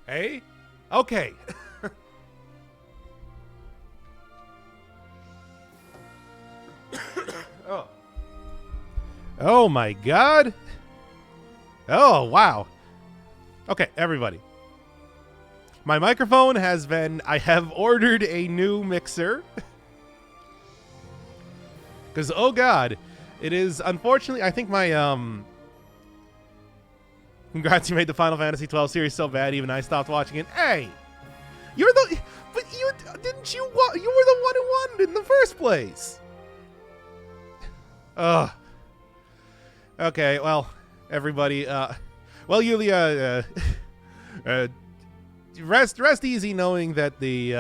Hey? Okay. Oh. Oh my god. Oh, wow. Okay, everybody. My microphone has been... I have ordered a new mixer. Because, oh god, it is... Unfortunately, I think my... Congrats, you made the Final Fantasy XII series so bad, even I stopped watching it. Hey! You're the... But you... Didn't you... You were the one who won it in the first place. Ugh. Okay, well, everybody, well, Yulia, rest easy knowing that the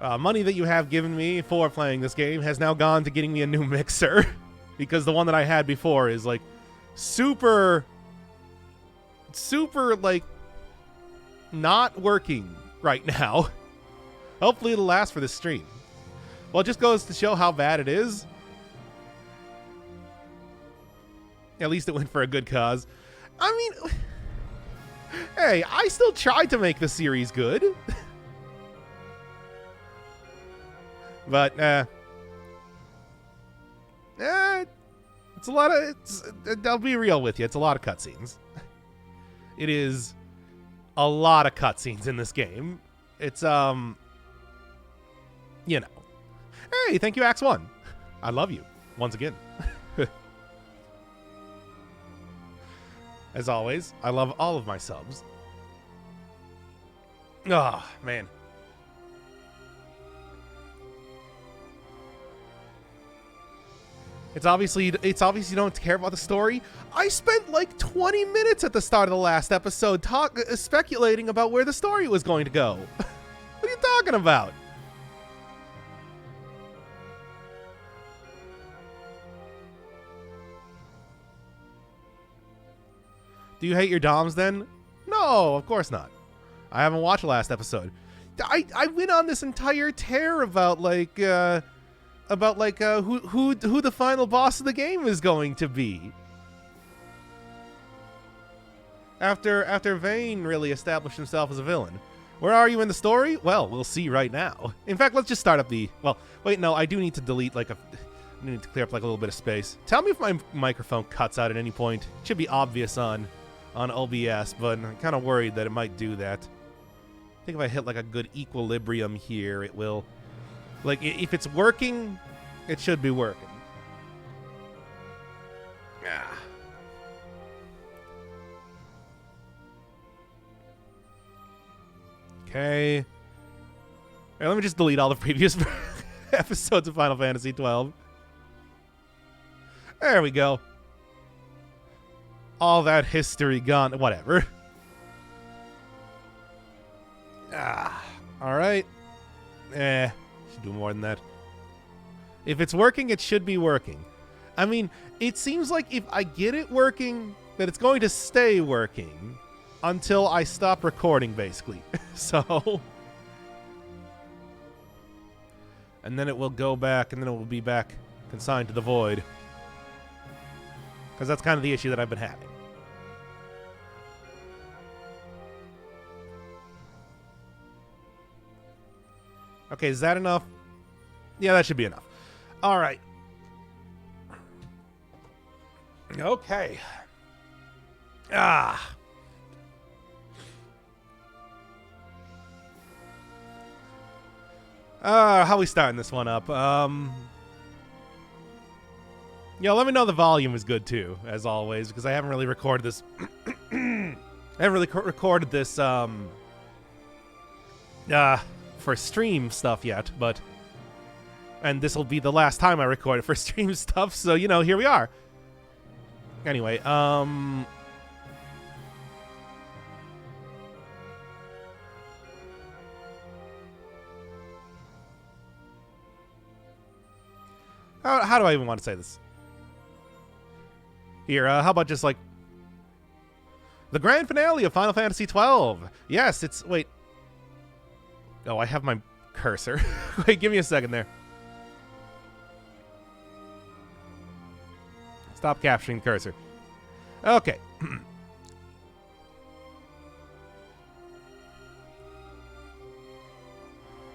money that you have given me for playing this game has now gone to getting me a new mixer, because the one that I had before is, like, super, like, not working right now. Hopefully it'll last for this stream. Well, it just goes to show how bad it is. At least it went for a good cause. I mean, hey, I still tried to make the series good. But, it's a lot of, I'll be real with you, it's a lot of cutscenes. It is a lot of cutscenes in this game. It's, you know. Hey, thank you, Axe 1. I love you, once again. As always, I love all of my subs. Oh, man. It's obviously you don't care about the story. I spent like 20 minutes at the start of the last episode speculating about where the story was going to go. What are you talking about? Do you hate your DOMs then? No, of course not. I haven't watched the last episode. I went on this entire tear about like who the final boss of the game is going to be. After Vayne really established himself as a villain. Where are you in the story? Well, we'll see right now. In fact, let's just start up the... Well, wait, no, I do need to delete like a... I need to clear up like a little bit of space. Tell me if my microphone cuts out at any point. It should be obvious on OBS, but I'm kind of worried that it might do that. I think if I hit like a good equilibrium here, it will... Like, if it's working, it should be working. Ah. Okay. Right, let me just delete all the previous episodes of Final Fantasy XII. There we go. All that history gone. Whatever. Ah. Alright. Should do more than that. If it's working, it should be working. I mean, it seems like if I get it working, that it's going to stay working until I stop recording, basically. So... And then it will go back, and then it will be back consigned to the void. Because that's kind of the issue that I've been having. Okay, is that enough? Yeah, that should be enough. All right. Okay. Ah. How are we starting this one up? Yeah, let me know the volume is good too, as always, because I haven't really recorded this. I haven't really recorded this for stream stuff yet, but and this will be the last time I record it for stream stuff, so you know, here we are. Anyway, how do I even want to say this? Here, how about just like the grand finale of Final Fantasy XII? Yes, it's wait. Oh, I have my cursor. Wait, give me a second there. Stop capturing the cursor. Okay.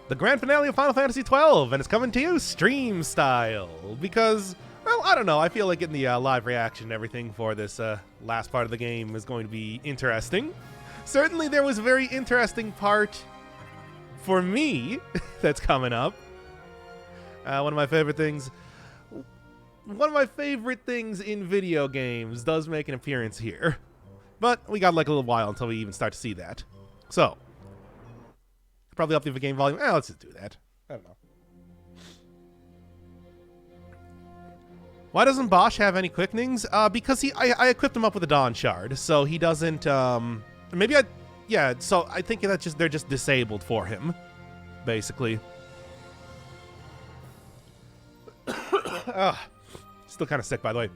The grand finale of Final Fantasy XII, and it's coming to you stream style. Because, well, I don't know. I feel like getting the live reaction and everything for this last part of the game is going to be interesting. Certainly there was a very interesting part for me that's coming up. One of my favorite things in video games does make an appearance here. But we got like a little while until we even start to see that. So, probably up the game volume. Let's just do that. I don't know. Why doesn't Bosch have any quickenings? Because I equipped him up with a Dawn Shard, so he doesn't, so I think they're just disabled for him, basically. Still kind of sick, by the way.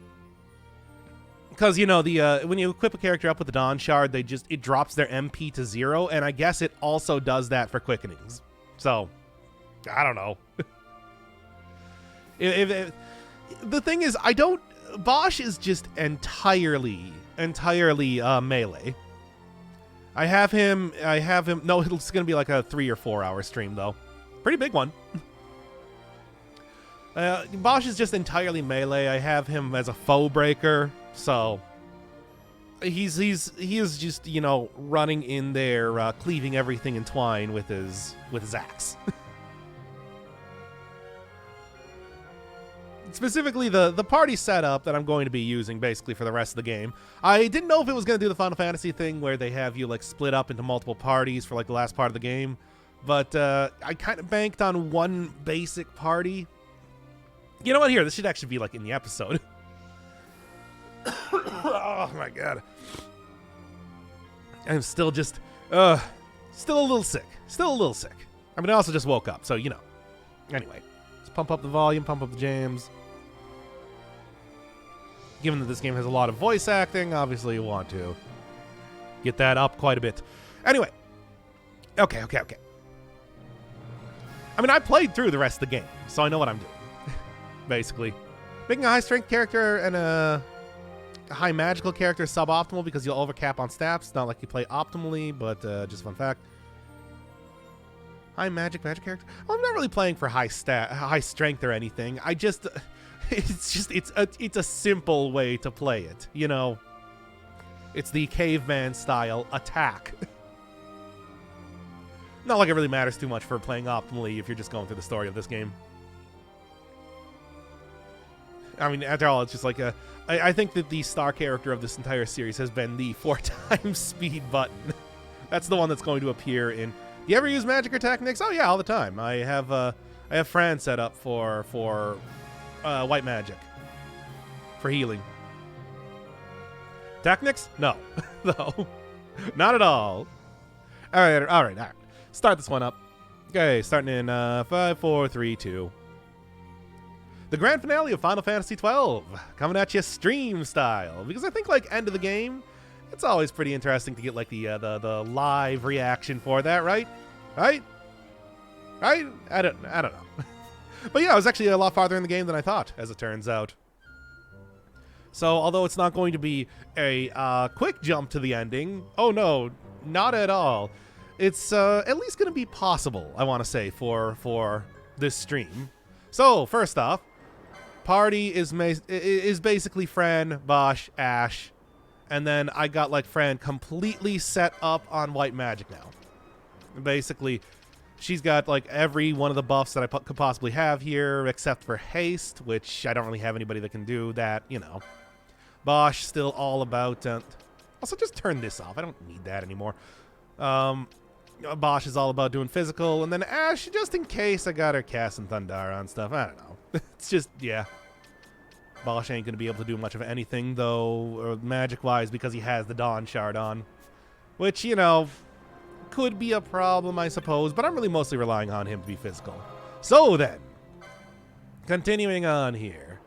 Because, you know, when you equip a character up with the Dawn Shard, it drops their MP to 0, and I guess it also does that for quickenings. So, I don't know. The thing is, Bosch is just entirely melee. I have him, no, it's going to be like a 3 or 4 hour stream, though. Pretty big one. Bosch is just entirely melee. I have him as a foe breaker, so he is just, you know, running in there, cleaving everything in twine with his axe. Specifically, the party setup that I'm going to be using basically for the rest of the game. I didn't know if it was going to do the Final Fantasy thing where they have you like split up into multiple parties for like the last part of the game, but I kind of banked on one basic party. You know what? Here, this should actually be like in the episode. Oh my god. I'm still just, still a little sick. I mean, I also just woke up, so you know. Anyway, let's pump up the volume, pump up the jams. Given that this game has a lot of voice acting, obviously you want to get that up quite a bit. Anyway. Okay. I mean, I played through the rest of the game, so I know what I'm doing. Basically. Making a high strength character and a high magical character is suboptimal because you'll overcap on stats. Not like you play optimally, but just fun fact. High magic character? Well, I'm not really playing for high strength or anything. I just it's a simple way to play it, you know. It's the caveman style attack. Not like it really matters too much for playing optimally if you're just going through the story of this game. I mean, after all, it's just like I think that the star character of this entire series has been the 4x speed button. That's the one that's going to appear in. Do you ever use magic or techniques? Oh yeah, all the time. I have Fran set up for white magic for healing. Technics? No, no, not at all. All right. Start this one up. Okay, starting in 5, 4, 3, 2. The grand finale of Final Fantasy XII, coming at you stream style. Because I think, like, end of the game, it's always pretty interesting to get, like, the live reaction for that, right? Right? I don't know. But yeah, I was actually a lot farther in the game than I thought, as it turns out. So, although it's not going to be a quick jump to the ending, oh no, not at all. It's at least going to be possible, I want to say, for this stream. So, first off, party is basically Fran, Bosch, Ash, and then I got like Fran completely set up on white magic now. Basically, she's got like every one of the buffs that I could possibly have here, except for haste, which I don't really have anybody that can do that, you know. Bosch still all about. Also, just turn this off. I don't need that anymore. Bosch is all about doing physical, and then Ash, just in case I got her casting Thundara on stuff. I don't know. It's just, yeah. Bosch ain't going to be able to do much of anything, though, magic-wise, because he has the Dawn Shard on. Which, you know, could be a problem, I suppose, but I'm really mostly relying on him to be physical. So then, continuing on here.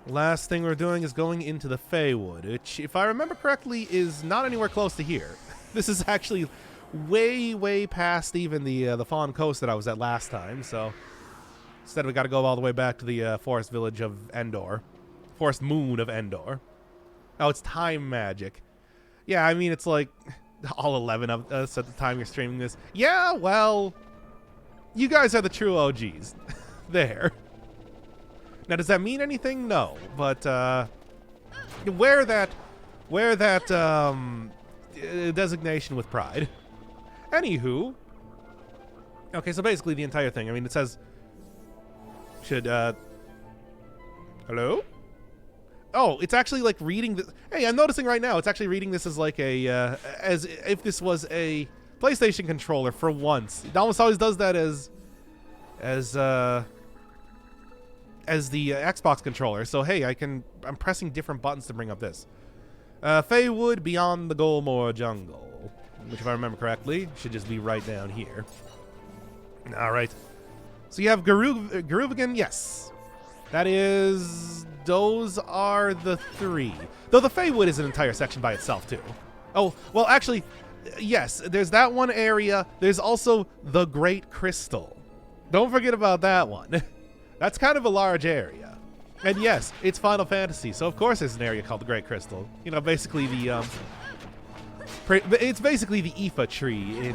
Last thing we're doing is going into the Feywood, which, if I remember correctly, is not anywhere close to here. This is actually way past even the Fawn Coast that I was at last time, so instead we got to go all the way back to the forest village of Endor. Forest moon of Endor. Oh, it's time magic. Yeah, I mean, it's like all 11 of us at the time you're streaming this. Yeah, well, you guys are the true OGs. There. Now, does that mean anything? No, but wear that designation with pride. Anywho, okay, so basically the entire thing. I mean, it says should hello. Oh, it's actually like reading this. Hey, I'm noticing right now it's actually reading this as like a as if this was a PlayStation controller for once. It almost always does that as the Xbox controller. So hey, I'm pressing different buttons to bring up this. Feywood beyond the Golmore jungle, which if I remember correctly should just be right down here. All right. So you have Garuvigan, yes. Those are the 3. Though the Feywood is an entire section by itself, too. Oh, well, actually, yes, there's that one area. There's also the Great Crystal. Don't forget about that one. That's kind of a large area. And yes, it's Final Fantasy, so of course there's an area called the Great Crystal. You know, basically the, it's basically the Aoife tree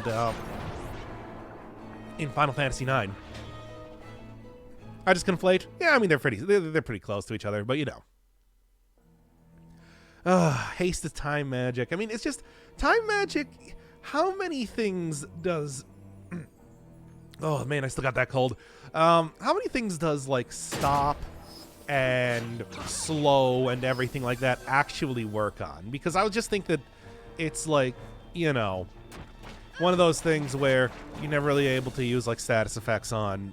in Final Fantasy IX. I just conflate. Yeah, I mean they're pretty close to each other, but you know. Haste is time magic. I mean, it's just time magic. How many things does? Oh man, I still got that cold. How many things does like stop and slow and everything like that actually work on? Because I would just think that it's like, you know, one of those things where you're never really able to use like status effects on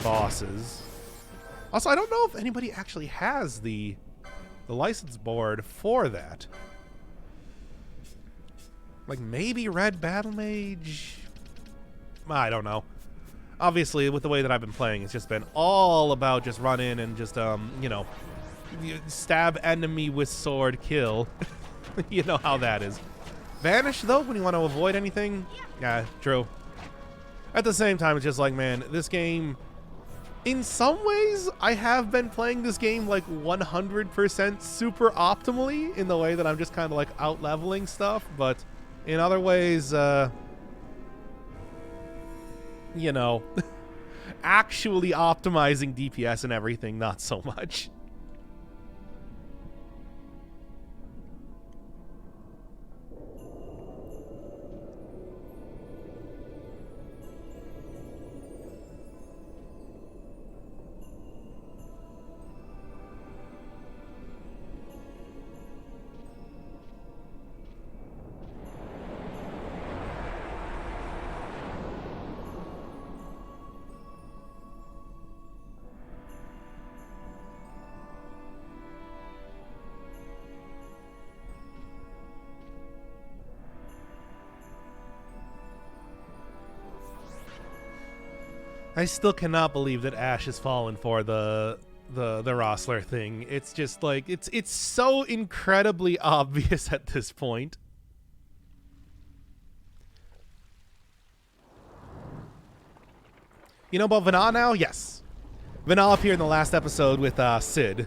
bosses. Also, I don't know if anybody actually has the license board for that. Like maybe Red Battle Mage? I don't know. Obviously, with the way that I've been playing, it's just been all about just run in and just, you know, stab enemy with sword, kill. You know how that is. Vanish, though, when you want to avoid anything? Yeah, true. At the same time, it's just like, man, this game... In some ways, I have been playing this game like 100% super optimally in the way that I'm just kind of like out-leveling stuff, but in other ways, you know, actually optimizing DPS and everything, not so much. I still cannot believe that Ash has fallen for the Rossler thing. It's just like it's so incredibly obvious at this point. You know about Vana now? Yes. Vana appeared in the last episode with Sid.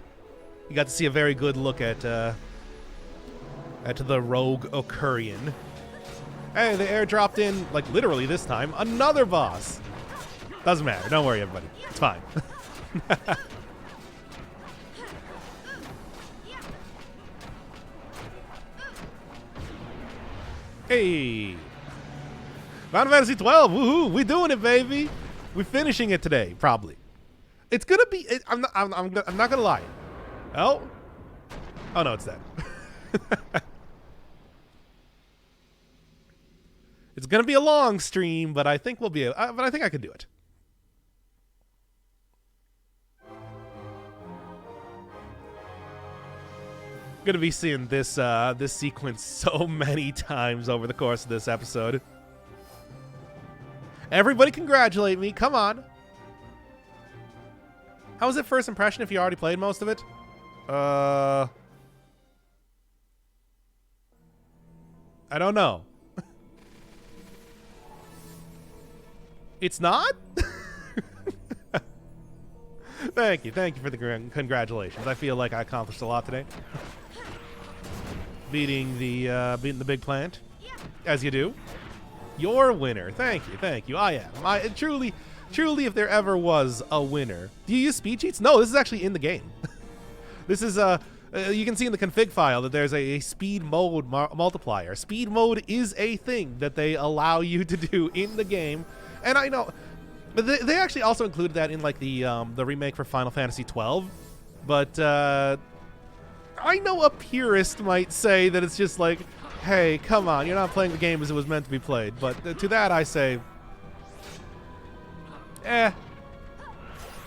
You got to see a very good look at the rogue Okurian. Hey, they airdropped in, like literally this time, another boss. Doesn't matter. Don't worry, everybody. It's fine. Hey. Final Fantasy 12. Woohoo. We doing it, baby. We're finishing it today, probably. It's going to be... I'm not going to lie. Oh. Oh, no, it's that. It's going to be a long stream, but I think we'll be... but I think I can do it. Gonna be seeing this this sequence so many times over the course of this episode. Everybody congratulate me, come on. How was it first impression if you already played most of it? I don't know. It's not? Thank you for the congratulations. I feel like I accomplished a lot today. beating the big plant, as you do. Your winner. Thank you, thank you. I am. I truly, if there ever was a winner. Do you use speed cheats? No, this is actually in the game. This is you can see in the config file that there's a speed mode multiplier. Speed mode is a thing that they allow you to do in the game, and I know, but they actually also included that in like the remake for Final Fantasy XII. But I know a purist might say that it's just like, hey, come on, you're not playing the game as it was meant to be played. But to that I say,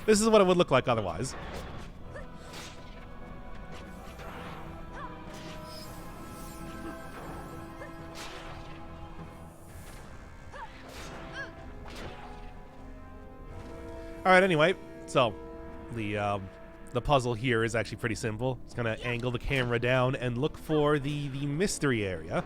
this is what it would look like otherwise. All right, anyway, so the puzzle here is actually pretty simple. It's gonna angle the camera down and look for the mystery area.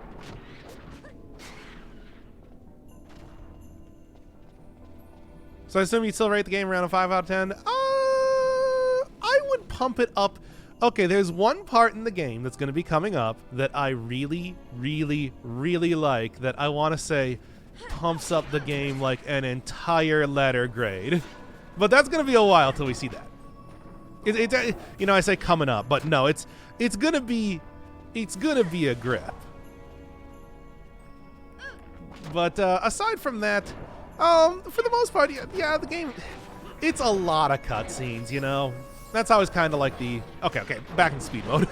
So I assume you'd still rate the game around a 5 out of 10? I would pump it up. Okay, there's one part in the game that's gonna be coming up that I really, really, really like, that I want to say pumps up the game like an entire letter grade. But that's gonna be a while till we see that. It's you know, I say coming up, but no, it's gonna be a grip. But aside from that, for the most part, yeah, the game, it's a lot of cutscenes. You know, that's always kind of like the okay, back in speed mode.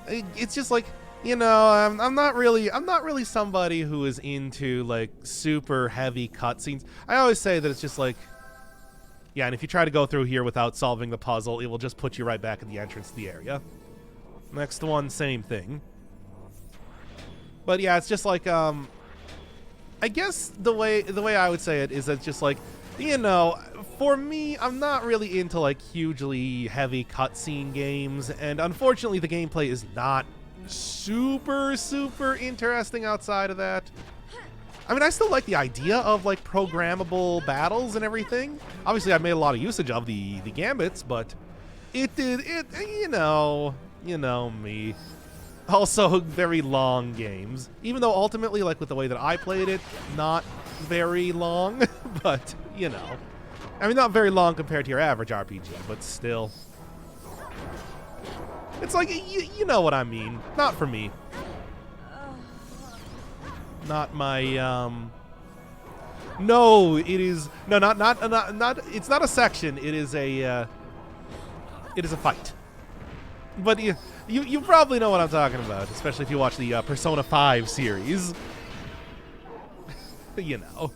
It's just like, you know, I'm not really somebody who is into like super heavy cutscenes. I always say that it's just like, yeah, and if you try to go through here without solving the puzzle, it will just put you right back at the entrance to the area. Next one, same thing. But yeah, it's just like, I guess the way I would say it is that it's just like, you know, for me, I'm not really into like hugely heavy cutscene games, and unfortunately the gameplay is not super interesting outside of that. I mean, I still like the idea of like programmable battles and everything. Obviously, I've made a lot of usage of the gambits, but you know me. Also, very long games. Even though ultimately, like with the way that I played it, not very long, but you know, I mean, not very long compared to your average RPG, but still. It's like, you know what I mean. Not for me. Not my, no, it is, no, not, it's not a section, it is a fight. But you probably know what I'm talking about, especially if you watch the Persona 5 series. You know.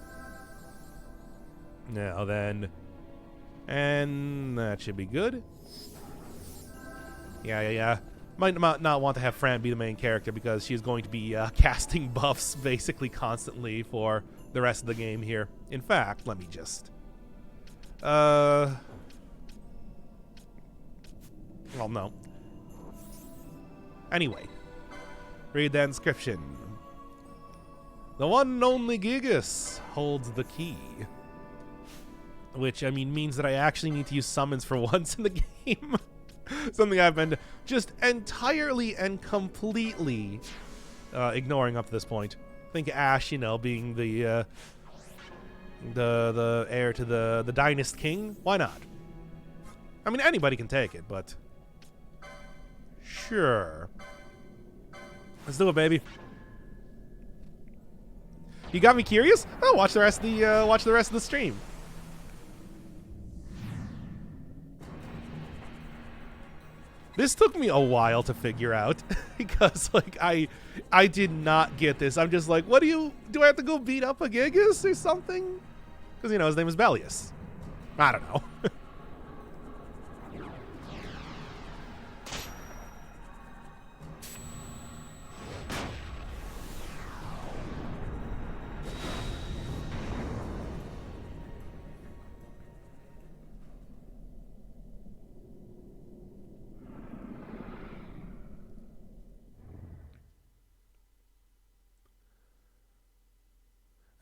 Now then, and that should be good. Yeah. Might not want to have Fran be the main character because she's going to be casting buffs basically constantly for the rest of the game here. In fact, let me just... well, no. Anyway. Read the inscription. The one and only Gigas holds the key. Which, I mean, means that I actually need to use summons for once in the game. Something I've been just entirely and completely ignoring up to this point. I think Ash, you know, being the heir to the Dynast King. Why not? I mean, anybody can take it, but sure. Let's do it, baby. You got me curious? Oh, watch the rest of the stream. This took me a while to figure out because, like, I did not get this. I'm just like, what do I have to go beat up a Gigas or something? Because, you know, his name is Bellius. I don't know.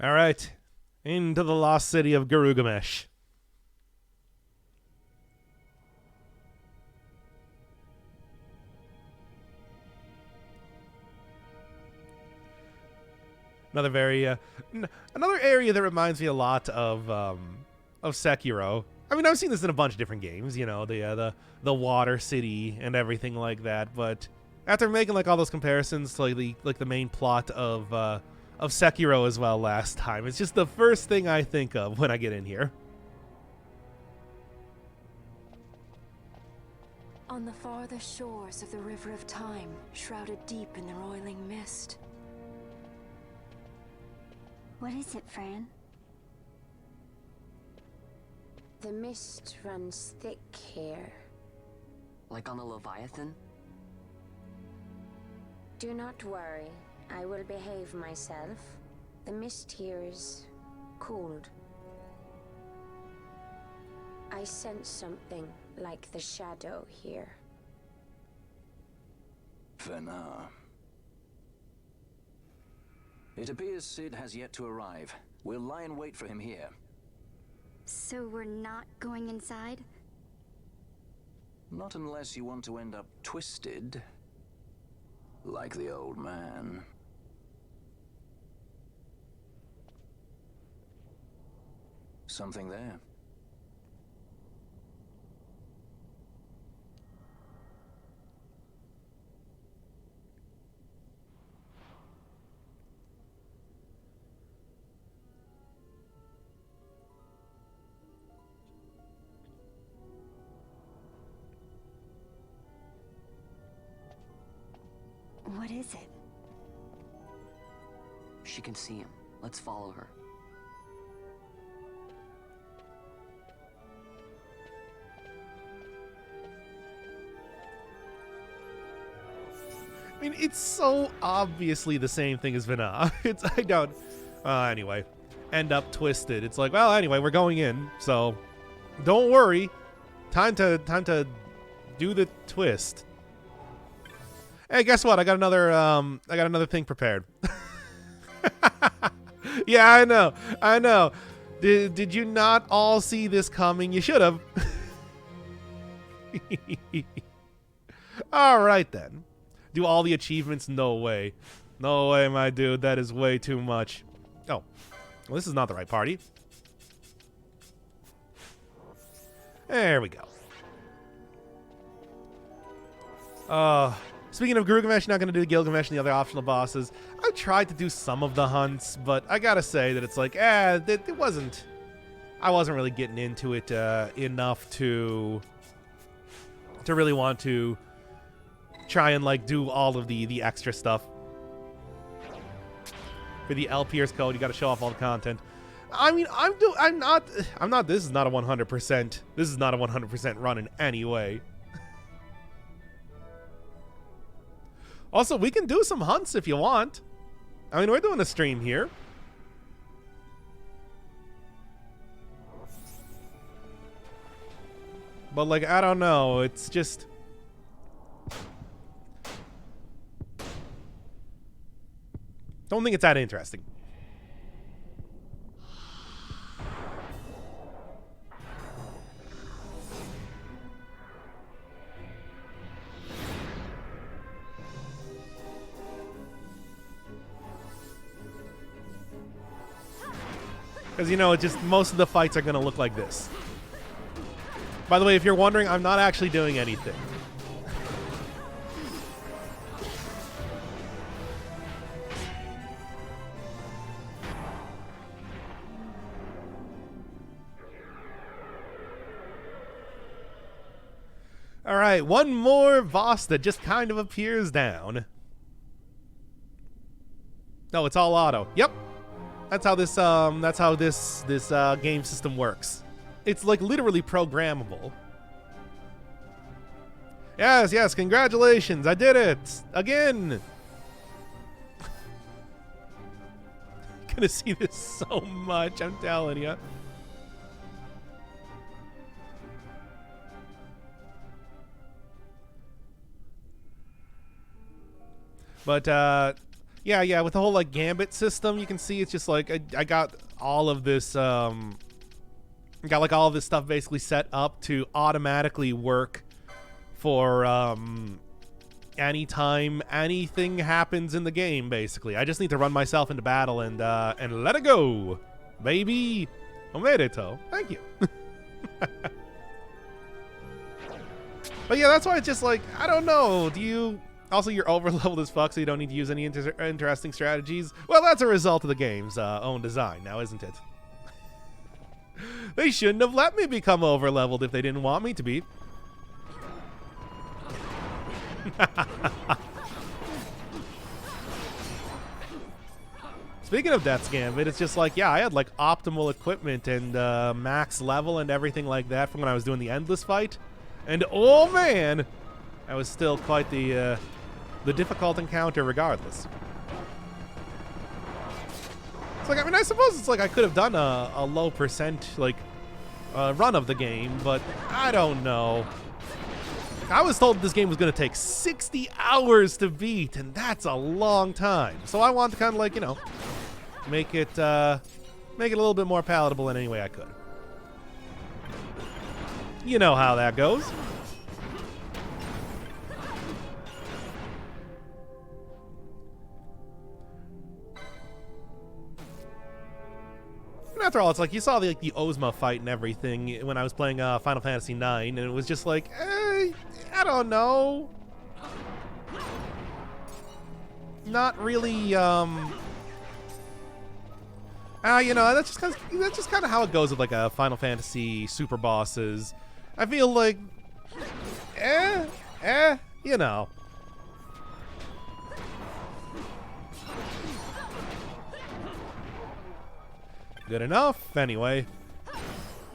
All right, into the lost city of Garugamesh. Another very another area that reminds me a lot of Sekiro. I mean, I've seen this in a bunch of different games, you know, the water city and everything like that. But after making like all those comparisons to like the main plot of Sekiro as well last time, it's just the first thing I think of when I get in here. On the farther shores of the River of Time, shrouded deep in the roiling mist. What is it, Fran? The mist runs thick here. Like on the Leviathan? Do not worry. I will behave myself. The mist here is cold. I sense something like the shadow here. FFXII. It appears Sid has yet to arrive. We'll lie in wait for him here. So we're not going inside? Not unless you want to end up twisted. Like the old man. Something there. What is it? She can see him. Let's follow her. I mean, it's so obviously the same thing as Vana. I don't. Anyway, end up twisted. It's like, well, anyway, we're going in, so don't worry. Time to do the twist. Hey, guess what? I got another thing prepared. Yeah, I know. Did you not all see this coming? You should have. All right then. Do all the achievements? No way. No way, my dude. That is way too much. Oh, well, this is not the right party. There we go. Speaking of Gilgamesh, not going to do Gilgamesh and the other optional bosses. I tried to do some of the hunts, but I gotta say that it's like, it wasn't. I wasn't really getting into it enough to really want to try and like do all of the extra stuff. For the LPers code, you got to show off all the content. I mean, I'm not. This is not a 100%. This is not a 100% run in any way. Also, we can do some hunts if you want. I mean, we're doing a stream here. But, like, I don't know. It's just... don't think it's that interesting. Because, you know, it just, most of the fights are going to look like this. By the way, if you're wondering, I'm not actually doing anything. All right, one more boss that just kind of appears down. No, it's all auto. Yep. That's how this game system works. It's like literally programmable. Yes, congratulations. I did it again. Gonna see this so much, I'm telling you. But yeah, with the whole like gambit system, you can see it's just like I got all of this got like all of this stuff basically set up to automatically work for anytime anything happens in the game, basically. I just need to run myself into battle and let it go. Baby. Omerito. Thank you. But yeah, that's why it's just like, I don't know. Do you... Also, you're over-leveled as fuck, so you don't need to use any interesting strategies. Well, that's a result of the game's own design now, isn't it? They shouldn't have let me become over-leveled if they didn't want me to be. Speaking of Death's Gambit, it's just like, yeah, I had like optimal equipment and max level and everything like that from when I was doing the Endless fight. And oh man, that was still quite the difficult encounter regardless. It's like, I mean, I suppose it's like I could have done a low percent like run of the game, but I don't know. I was told this game was going to take 60 hours to beat, and that's a long time. So I want to kind of like, you know, make it a little bit more palatable in any way I could. You know how that goes. And after all, it's like you saw the Ozma fight and everything when I was playing Final Fantasy IX, and it was just like, I don't know. Not really, you know, that's just kind of how it goes with like a Final Fantasy super bosses. I feel like, you know. Good enough, anyway.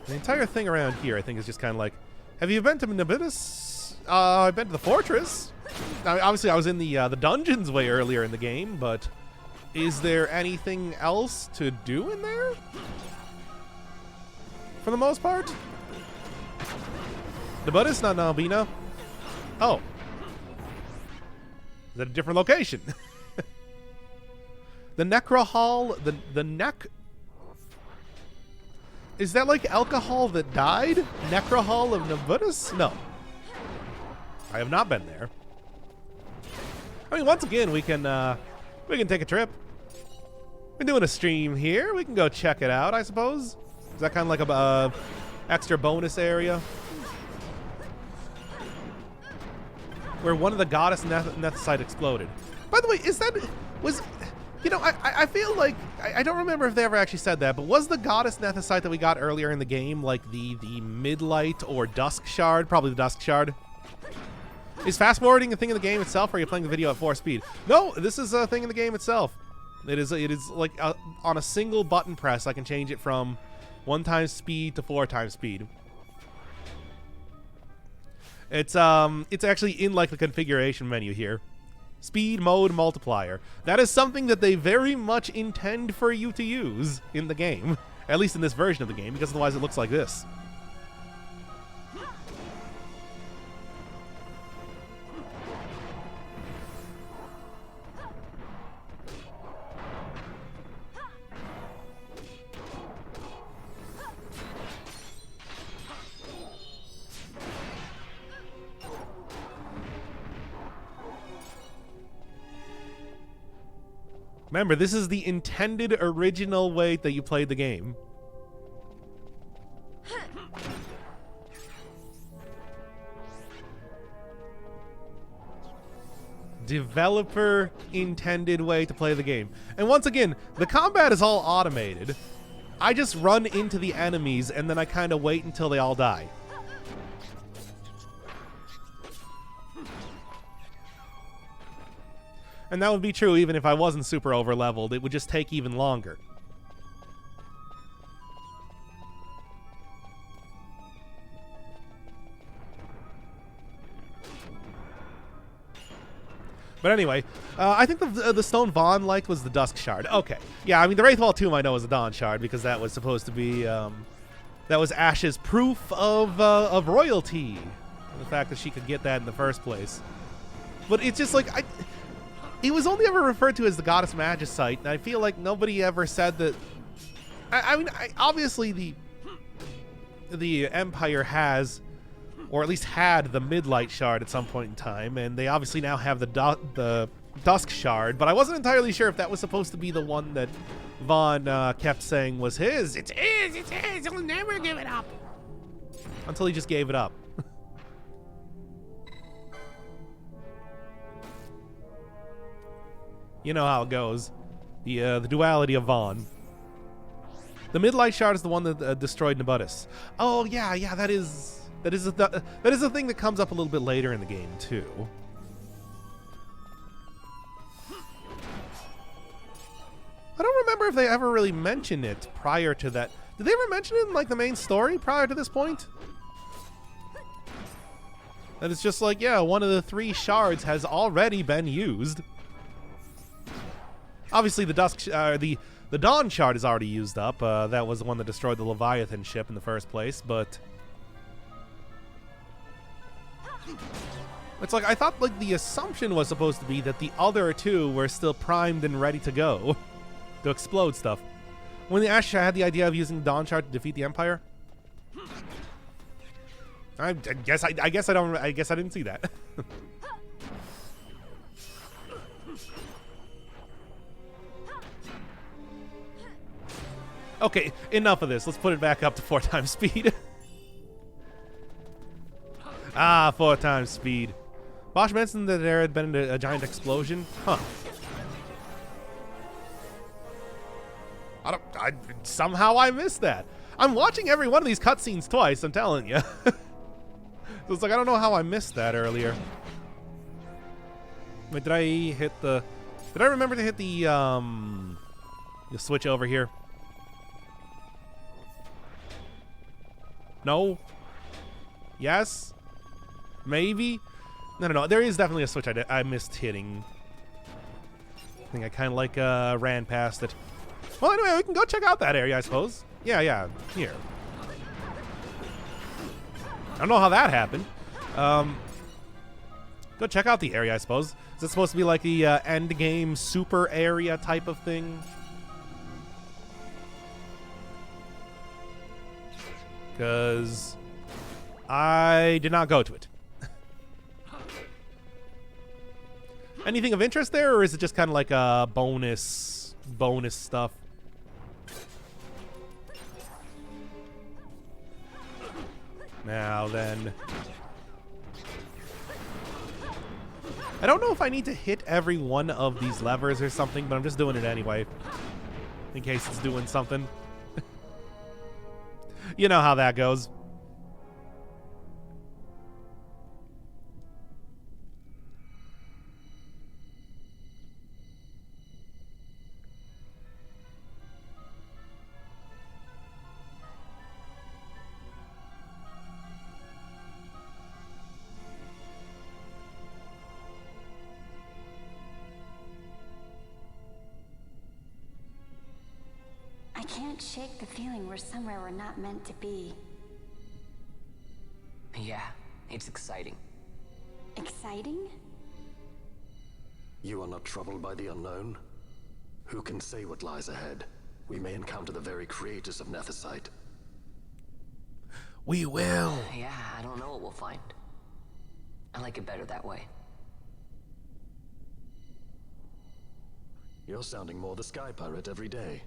The entire thing around here, I think, is just kind of like, have you been to Nabidus? I've been to the fortress. Now, obviously, I was in the dungeons way earlier in the game, but is there anything else to do in there? For the most part? Nabidus, not Nalbina? Oh. Is that a different location? The Necro Hall, the Neck... Is that like alcohol that died? Necrohall of Nabudus? No. I have not been there. I mean, once again, we can take a trip. We're doing a stream here. We can go check it out, I suppose. Is that kind of like a extra bonus area? Where one of the goddess Nethicite exploded. By the way, was... You know, I feel like, I don't remember if they ever actually said that, but was the goddess Nethicite that we got earlier in the game like the Midlight or Dusk Shard? Probably the Dusk Shard. Is fast forwarding a thing in the game itself, or are you playing the video at 4 speed? No, this is a thing in the game itself. It is like on a single button press, I can change it from 1 times speed to 4 times speed. It's actually in like the configuration menu here. Speed mode multiplier. That is something that they very much intend for you to use in the game. At least in this version of the game, because otherwise it looks like this. Remember, this is the intended original way that you played the game. Developer intended way to play the game. And once again, the combat is all automated. I just run into the enemies and then I kind of wait until they all die. And that would be true even if I wasn't super over-leveled. It would just take even longer. But anyway, I think the stone Vaughn liked was the Dusk Shard. Okay. Yeah, I mean, the Wraithwall tomb I know is the Dawn Shard because that was supposed to be... that was Ash's proof of royalty. The fact that she could get that in the first place. But it's just like... It was only ever referred to as the Goddess Magicite, and I feel like nobody ever said that... I mean, obviously the Empire has or at least had the Midlight Shard at some point in time, and they obviously now have the Dusk Shard, but I wasn't entirely sure if that was supposed to be the one that Vaughn kept saying was his. It's his, he'll never give it up. Until he just gave it up. You know how it goes. The duality of Vaughn. The Midlight Shard is the one that destroyed Nabudus. Oh yeah, that is a thing that comes up a little bit later in the game too. I don't remember if they ever really mentioned it prior to that. Did they ever mention it in like the main story prior to this point? That it's just like, yeah, one of the 3 shards has already been used. Obviously, the the Dawn Shard is already used up. That was the one that destroyed the Leviathan ship in the first place, but it's like I thought like the assumption was supposed to be that the other 2 were still primed and ready to go to explode stuff. When the Ash had the idea of using the Dawn Shard to defeat the Empire, I guess I didn't see that. Okay, enough of this. Let's put it back up to 4 times speed. 4 times speed. Bosch mentioned that there had been a giant explosion. Huh. Somehow I missed that. I'm watching every one of these cutscenes twice, I'm telling you. So it's like, I don't know how I missed that earlier. Wait, did I remember to hit the switch over here? No? Yes? Maybe? No. There is definitely a switch I missed hitting. I think I kind of like ran past it. Well, anyway, we can go check out that area, I suppose. Yeah, here. I don't know how that happened. Go check out the area, I suppose. Is it supposed to be like the end game super area type of thing? Because I did not go to it. Anything of interest there, or is it just kind of like a bonus stuff? Now then. I don't know if I need to hit every one of these levers or something, but I'm just doing it anyway. In case it's doing something. You know how that goes. I can't shake the feeling we're somewhere we're not meant to be. Yeah, it's exciting. Exciting? You are not troubled by the unknown? Who can say what lies ahead? We may encounter the very creators of Nethicite. We will. Yeah, I don't know what we'll find. I like it better that way. You're sounding more the Sky Pirate every day.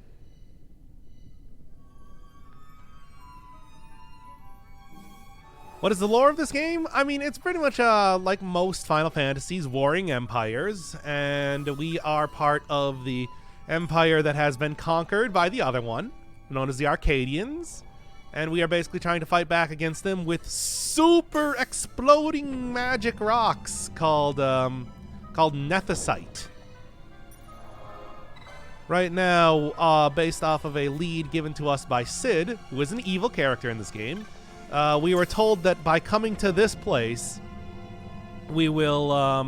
What is the lore of this game? I mean, it's pretty much like most Final Fantasies, warring empires, and we are part of the empire that has been conquered by the other one, known as the Arcadians, and we are basically trying to fight back against them with super exploding magic rocks called Nethicite. Right now, based off of a lead given to us by Sid, who is an evil character in this game, we were told that by coming to this place, we will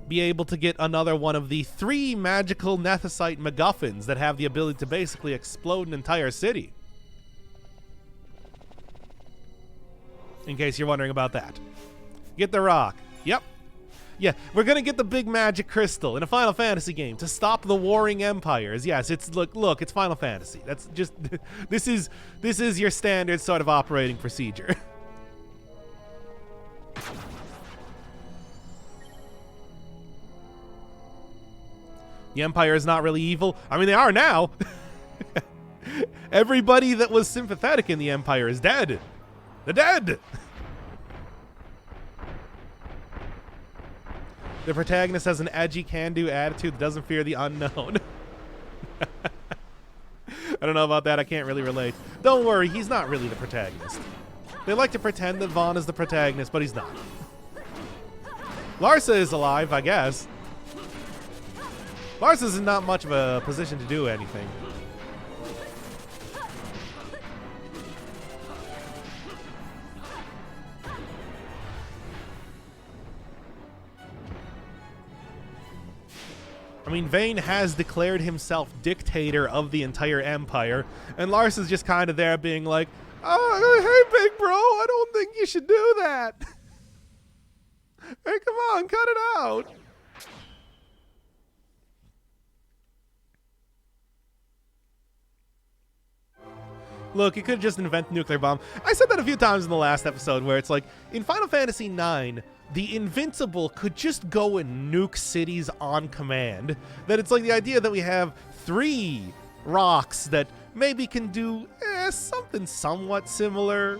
be able to get another one of the 3 magical Nethicite MacGuffins that have the ability to basically explode an entire city. In case you're wondering about that. Get the rock. Yep. Yeah, we're gonna get the big magic crystal in a Final Fantasy game to stop the warring empires. Yes, it's look, it's Final Fantasy. That's just this is your standard sort of operating procedure. The Empire is not really evil. I mean, they are now. Everybody that was sympathetic in the Empire is dead. They're dead. The protagonist has an edgy, can-do attitude that doesn't fear the unknown. I don't know about that. I can't really relate. Don't worry, he's not really the protagonist. They like to pretend that Vaughn is the protagonist, but he's not. Larsa is alive, I guess. Larsa's in not much of a position to do anything. I mean, Vayne has declared himself dictator of the entire Empire, and Lars is just kind of there being like, oh, hey, big bro, I don't think you should do that. Hey, come on, cut it out. Look, you could just invent a nuclear bomb. I said that a few times in the last episode where it's like, in Final Fantasy IX, the Invincible could just go and nuke cities on command. That it's like the idea that we have 3 rocks that maybe can do something somewhat similar.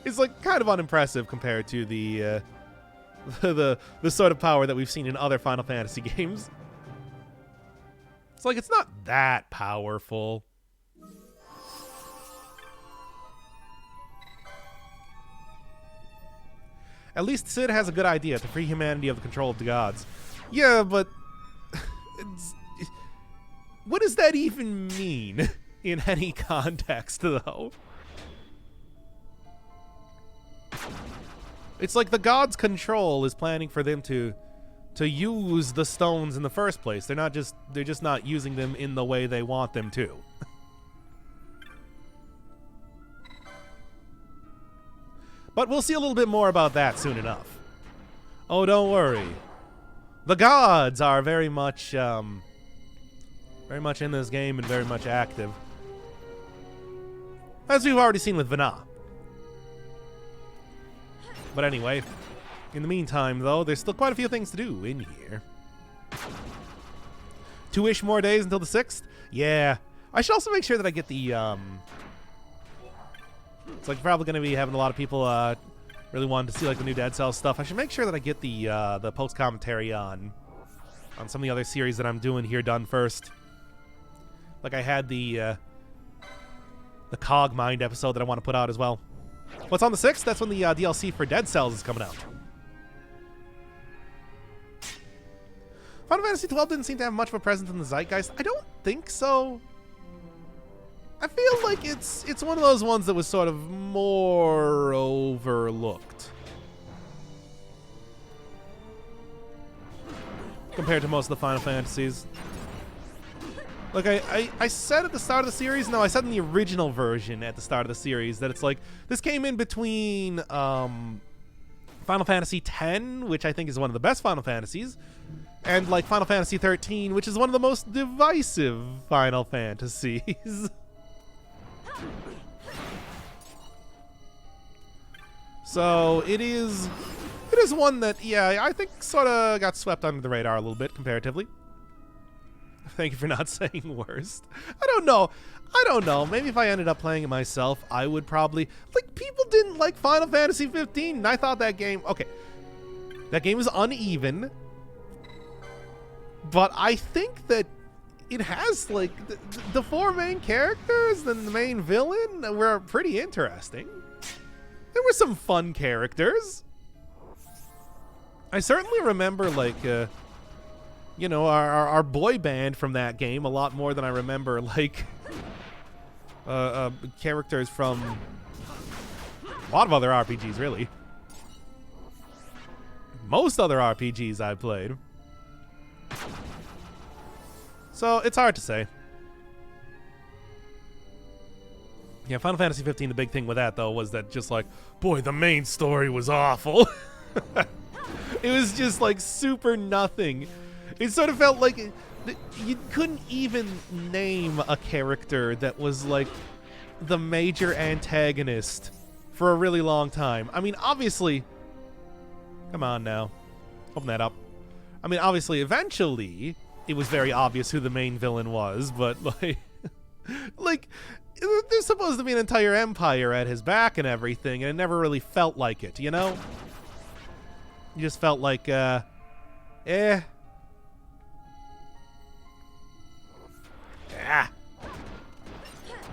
It's like kind of unimpressive compared to the sort of power that we've seen in other Final Fantasy games. It's like it's not that powerful. At least Cid has a good idea to free humanity of the control of the gods. Yeah, but what does that even mean in any context, though? It's like the gods' control is planning for them to use the stones in the first place. They're just not using them in the way they want them to. But we'll see a little bit more about that soon enough. Oh, don't worry. The gods are very much in this game and very much active. As we've already seen with Vana. But anyway, in the meantime, though, there's still quite a few things to do in here. 2-ish more days until the 6th? Yeah. I should also make sure that I get the, it's like probably going to be having a lot of people really wanting to see like the new Dead Cells stuff. I should make sure that I get the post commentary on some of the other series that I'm doing here done first. Like I had the Cogmind episode that I want to put out as well. What's on the 6th? That's when the DLC for Dead Cells is coming out. Final Fantasy XII didn't seem to have much of a presence in the zeitgeist. I don't think so. I feel like it's one of those ones that was sort of more overlooked compared to most of the Final Fantasies. Like I said at the start of the series, no, I said in the original version at the start of the series that it's like this came in between Final Fantasy X, which I think is one of the best Final Fantasies, and like Final Fantasy XIII, which is one of the most divisive Final Fantasies. So it is one that, yeah, I think sort of got swept under the radar a little bit comparatively. Thank you for not saying worst. I don't know. Maybe if I ended up playing it myself, I would probably, like, people didn't like Final Fantasy 15, and I thought that game, okay, that game was uneven, but I think that it has, like, the 4 main characters and the main villain were pretty interesting. There were some fun characters. I certainly remember, like, you know, our boy band from that game a lot more than I remember, like, characters from a lot of other RPGs, really. Most other RPGs I've played. So, it's hard to say. Yeah, Final Fantasy 15, the big thing with that, though, was that just like, boy, the main story was awful. It was just, like, super nothing. It sort of felt like you couldn't even name a character that was, like, the major antagonist for a really long time. I mean, obviously, come on now, open that up. I mean, obviously, eventually, it was very obvious who the main villain was, but like, like, there's supposed to be an entire empire at his back and everything, and it never really felt like it, you know? You just felt like, eh. Ah.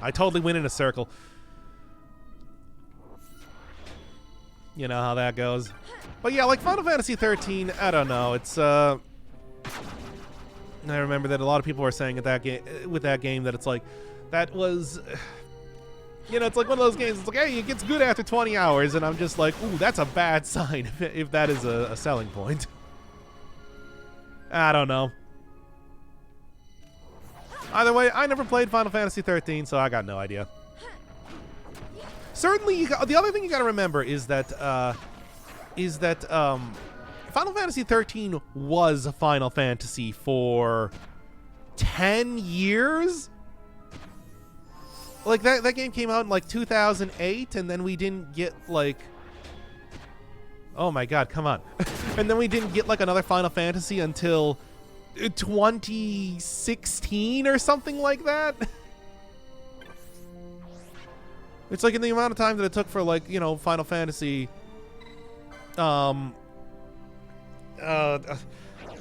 I totally went in a circle. You know how that goes. But yeah, like Final Fantasy 13, I don't know. It's I remember that a lot of people were saying at that with that game that it's like that was, you know, it's like one of those games. It's like, hey, it gets good after 20 hours, and I'm just like, ooh, that's a bad sign if that is a selling point. I don't know. Either way, I never played Final Fantasy 13, so I got no idea. Certainly, the other thing you got to remember is that Final Fantasy 13 was a Final Fantasy for 10 years. Like that game came out in like 2008, and then we didn't get like, oh my god, come on, and then we didn't get like another Final Fantasy until 2016 or something like that. It's like in the amount of time that it took for, like, you know, Final Fantasy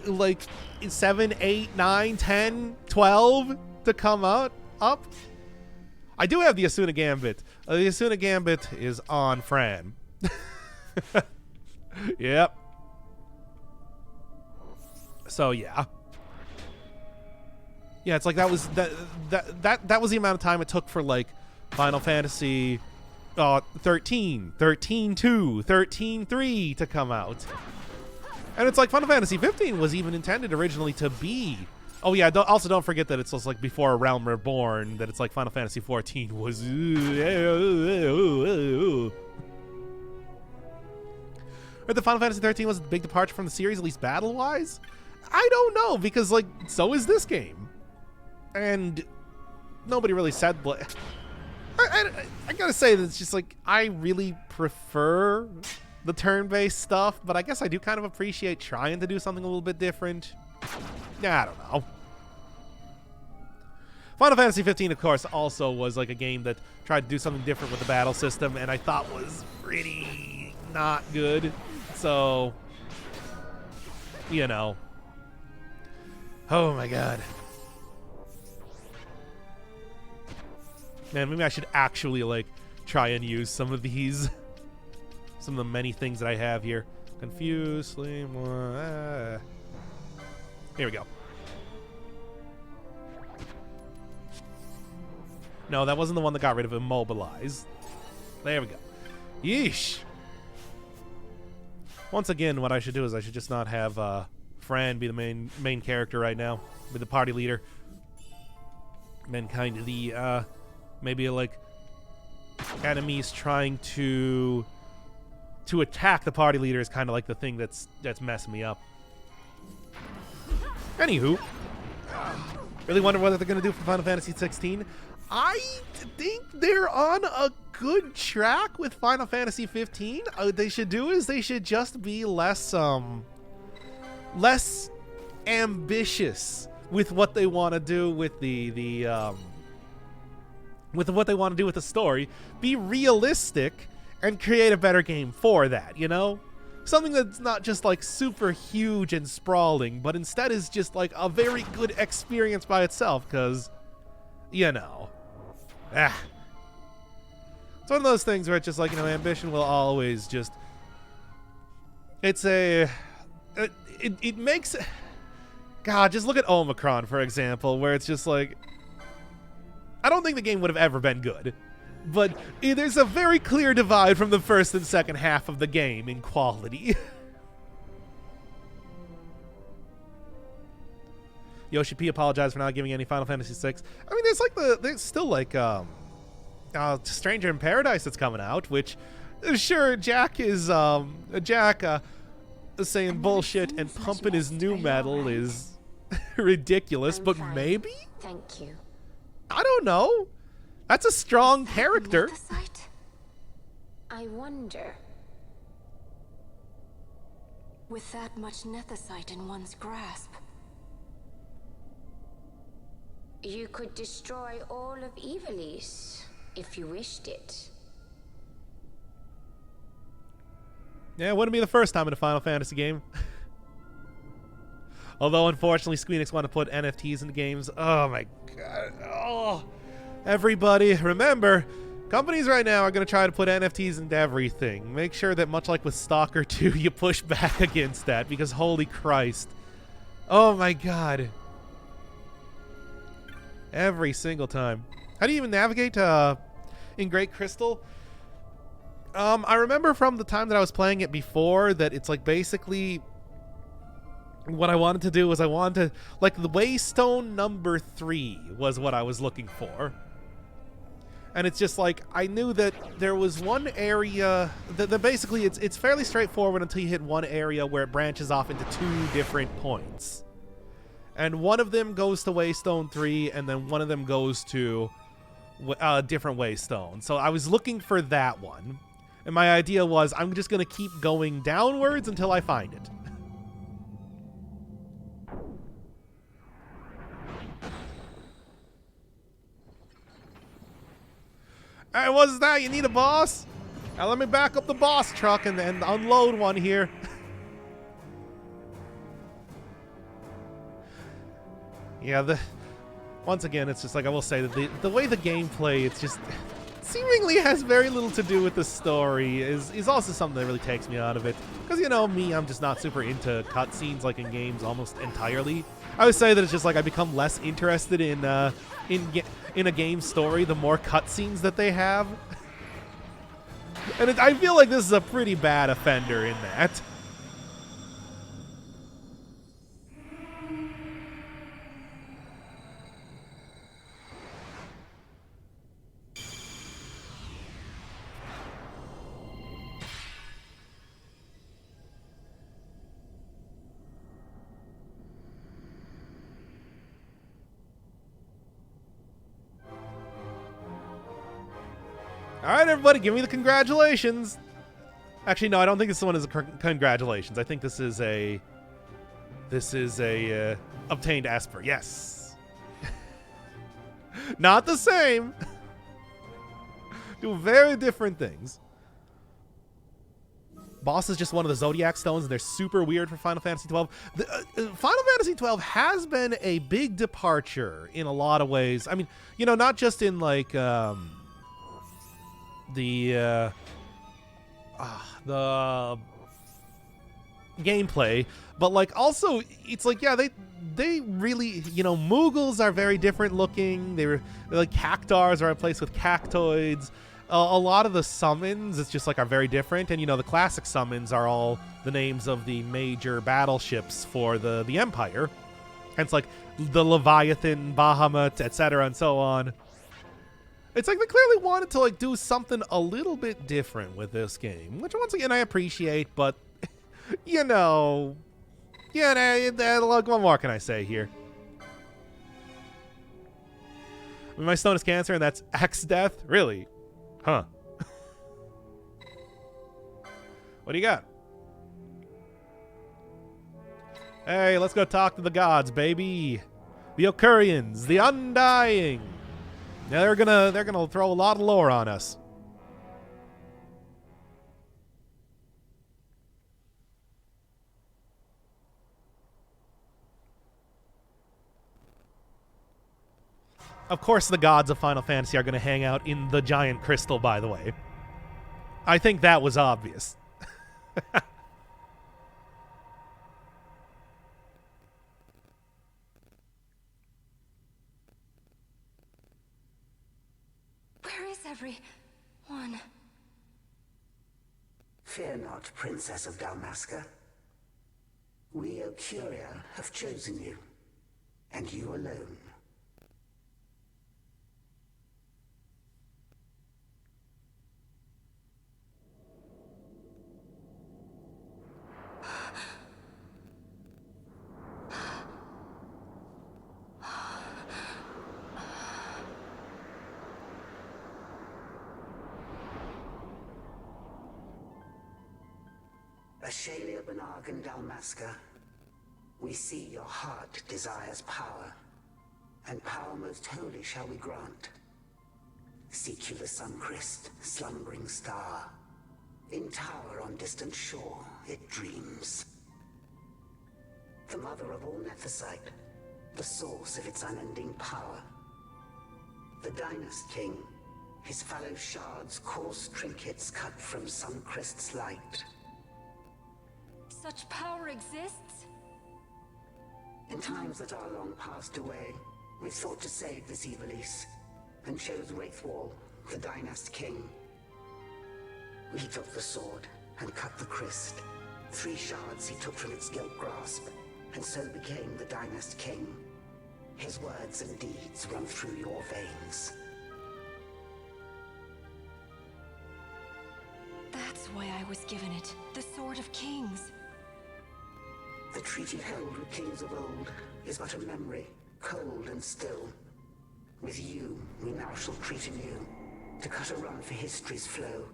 like 7, 8, 9, 10, 12 to come out up. I do have the Asuna Gambit. The Asuna Gambit is on Fran. Yep. So yeah. Yeah, it's like that was that was the amount of time it took for like Final Fantasy 13, 13-2, 13-3 to come out. And it's like Final Fantasy 15 was even intended originally to be. Oh yeah, also don't forget that it's just like before A Realm Reborn, that it's like Final Fantasy 14 was. Or the Final Fantasy 13 was a big departure from the series, at least battle-wise? I don't know, because like, so is this game. And nobody really said. I gotta say that it's just like, I really prefer the turn-based stuff, but I guess I do kind of appreciate trying to do something a little bit different. Yeah, I don't know. Final Fantasy 15, of course, also was like a game that tried to do something different with the battle system, and I thought was pretty not good. So, you know. Oh my god. Man, maybe I should actually, like, try and use some of these. Some of the many things that I have here. Confuse, sleep, here we go. No, that wasn't the one that got rid of Immobilize. There we go. Yeesh. Once again, what I should do is I should just not have Fran be the main character right now. Be the party leader. And then kind of the, maybe like enemies trying to attack the party leader is kind of like the thing that's messing me up. Anywho, really wonder what they're going to do for Final Fantasy 16. I think they're on a good track with Final Fantasy 15. What they should do is they should just be less ambitious with what they want to do with with what they want to do with the story. Be realistic and create a better game for that, you know? Something that's not just like super huge and sprawling, but instead is just like a very good experience by itself, because, you know. It's one of those things where it's just like, you know, ambition will always just. It's a. It makes. God, just look at Omicron, for example, where it's just like. I don't think the game would have ever been good. But there's a very clear divide from the first and second half of the game in quality. Yoshi P apologized for not giving any Final Fantasy VI. I mean, there's still like Stranger in Paradise that's coming out, which sure Jack is saying bullshit and pumping his new metal is ridiculous, but maybe? Thank you. I don't know. That's a strong character. I wonder. With that much nethicite in one's grasp, You could destroy all of Ivalice if you wished it. Yeah, it wouldn't be the first time in a Final Fantasy game. Although, unfortunately, Square Enix want to put NFTs into games. Oh, my God. Oh. Everybody, remember, companies right now are going to try to put NFTs into everything. Make sure that, much like with Stalker 2, you push back against that, because holy Christ. Oh, my God. Every single time. How do you even navigate in Great Crystal? I remember from the time that I was playing it before that it's like basically what I wanted to do was I wanted to, like, the Waystone number 3 was what I was looking for. And it's just like, I knew that there was one area that basically it's fairly straightforward until you hit one area where it branches off into 2 different points. And one of them goes to Waystone 3, and then one of them goes to a different Waystone. So I was looking for that one. And my idea was, I'm just going to keep going downwards until I find it. Hey, what's that? You need a boss? Now let me back up the boss truck and unload one here. Yeah, once again, it's just like I will say that the way the gameplay, it's just seemingly has very little to do with the story is also something that really takes me out of it. Because, you know, me, I'm just not super into cutscenes like in games almost entirely. I would say that it's just like I become less interested in a game's story the more cutscenes that they have. And I feel like this is a pretty bad offender in that. All right, everybody, give me the congratulations. Actually, no, I don't think this one is a congratulations. I think this is a obtained Esper. Yes. Not the same. Do very different things. Boss is just one of the Zodiac stones, and they're super weird for Final Fantasy XII. Final Fantasy XII has been a big departure in a lot of ways. I mean, you know, not just in like the gameplay, but like also it's like, yeah, they really, you know, Moogles are very different looking. They're like Cactars are replaced with Cactoids. A lot of the summons, it's just like are very different, and you know the classic summons are all the names of the major battleships for the Empire. And it's like the Leviathan, Bahamut, etc., and so on. It's like they clearly wanted to like do something a little bit different with this game, which once again I appreciate, but you know, yeah, look, what more can I say here? I mean, my stone is cancer, and that's Axe Death? Really? Huh. What do you got? Hey, let's go talk to the gods, baby. The Occurians, the Undying. Now they're gonna throw a lot of lore on us. Of course, the gods of Final Fantasy are going to hang out in the giant crystal, by the way. I think that was obvious. where is everyone? Fear not, Princess of Dalmasca. We, Ocuria, have chosen you, and you alone. Ashalia Benargan Dalmasca, we see your heart desires power, and power most holy shall we grant. Seek you the Suncrist, slumbering star. In tower on distant shore, it dreams. The mother of all Nephesite, the source of its unending power. The Dynast King, his fallow shards, coarse trinkets cut from Suncrist's light. Such power exists? In times that are long passed away, we sought to save this Ivalice, and chose Wraithwall, the Dynast King. We took the sword and cut the Christ. 3 shards he took from its gilt grasp, and so became the Dynast King. His words and deeds run through your veins. That's why I was given it. The Sword of Kings. The treaty held with kings of old is but a memory, cold and still. With you, we now shall treat anew, to cut a run for history's flow.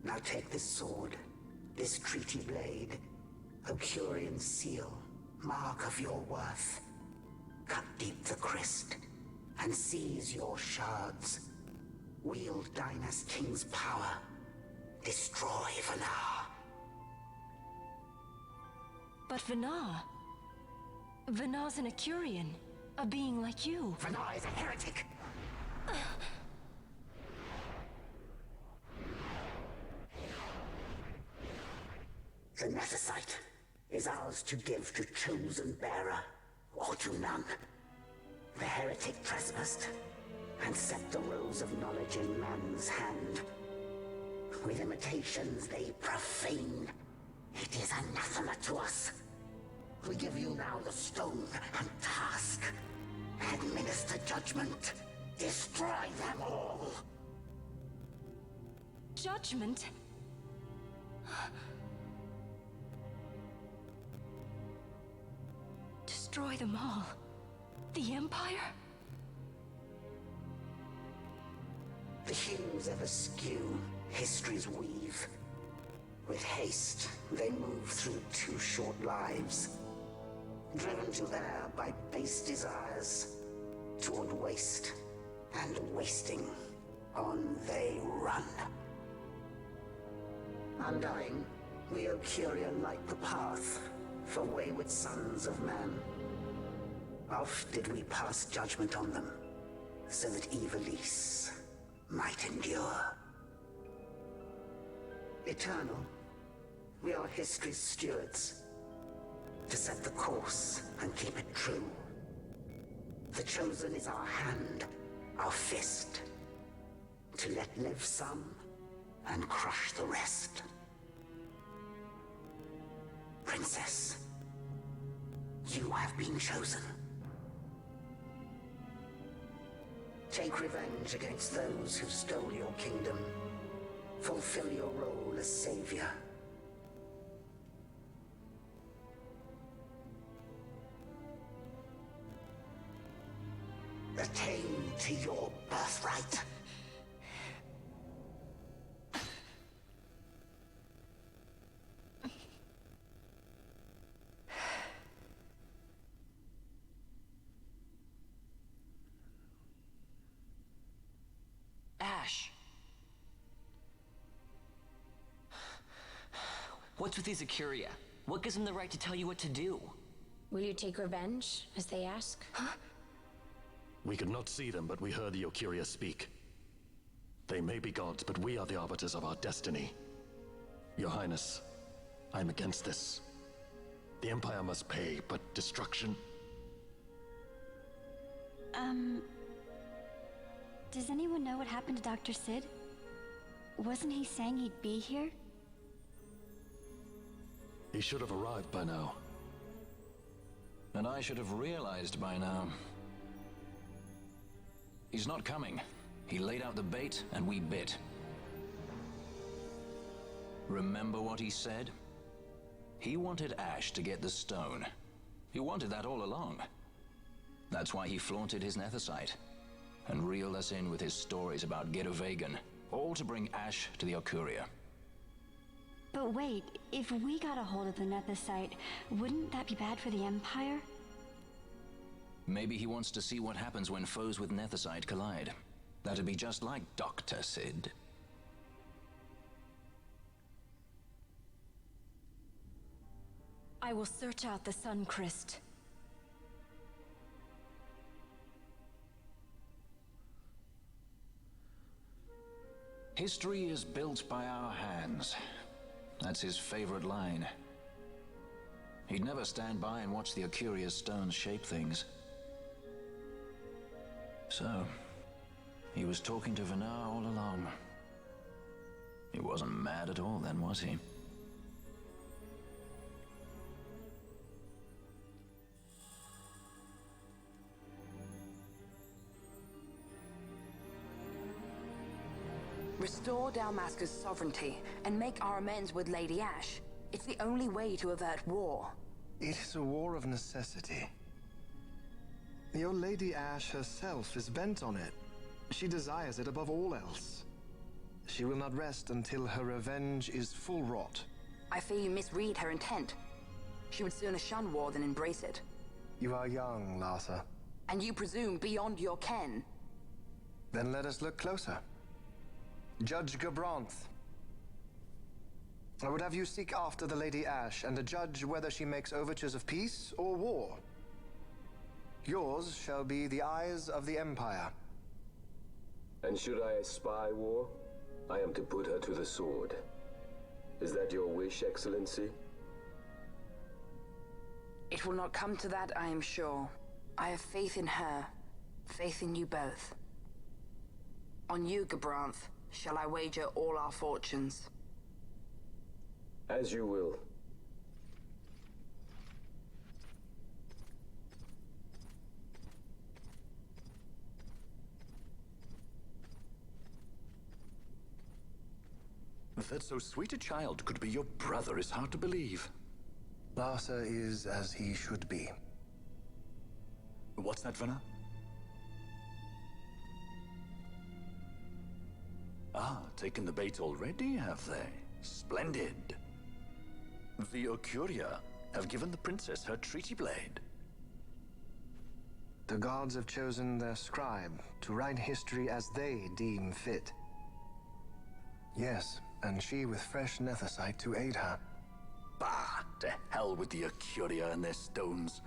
Now take this sword, this treaty blade, Ocurian seal, mark of your worth. Cut deep the Christ, and seize your shards. Wield Dynast King's power. Destroy Vanar. But Vanar... Vanar's an Ocurian, a being like you. Vanar is a heretic. The Nephesite is ours to give to chosen bearer, or to none. The heretic trespassed, and set the rose of knowledge in man's hand. With imitations they profane. It is anathema to us. We give you now the stone and task. Administer judgment. Destroy them all. Judgment? Destroy them all? The Empire? The hues ever skew history's weave. With haste, they move through 2 short lives. Driven to there by base desires. Toward waste, and wasting, on they run. Undying, we Ocuria light the path for wayward sons of man. Oft did we pass judgment on them, so that Ivalice might endure. Eternal, we are history's stewards, to set the course and keep it true. The chosen is our hand, our fist, to let live some and crush the rest. Princess, you have been chosen. Take revenge against those who stole your kingdom. Fulfill your role as savior. Attain to your birthright. Ash! What's with these Acuria? What gives them the right to tell you what to do? Will you take revenge, as they ask? We could not see them, but we heard the Ocuria speak. They may be gods, but we are the arbiters of our destiny. Your Highness, I'm against this. The Empire must pay, but destruction? Does anyone know what happened to Dr. Sid? Wasn't he saying he'd be here? He should have arrived by now. And I should have realized by now. He's not coming. He laid out the bait, and we bit. Remember what he said? He wanted Ash to get the stone. He wanted that all along. That's why he flaunted his Nephesite, and reeled us in with his stories about Gittervagan, all to bring Ash to the Okuria. But wait, if we got a hold of the Nethicite, wouldn't that be bad for the Empire? Maybe he wants to see what happens when foes with Nethicite collide. That'd be just like Dr. Sid. I will search out the Suncrest. History is built by our hands. That's his favorite line. He'd never stand by and watch the Okuria's stones shape things. So, he was talking to Vanar all along. He wasn't mad at all then, was he? Restore Dalmasca's sovereignty and make our amends with Lady Ash. It's the only way to avert war. It is a war of necessity. Your Lady Ash herself is bent on it. She desires it above all else. She will not rest until her revenge is full wrought. I fear you misread her intent. She would sooner shun war than embrace it. You are young, Larsa. And you presume beyond your ken. Then let us look closer. Judge Gabranth. I would have you seek after the Lady Ash and judge whether she makes overtures of peace or war. Yours shall be the eyes of the Empire. And should I espy war, I am to put her to the sword. Is that your wish, Excellency? It will not come to that, I am sure. I have faith in her, faith in you both. On you, Gabranth, shall I wager all our fortunes? As you will. That so sweet a child could be your brother is hard to believe. Larsa is as he should be. What's that, Vanar? Ah, taken the bait already, have they? Splendid. The Okuria have given the princess her treaty blade. The gods have chosen their scribe to write history as they deem fit. Yes, and she with fresh Nethicite to aid her. Bah! To hell with the Okuria and their stones.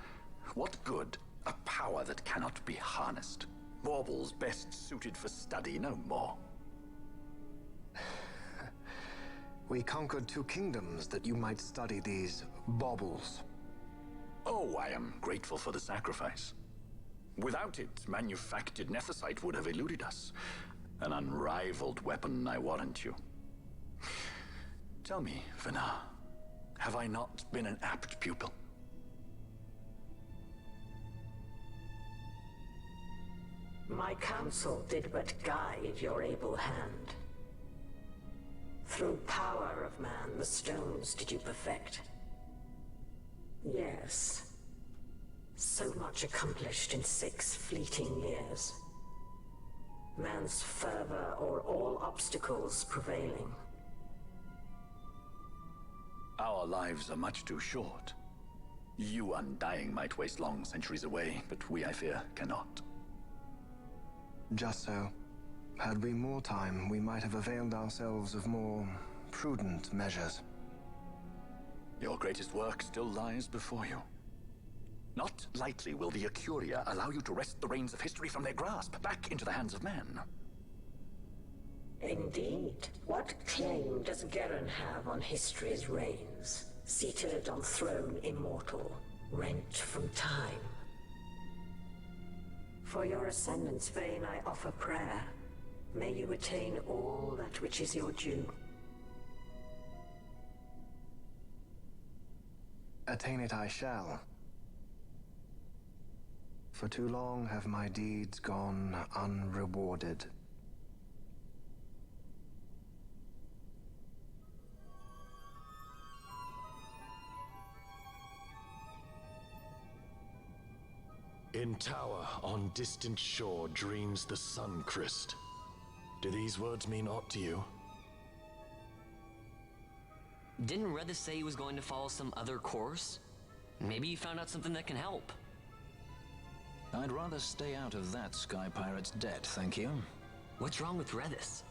What good? A power that cannot be harnessed. Baubles best suited for study, no more. We conquered 2 kingdoms that you might study these baubles. Oh, I am grateful for the sacrifice. Without it, manufactured Nethicite would have eluded us. An unrivaled weapon, I warrant you. Tell me, Vanar, have I not been an apt pupil? My counsel did but guide your able hand. Through power of man, the stones did you perfect. Yes. So much accomplished in 6 fleeting years. Man's fervor o'er all obstacles prevailing. Our lives are much too short. You undying might waste long centuries away, but we, I fear, cannot. Just so. Had we more time, we might have availed ourselves of more prudent measures. Your greatest work still lies before you. Not lightly will the Okuria allow you to wrest the reins of history from their grasp, back into the hands of men. Indeed. What claim does Geren have on history's reins? Seated on throne immortal, rent from time. For your ascendant's vein I offer prayer. May you attain all that which is your due. Attain it I shall. For too long have my deeds gone unrewarded. In tower on distant shore dreams the Suncrest. Do these words mean aught to you? Didn't Redis say he was going to follow some other course? Maybe he found out something that can help. I'd rather stay out of that Sky Pirate's debt, thank you. What's wrong with Redis?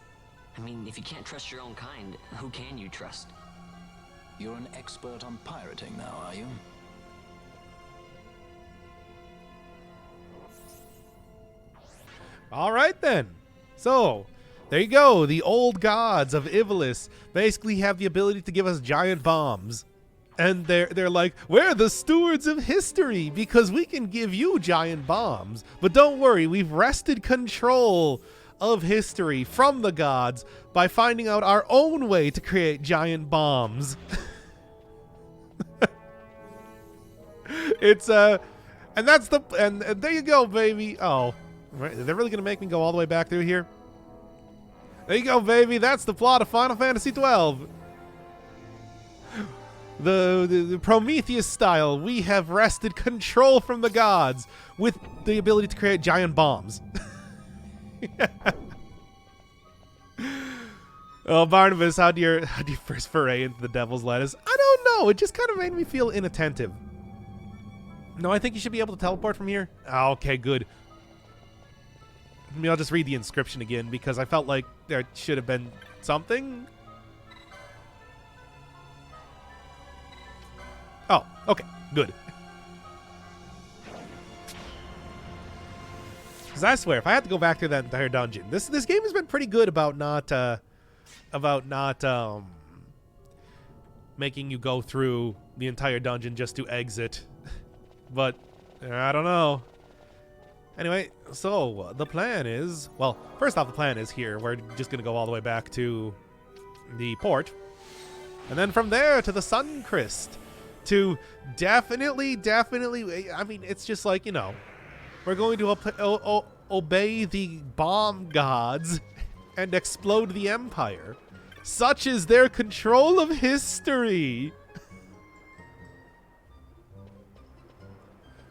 I mean, if you can't trust your own kind, who can you trust? You're an expert on pirating now, are you? All right then. So, there you go. The old gods of Ivalice basically have the ability to give us giant bombs. And they're like, we're the stewards of history because we can give you giant bombs. But don't worry, we've wrested control of history from the gods by finding out our own way to create giant bombs. It's and that's the and there you go, baby. Oh, they're really gonna make me go all the way back through here. There you go, baby. That's the plot of Final Fantasy XII. The Prometheus style. We have wrested control from the gods with the ability to create giant bombs. Oh, Barnabas, how'd your first foray into the Devil's Lettuce? I don't know. It just kind of made me feel inattentive. No, I think you should be able to teleport from here. Oh, okay, good. I mean, I'll just read the inscription again because I felt like there should have been something. Oh, okay, good. Because I swear, if I had to go back through that entire dungeon, this game has been pretty good about not making you go through the entire dungeon just to exit. But I don't know. Anyway, so the plan is, well, first off, the plan is here. We're just going to go all the way back to the port. And then from there to the Suncrist to definitely, I mean, it's just like, you know, we're going to obey the bomb gods and explode the Empire. Such is their control of history.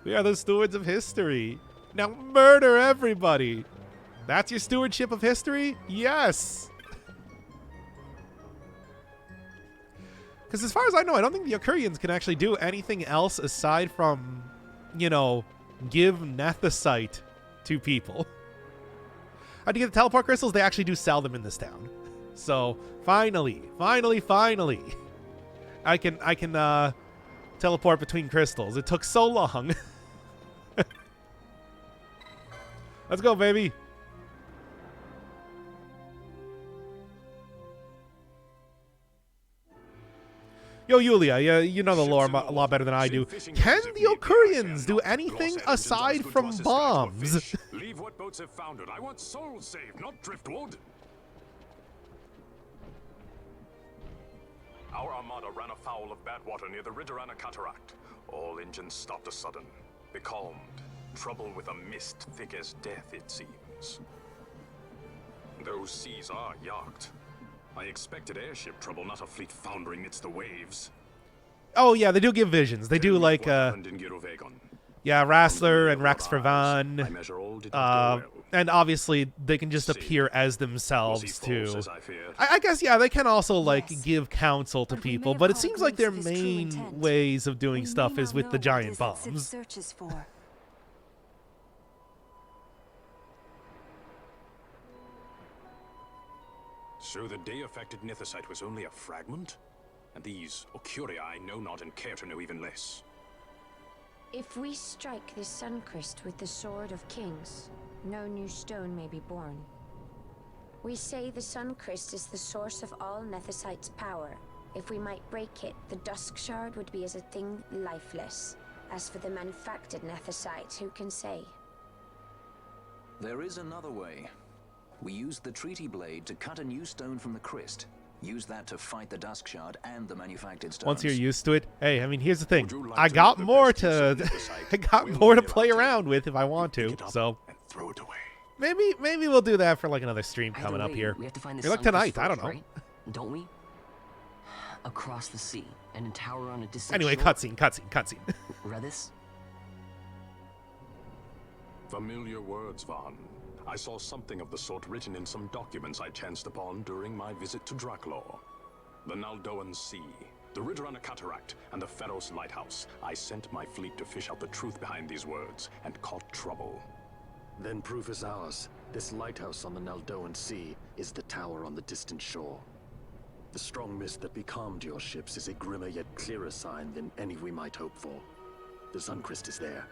We are the stewards of history. Now murder everybody. That's your stewardship of history? Yes. Because as far as I know, I don't think the Okurians can actually do anything else aside from, you know, give Nethicite to people. How do you get the teleport crystals? They actually do sell them in this town. So finally, I can teleport between crystals. It took so long. Let's go, baby. Yo, Yulia, you know the lore a lot better than I do. Can the Okurians do anything aside from bombs? Leave what boats have foundered. I want souls saved, not driftwood. Our armada ran afoul of bad water near the Ridorana Cataract. All engines stopped a sudden. Becalmed. Trouble with a mist thick as death, it seems. Those seas are yacht. I expected airship trouble, not a fleet foundering amidst the waves. Oh yeah, they do give visions. They do like yeah, Rassler and Rex Fervan. And obviously they can just appear as themselves too. I guess yeah, they can also like give counsel to people, but it seems like their main ways of doing stuff is with the giant bombs. So the day-affected Nethicite was only a fragment? And these Ocuria I know not and care to know even less. If we strike this Suncrist with the Sword of Kings, no new stone may be born. We say the Suncrist is the source of all Nethicite's power. If we might break it, the Dusk Shard would be as a thing lifeless. As for the manufactured Nethicite, who can say? There is another way. We used the treaty blade to cut a new stone from the Christ. Use that to fight the Dusk Shard and the manufactured stones. Once you're used to it, hey, I mean, here's the thing. I got more to play around with if I want to. So throw it away. Maybe we'll do that for like another stream coming up here. We have to find like tonight, I don't know. Right? Don't we? Across the sea and in tower on a distant Anyway, shore. cutscene. Redis? Familiar words, Vaughn. I saw something of the sort written in some documents I chanced upon during my visit to Draklor. The Naldoan Sea, the Ridgerana Cataract, and the Pharos Lighthouse. I sent my fleet to fish out the truth behind these words, and caught trouble. Then proof is ours. This lighthouse on the Naldoan Sea is the tower on the distant shore. The strong mist that becalmed your ships is a grimmer yet clearer sign than any we might hope for. The Suncrest is there.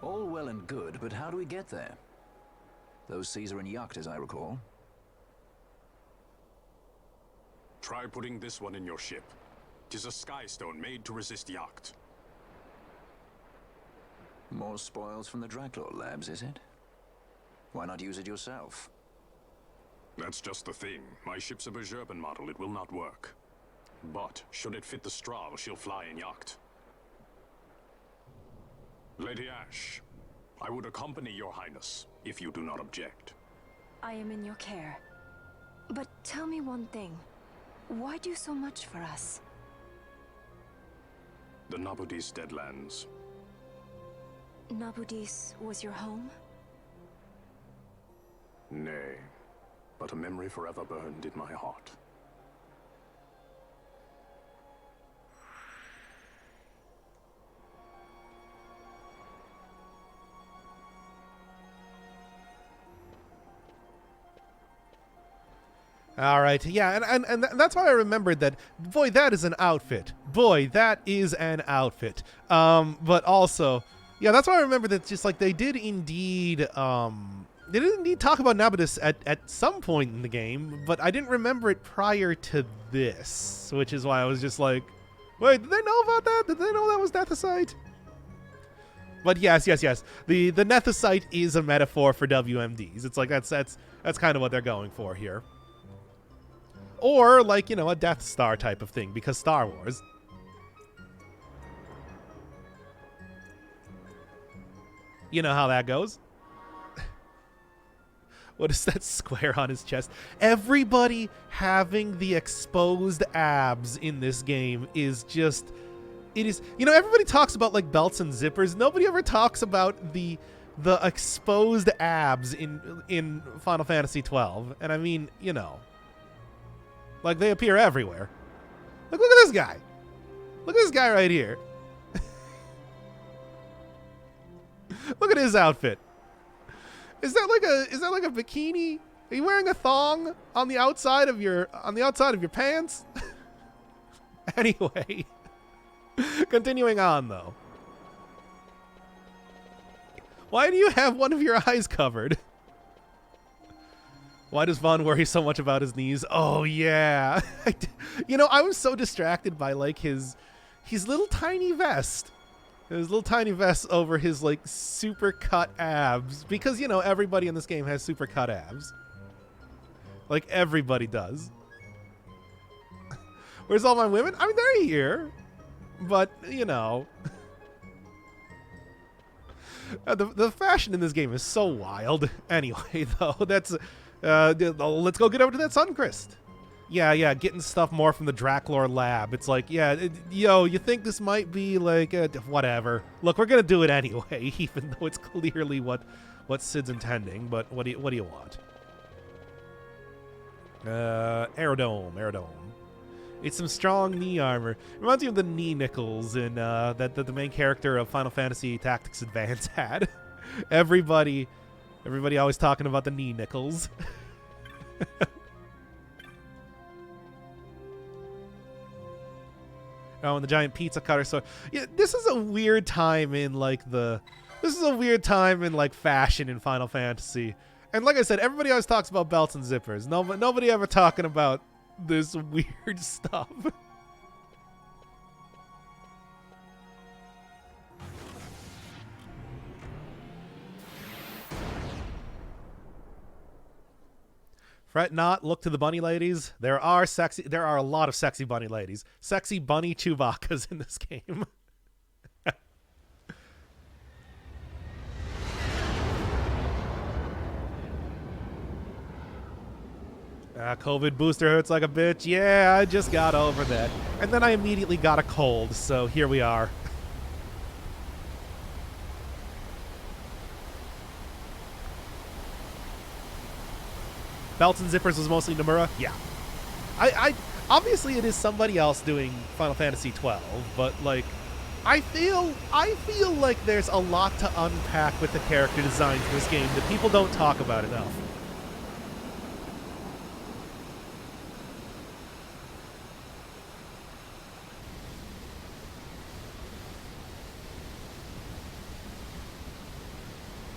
All well and good, but how do we get there? Those seas are in Yacht, as I recall. Try putting this one in your ship. 'Tis a skystone made to resist Yacht. More spoils from the Draklor labs, is it? Why not use it yourself? That's just the thing. My ship's a Bergerben model. It will not work. But should it fit the Strahl, she'll fly in Yacht. Lady Ash, I would accompany your highness, if you do not object. I am in your care. But tell me one thing. Why do so much for us? The Nabudis Deadlands. Nabudis was your home? Nay, but a memory forever burned in my heart. All right, yeah, and that's why I remembered that. Boy, that is an outfit. Boy, that is an outfit. But also, yeah, that's why I remember that. Just like they did indeed talk about Nabudis at some point in the game, but I didn't remember it prior to this, which is why I was just like, wait, did they know about that? Did they know that was Nethicite? But yes. The Nethicite is a metaphor for WMDs. It's like that's kind of what they're going for here. Or, like, you know, a Death Star type of thing, because Star Wars. You know how that goes. What is that square on his chest? Everybody having the exposed abs in this game is just... It is... You know, everybody talks about, like, belts and zippers. Nobody ever talks about the exposed abs in Final Fantasy XII. And I mean, you know... Like, they appear everywhere. Look at this guy. Look at this guy right here. Look at his outfit. Is that like a bikini? Are you wearing a thong on the outside of your pants? Anyway, continuing on though. Why do you have one of your eyes covered? Why does Vaughn worry so much about his knees? Oh, yeah. You know, I was so distracted by, like, his little tiny vest. His little tiny vest over his, like, super cut abs. Because, you know, everybody in this game has super cut abs. Like, everybody does. Where's all my women? I mean, they're here. But, you know. The fashion in this game is so wild. Anyway, though, that's... let's go get over to that Suncrest. Yeah, getting stuff more from the Draklor lab. It's like, yeah, yo, you think this might be like, whatever. Look, we're gonna do it anyway, even though it's clearly what Sid's intending. But what do you want? Aerodome. It's some strong knee armor. Reminds me of the knee nickels in that the main character of Final Fantasy Tactics Advance had. Everybody always talking about the knee nickels. Oh, and the giant pizza cutter. So, yeah, this is a weird time in fashion in Final Fantasy. And like I said, everybody always talks about belts and zippers. Nobody ever talking about this weird stuff. Fret not, look to the bunny ladies. There are a lot of sexy bunny ladies. Sexy bunny Chewbacca's in this game. COVID booster hurts like a bitch. Yeah, I just got over that. And then I immediately got a cold, so here we are. Belts and Zippers was mostly Nomura? Yeah. I obviously it is somebody else doing Final Fantasy 12, but like I feel like there's a lot to unpack with the character design for this game that people don't talk about enough.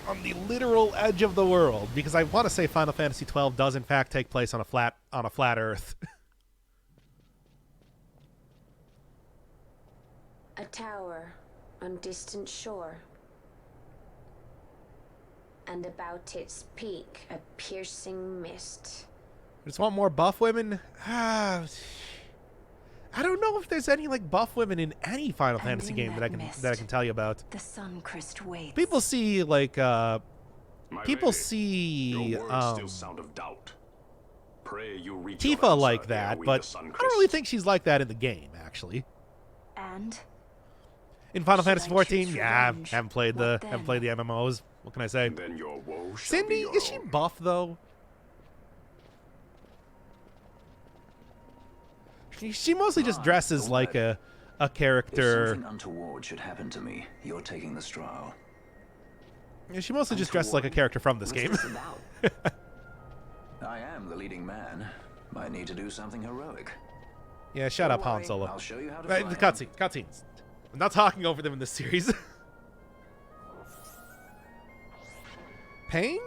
On the literal edge of the world, because I want to say Final Fantasy 12 does in fact take place on a flat Earth. A tower on distant shore, and about its peak a piercing mist. I just want more buff women. I don't know if there's any like buff women in any Final Fantasy game that I can tell you about. The Suncrest waits. People see like people lady, see your words still sound of doubt. Pray you reach your Tifa answer like ere that, we but the I don't really think she's like that in the game actually. And In Final Should Fantasy I 14, choose yeah, revenge? haven't played What the MMOs. What can I say? Then your woe shall Cindy, be your is she own. buff though? She mostly just dresses like a If character. something untoward should happen to me, you're taking the straw. Yeah, she mostly just dresses like a character from this game. What's this about? I am the leading man. I need to do something heroic. Yeah, shut up, Han worry, Solo. I'll show you how to Right, fly the them. cutscenes. I'm not talking over them in this series. Pain?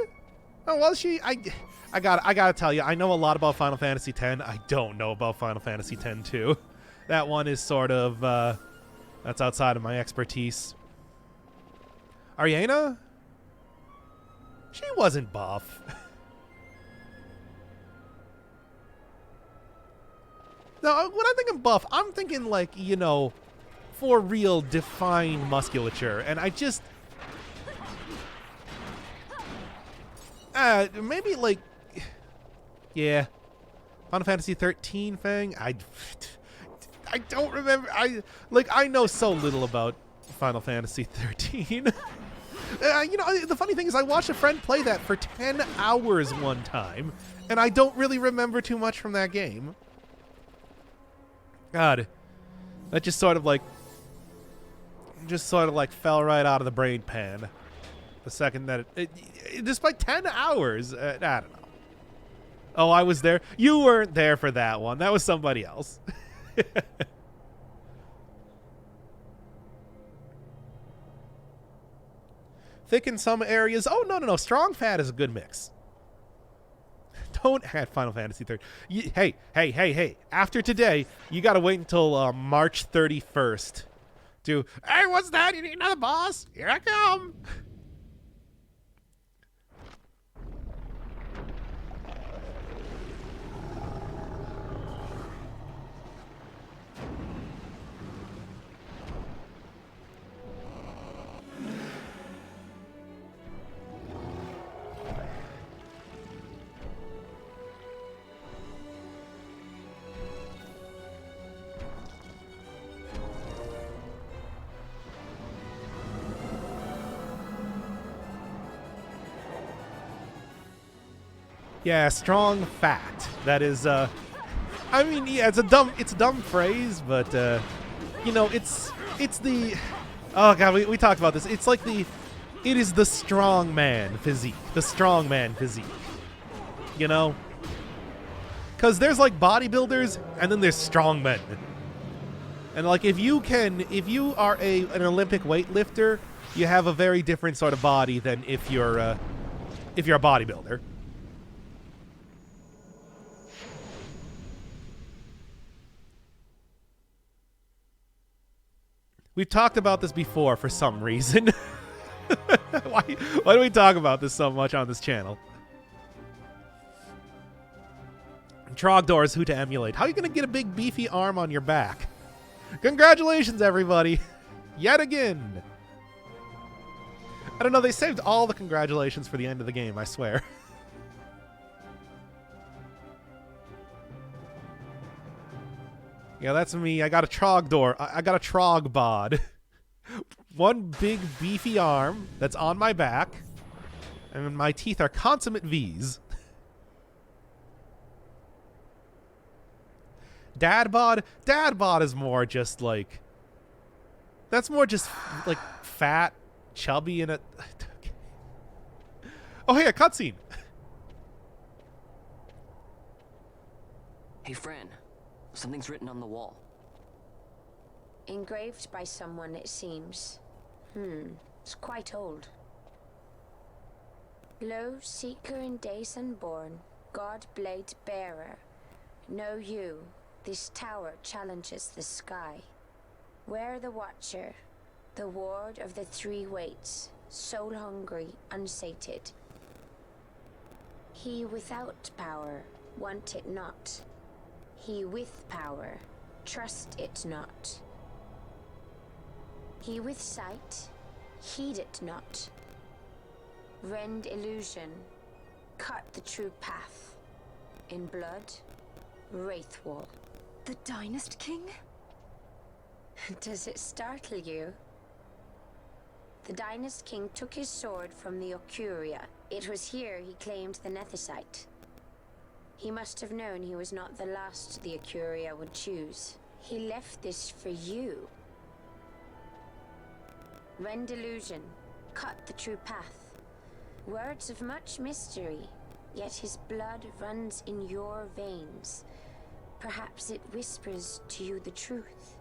Oh, was she? I gotta tell you, I know a lot about Final Fantasy X. I don't know about Final Fantasy X-2. That one is sort of that's outside of my expertise. Ariana? She wasn't buff. No, when I think of buff, I'm thinking like, you know, for real defined musculature, and I just maybe like, yeah, Final Fantasy 13 thing. I don't remember. I know so little about Final Fantasy 13. You know, the funny thing is I watched a friend play that for 10 hours one time, and I don't really remember too much from that game. God, that just sort of like fell right out of the brain pan the second that it despite 10 hours. I don't know. Oh, I was there. You weren't there for that one. That was somebody else. Thick in some areas. Oh, no. Strong fat is a good mix. Don't add Final Fantasy 13. Hey. After today, you got to wait until March 31st. Hey, what's that? You need another boss? Here I come. Yeah, strong fat. That is I mean, yeah, it's a dumb phrase, but you know, it's the oh god, we talked about this. It's like it is the strong man physique. The strong man physique. You know? Cuz there's like bodybuilders and then there's strong men. And like if you are an Olympic weightlifter, you have a very different sort of body than if you're a bodybuilder. We've talked about this before for some reason. Why do we talk about this so much on this channel? Trogdor is who to emulate. How are you going to get a big beefy arm on your back? Congratulations, everybody. Yet again. I don't know, they saved all the congratulations for the end of the game, I swear. Yeah, that's me. I got a Trogdor. I got a Trogbod. One big beefy arm that's on my back. And my teeth are consummate V's. Dad bod? Dad bod is more just like... That's more just like fat, chubby, and a... Oh, hey, a cutscene! Hey, Fran. Something's written on the wall. Engraved by someone, it seems. It's quite old. Lo, seeker in days unborn, God blade bearer. Know you, this tower challenges the sky. Where the watcher, the ward of the three waits, soul hungry, unsated. He without power, want it not. He with power, trust it not. He with sight, heed it not. Rend illusion, cut the true path. In blood, Wraithwall. The Dynast King? Does it startle you? The Dynast King took his sword from the Ocuria. It was here he claimed the Nethicite. He must have known he was not the last the Ocuria would choose. He left this for you. Rend illusion, cut the true path. Words of much mystery, yet his blood runs in your veins. Perhaps it whispers to you the truth.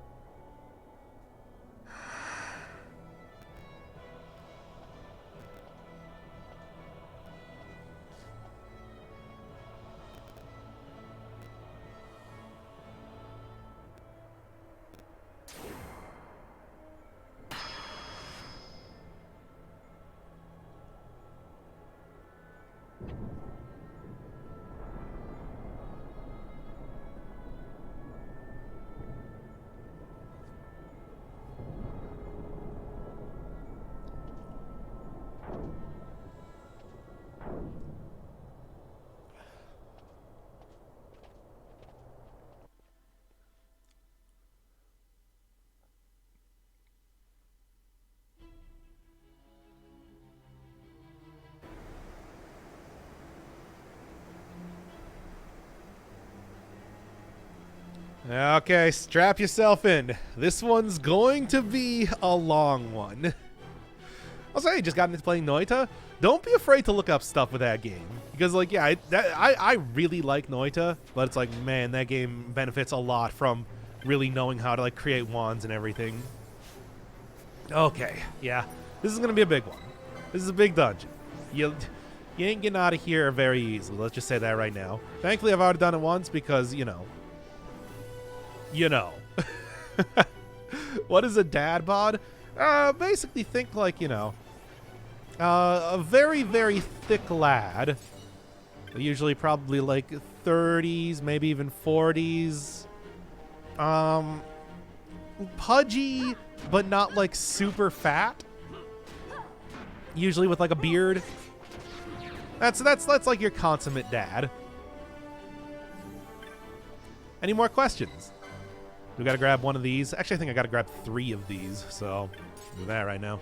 Okay, strap yourself in. This one's going to be a long one. I'll say, just got into playing Noita. Don't be afraid to look up stuff with that game. Because, like, yeah, I really like Noita, but it's like, man, that game benefits a lot from really knowing how to, like, create wands and everything. Okay, yeah. This is going to be a big one. This is a big dungeon. You ain't getting out of here very easily. Let's just say that right now. Thankfully, I've already done it once because, you know. What is a dad bod? Basically think like, you know, a very, very thick lad. Usually probably like 30s, maybe even 40s. Pudgy, but not like super fat. Usually with like a beard. That's like your consummate dad. Any more questions? We gotta grab one of these. Actually, I think I gotta grab 3 of these, so do that right now.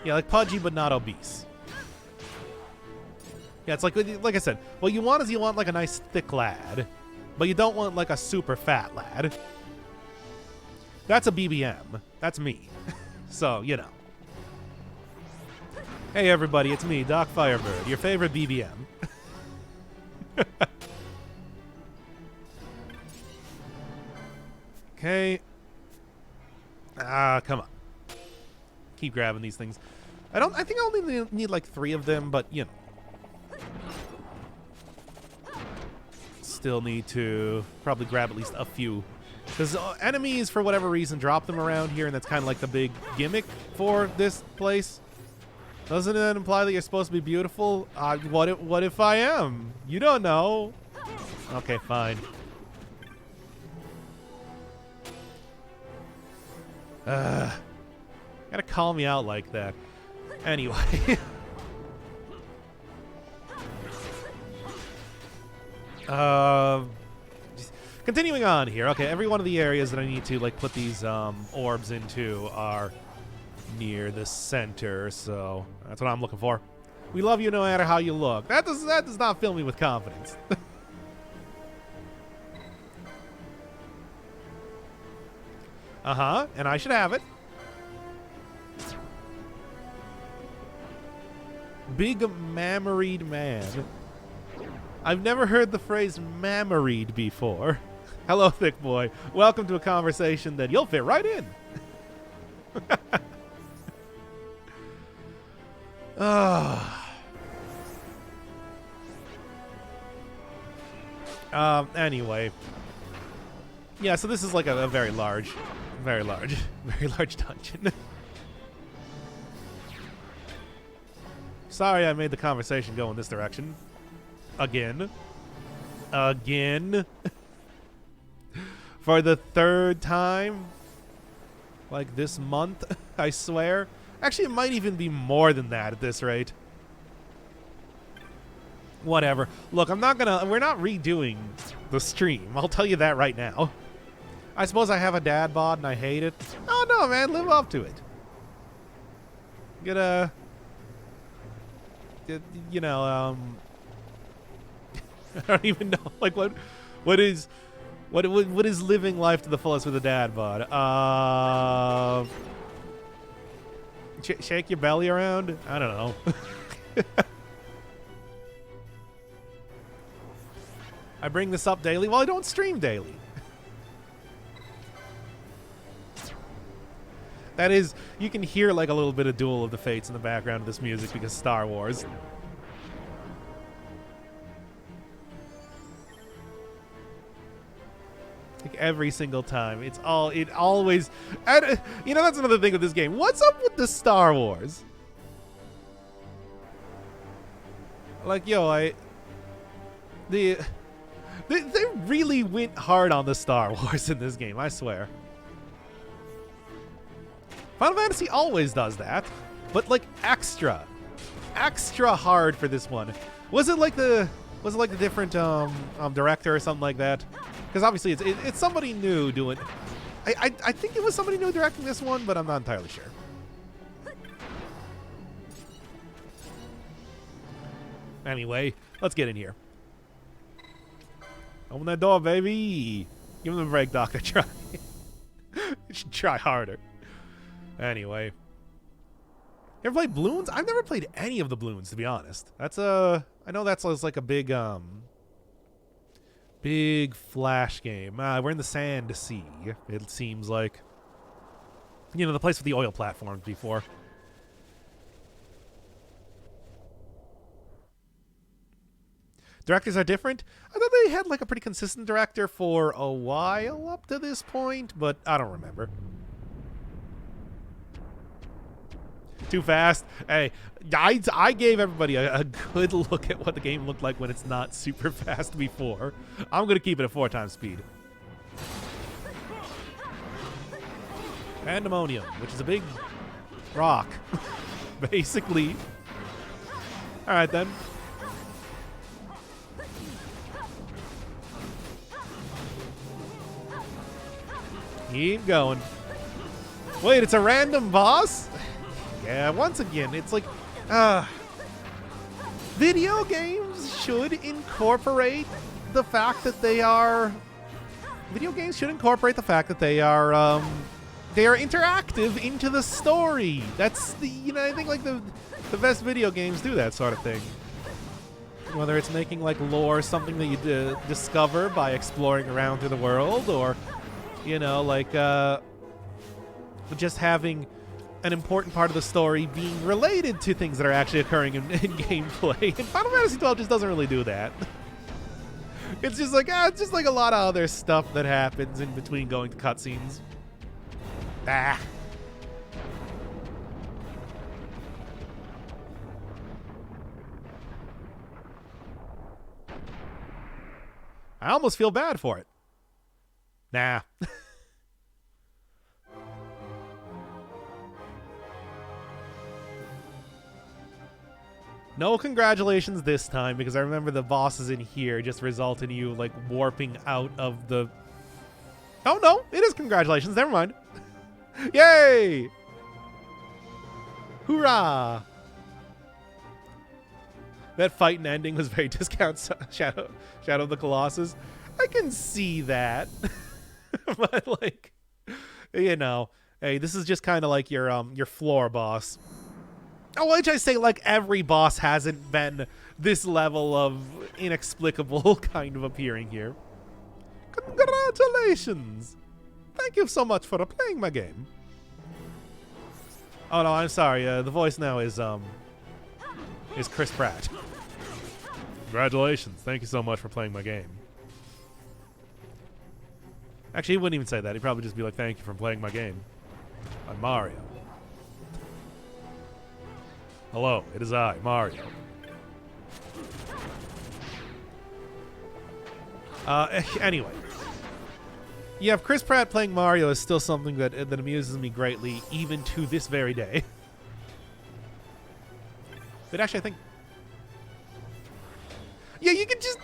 Yeah, like pudgy but not obese. Yeah, it's like I said, what you want is you want like a nice thick lad, but you don't want like a super fat lad. That's a BBM. That's me. So, you know. Hey everybody, it's me, Doc Firebird, your favorite BBM. Okay. Come on. Keep grabbing these things. I think I only need like 3 of them, but you know. Still need to probably grab at least a few. Because enemies, for whatever reason, drop them around here, and that's kind of like the big gimmick for this place. Doesn't it imply that you're supposed to be beautiful? What if I am? You don't know. Okay, fine. Gotta call me out like that. Anyway. Continuing on here. Okay, every one of the areas that I need to like put these orbs into are near the center, so that's what I'm looking for. We love you no matter how you look. That does not fill me with confidence. Uh-huh, and I should have it. Big mammaried man. I've never heard the phrase mammaried before. Hello, thick boy. Welcome to a conversation that you'll fit right in. Anyway. Yeah, so this is like a very large dungeon. Sorry I made the conversation go in this direction. Again. For the third time. Like this month, I swear. Actually, it might even be more than that at this rate. Whatever. Look, we're not redoing the stream. I'll tell you that right now. I suppose I have a dad bod and I hate it. Oh no, man, live up to it. You know, I don't even know, like what is living life to the fullest with a dad bod? Shake your belly around? I don't know. I bring this up daily. Well, I don't stream daily. That is, you can hear like a little bit of Duel of the Fates in the background of this music because Star Wars. Like every single time. It always... And, you know, that's another thing with this game. What's up with the Star Wars? Like, yo, they really went hard on the Star Wars in this game, I swear. Final Fantasy always does that, but like extra hard for this one. Was it like the different director or something like that? Because obviously it's somebody new doing. I think it was somebody new directing this one, but I'm not entirely sure. Anyway, let's get in here. Open that door, baby. Give him a break, Doctor. Try. You should try harder. Anyway. You ever played Bloons? I've never played any of the Bloons, to be honest. That's I know that's like a big Flash game. We're in the Sand Sea, it seems like. You know, the place with the oil platforms before. Directors are different. I thought they had like a pretty consistent director for a while up to this point, but I don't remember. Too fast. Hey, I gave everybody a good look at what the game looked like when it's not super fast before. I'm going to keep it at 4 times speed. Pandemonium, which is a big rock, basically. All right, then. Keep going. Wait, it's a random boss? Yeah, once again, it's like, video games should incorporate the fact that they are... Video games should incorporate the fact that they are interactive into the story. That's the, you know, I think like the best video games do that sort of thing. Whether it's making like lore something that you discover by exploring around through the world, or, you know, like just having an important part of the story being related to things that are actually occurring in gameplay. And Final Fantasy XII just doesn't really do that. It's just like, it's just like a lot of other stuff that happens in between going to cutscenes. Ah. I almost feel bad for it. Nah. No congratulations this time, because I remember the bosses in here just result in you, like, warping out of the... Oh, no, it is congratulations. Never mind. Yay! Hoorah! That fight and ending was very discount Shadow of the Colossus. I can see that. But, like, You know, hey, this is just kind of like your floor boss. Oh, why did I say like every boss hasn't been this level of inexplicable kind of appearing here? Congratulations! Thank you so much for playing my game. Oh no, I'm sorry. The voice now is Chris Pratt. Congratulations! Thank you so much for playing my game. Actually, he wouldn't even say that. He'd probably just be like, "Thank you for playing my game." I'm Mario. Hello, it is I, Mario. Anyway. Yeah, Chris Pratt playing Mario is still something that amuses me greatly, even to this very day. But actually, I think... Yeah, you can just...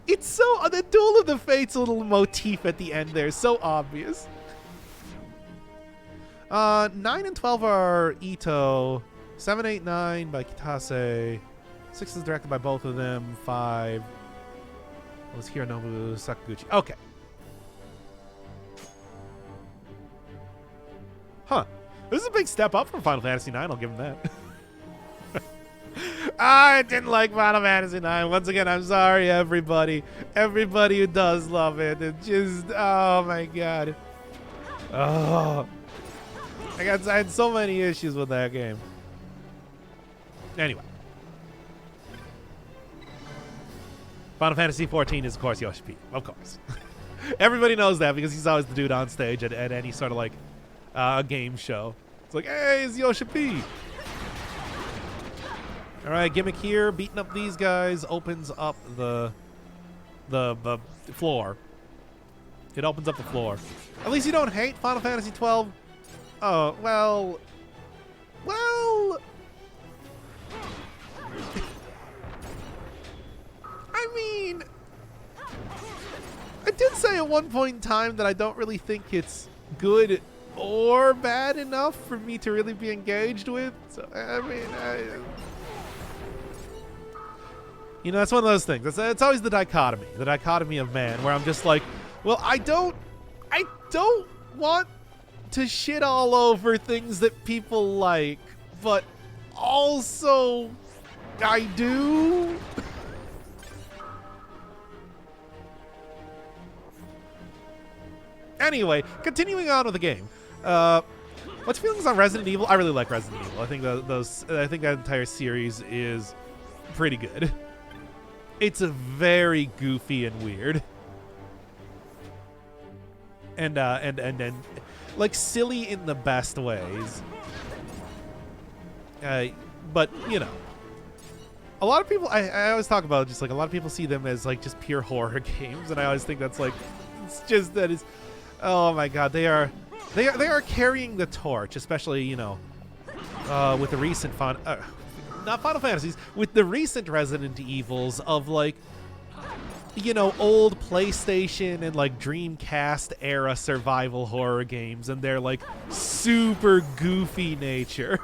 It's so... The Duel of the Fates little motif at the end there is so obvious. 9 and 12 are Ito. 7, 8, 9 by Kitase. 6 is directed by both of them. 5 was Hironobu Sakaguchi. Okay. Huh. This is a big step up from Final Fantasy IX. I'll give him that. I didn't like Final Fantasy IX. Once again, I'm sorry, everybody. Everybody who does love it. It just... Oh, my God. Oh. I had so many issues with that game. Anyway. Final Fantasy XIV is, of course, Yoshi P. Of course. Everybody knows that because he's always the dude on stage at any sort of, like, game show. It's like, hey, it's Yoshi P. All right, gimmick here. Beating up these guys opens up the floor. It opens up the floor. At least you don't hate Final Fantasy XII. Oh, well... Well... I mean... I did say at one point in time that I don't really think it's good or bad enough for me to really be engaged with. So, I mean... You know, that's one of those things. It's always the dichotomy of man, where I'm just like, well, I don't want to shit all over things that people like, but also I do. Anyway, continuing on with the game. What's feelings on Resident Evil? I really like Resident Evil. I think I think that entire series is pretty good. It's a very goofy and weird. And like silly in the best ways. But, you know, a lot of people, I always talk about just like a lot of people see them as like just pure horror games, and I always think that's like, it's just that is, oh my God, they are carrying the torch, especially, you know, with the recent not Final Fantasies, with the recent Resident Evils of like, you know, old PlayStation and like Dreamcast era survival horror games and their like super goofy nature.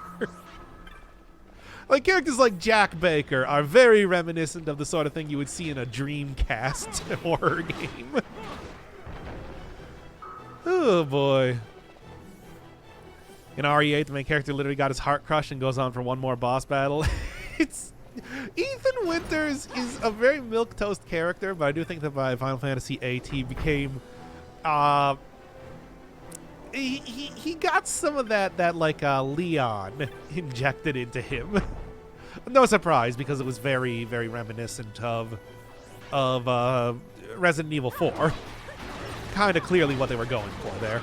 Like characters like Jack Baker are very reminiscent of the sort of thing you would see in a Dreamcast horror game. Oh boy. In RE8, the main character literally got his heart crushed and goes on for one more boss battle. It's Ethan Winters is a very milquetoast character, but I do think that by Final Fantasy VIII he became he got some of that like Leon injected into him. No surprise, because it was very, very reminiscent of Resident Evil 4. Kind of clearly what they were going for there.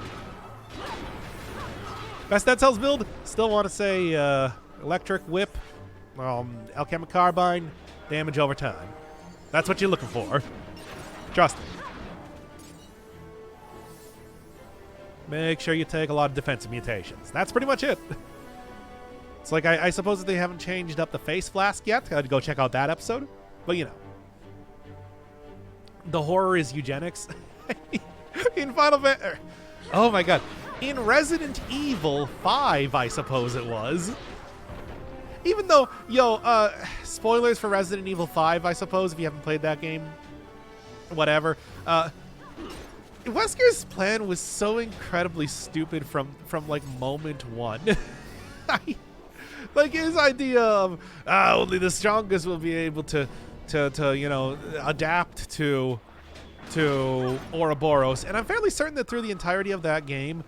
Best Dead Cells build? Still want to say Electric Whip, Alchemic Carbine, damage over time. That's what you're looking for. Trust me. Make sure you take a lot of defensive mutations. That's pretty much it. It's like, I suppose that they haven't changed up the face flask yet. I'd go check out that episode. But, you know. The horror is eugenics. In Final Fantasy... Oh, my God. In Resident Evil 5, I suppose it was. Even though, spoilers for Resident Evil 5, I suppose, if you haven't played that game. Whatever. Wesker's plan was so incredibly stupid from like moment one. Like his idea of only the strongest will be able to you know, adapt to Ouroboros, and I'm fairly certain that through the entirety of that game,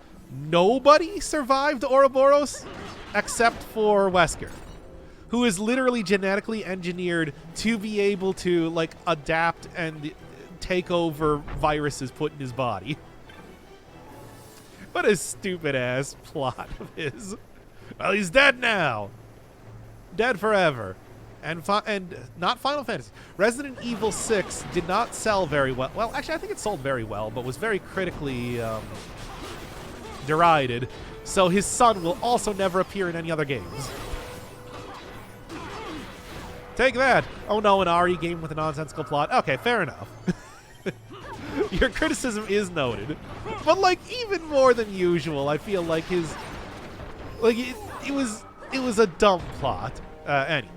nobody survived Ouroboros except for Wesker, who is literally genetically engineered to be able to like adapt and take over viruses put in his body. What a stupid ass plot of his. Well, he's dead now. Dead forever. And not Final Fantasy. Resident Evil 6 did not sell very well. Well, actually, I think it sold very well, but was very critically derided. So his son will also never appear in any other games. Take that. Oh no, an RE game with a nonsensical plot. Okay, fair enough. Your criticism is noted. But like even more than usual, I feel like his like it was a dumb plot. Anyway.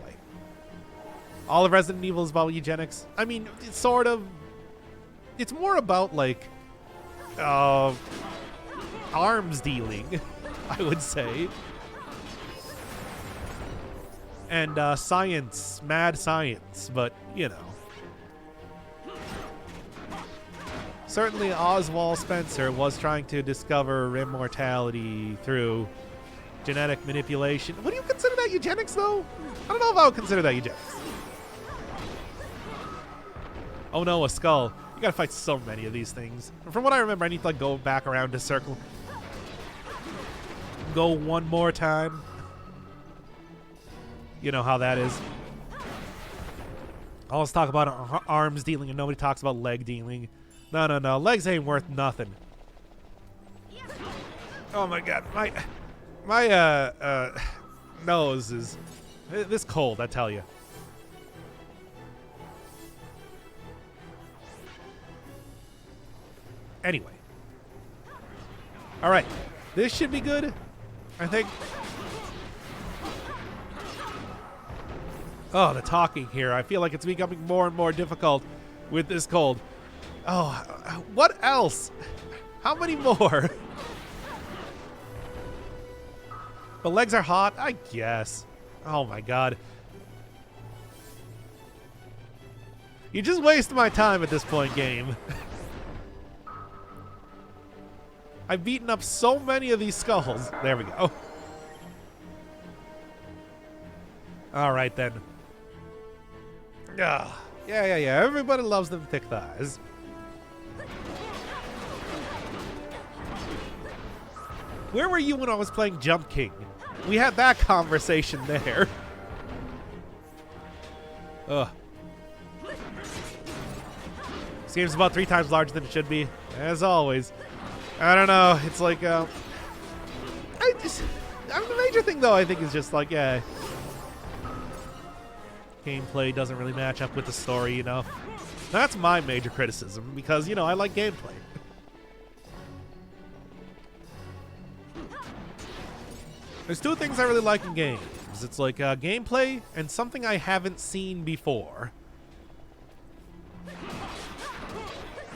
All of Resident Evil is about eugenics. I mean, it's sort of. It's more about like arms dealing, I would say. And science, mad science, but you know. Certainly Oswald Spencer was trying to discover immortality through genetic manipulation. Would you consider that eugenics, though? I don't know if I would consider that eugenics. Oh no, a skull. You gotta fight so many of these things. From what I remember, I need to like go back around to circle. Go one more time. You know how that is. All let's talk about arms dealing and nobody talks about leg dealing. No. Legs ain't worth nothing. Oh my god. My nose is this cold, I tell you. Anyway. All right. This should be good, I think. Oh, the talking here. I feel like it's becoming more and more difficult with this cold. Oh, what else? How many more? The legs are hot? I guess. Oh my god. You just waste my time at this point, game. I've beaten up so many of these skulls. There we go. All right, then. Yeah. Everybody loves them thick thighs. Where were you when I was playing Jump King? We had that conversation there. Ugh. This game's about 3 times larger than it should be, as always. I don't know. It's like, the major thing though, I think, is just like, yeah, gameplay doesn't really match up with the story, you know. That's my major criticism because, you know, I like gameplay. There's 2 things I really like in games. It's like gameplay and something I haven't seen before.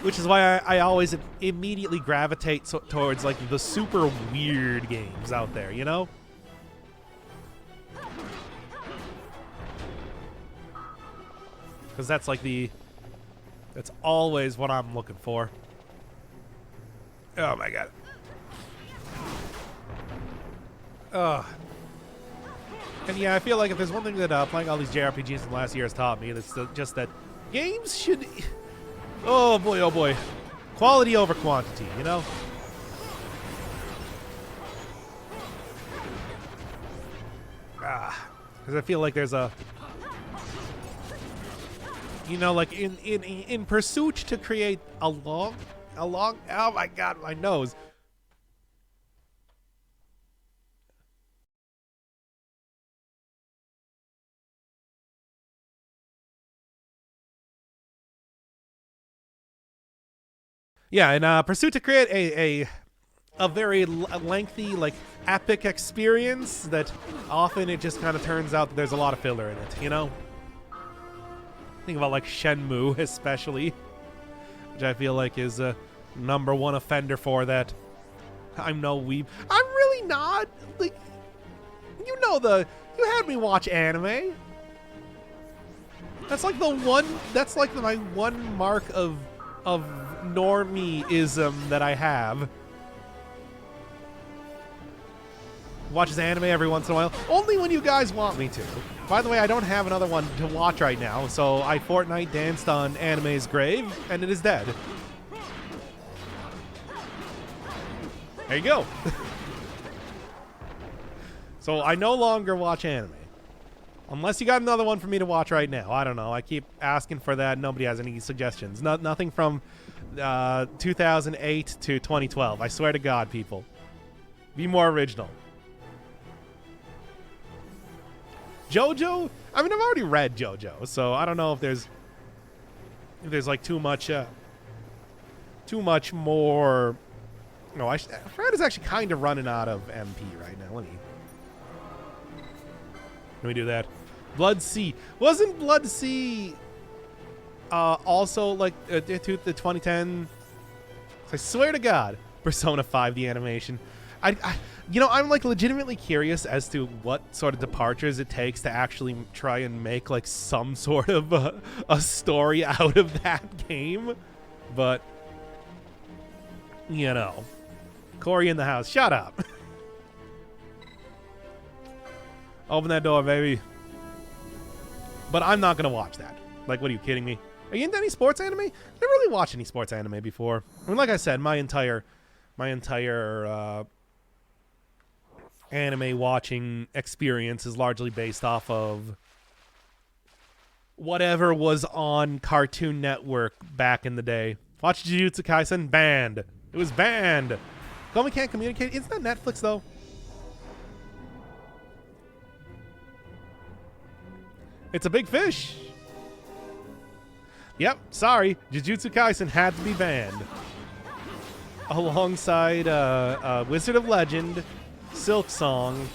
Which is why I always immediately gravitate towards like the super weird games out there, you know? Because that's like that's always what I'm looking for. Oh my god. Ugh. And yeah, I feel like if there's one thing that playing all these JRPGs in the last year has taught me, it's just that games should... Oh boy. Quality over quantity, you know? Because I feel like there's a... You know, like in pursuit to create a long... Oh my god, my nose. Yeah, in pursuit to create a very lengthy, like, epic experience that often it just kind of turns out that there's a lot of filler in it, you know? Think about, like, Shenmue, especially, which I feel like is #1 offender for that. I'm no weeb. I'm really not. Like, you know you had me watch anime. That's like my one mark of normie-ism that I have. Watches anime every once in a while. Only when you guys want me to. By the way, I don't have another one to watch right now, so I Fortnite danced on anime's grave, and it is dead. There you go. So I no longer watch anime. Unless you got another one for me to watch right now. I don't know. I keep asking for that. Nobody has any suggestions. Nothing from 2008 to 2012. I swear to God, people. Be more original. JoJo? I mean, I've already read JoJo, so I don't know if there's like too much more. No, Fred is actually kind of running out of MP right now. Let me do that. Blood Sea. Wasn't Blood Sea also like the 2010? I swear to God, Persona 5 the animation. I'm like legitimately curious as to what sort of departures it takes to actually try and make like some sort of a story out of that game. But you know, Corey in the house. Shut up. Open that door, baby. But I'm not gonna watch that. Like, what are you kidding me? Are you into any sports anime? I never really watched any sports anime before. I mean, like I said, my entire anime watching experience is largely based off of whatever was on Cartoon Network back in the day. Watch Jujutsu Kaisen? Banned. It was banned. Call Me Can't Communicate. Isn't that Netflix, though? It's a big fish. Yep, sorry. Jujutsu Kaisen had to be banned. Alongside Wizard of Legend, Silk Song,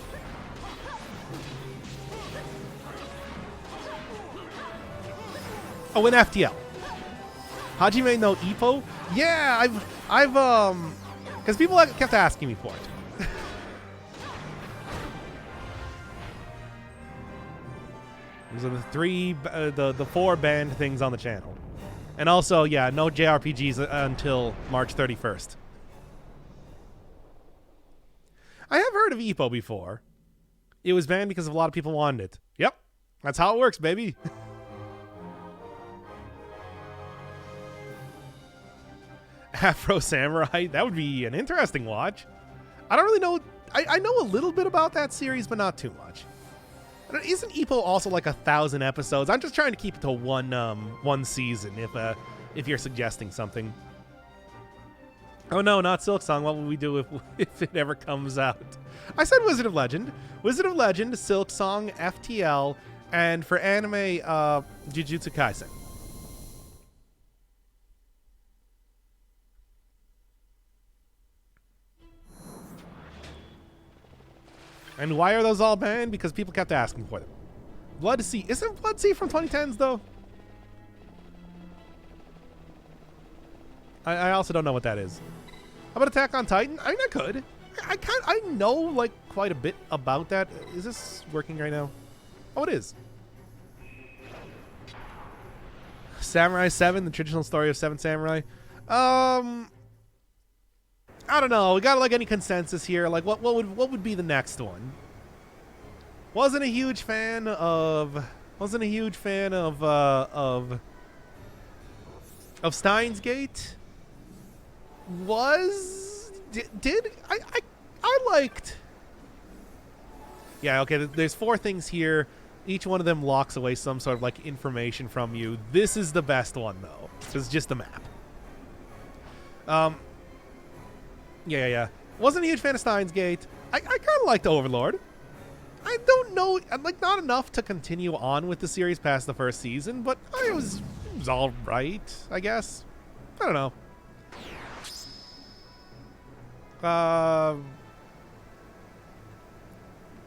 and FTL. Hajime no Ippo? Yeah, I've because people kept asking me for it. These are the 4 banned things on the channel. And also, yeah, no JRPGs until March 31st. I have heard of Ippo before. It was banned because a lot of people wanted it. Yep, that's how it works, baby. Afro Samurai, that would be an interesting watch. I don't really know. I know a little bit about that series, but not too much. Isn't Ippo also like 1,000 episodes? I'm just trying to keep it to one season. If you're suggesting something. Oh no, not Silk Song. What will we do if it ever comes out? I said Wizard of Legend. Wizard of Legend, Silk Song, FTL, and for anime, Jujutsu Kaisen. And why are those all banned? Because people kept asking for them. Blood Sea. Isn't Blood Sea from 2010s, though? I also don't know what that is. How about Attack on Titan? I mean, I could. I know, like, quite a bit about that. Is this working right now? Oh, it is. Samurai 7, the traditional story of 7 samurai. I don't know. We got like any consensus here? Like, what would be the next one? Wasn't a huge fan of Steins Gate. I liked. Yeah. Okay. There's 4 things here. Each one of them locks away some sort of like information from you. This is the best one though. It's just a map. Yeah. Wasn't a huge fan of Steins Gate. I kind of liked Overlord. I don't know, like, not enough to continue on with the series past the first season, but it was all right, I guess. I don't know.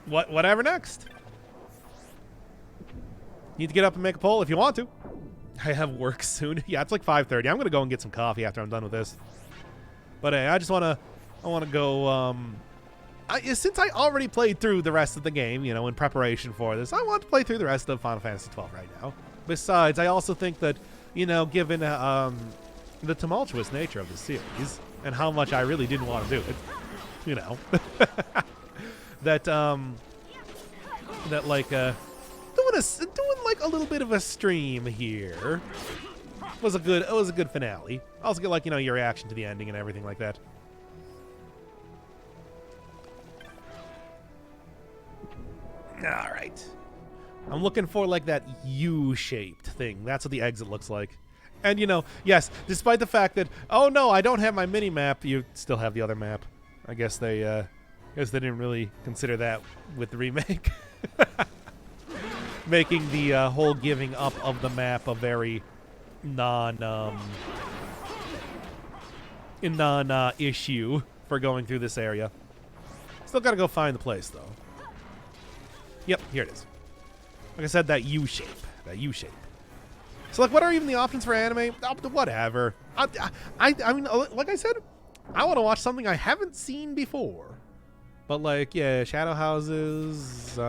Whatever next. Need to get up and make a poll if you want to. I have work soon. Yeah, it's like 5:30. I'm gonna go and get some coffee after I'm done with this. But hey, I wanna go. Since I already played through the rest of the game, you know, in preparation for this, I want to play through the rest of Final Fantasy XII right now. Besides, I also think that, you know, given the tumultuous nature of the series and how much I really didn't want to do it, you know, that like doing like a little bit of a stream here was a good finale. Also get, like, you know, your reaction to the ending and everything like that. All right. I'm looking for, like, that U-shaped thing. That's what the exit looks like. And, you know, yes, despite the fact that, oh no, I don't have my mini-map, you still have the other map. I guess they didn't really consider that with the remake. Making the whole giving up of the map a very issue for going through this area. Still gotta go find the place, though. Yep, here it is. Like I said, that U shape. That U shape. So, like, what are even the options for anime? Whatever. I mean, like I said, I want to watch something I haven't seen before. But, like, yeah, Shadow Houses,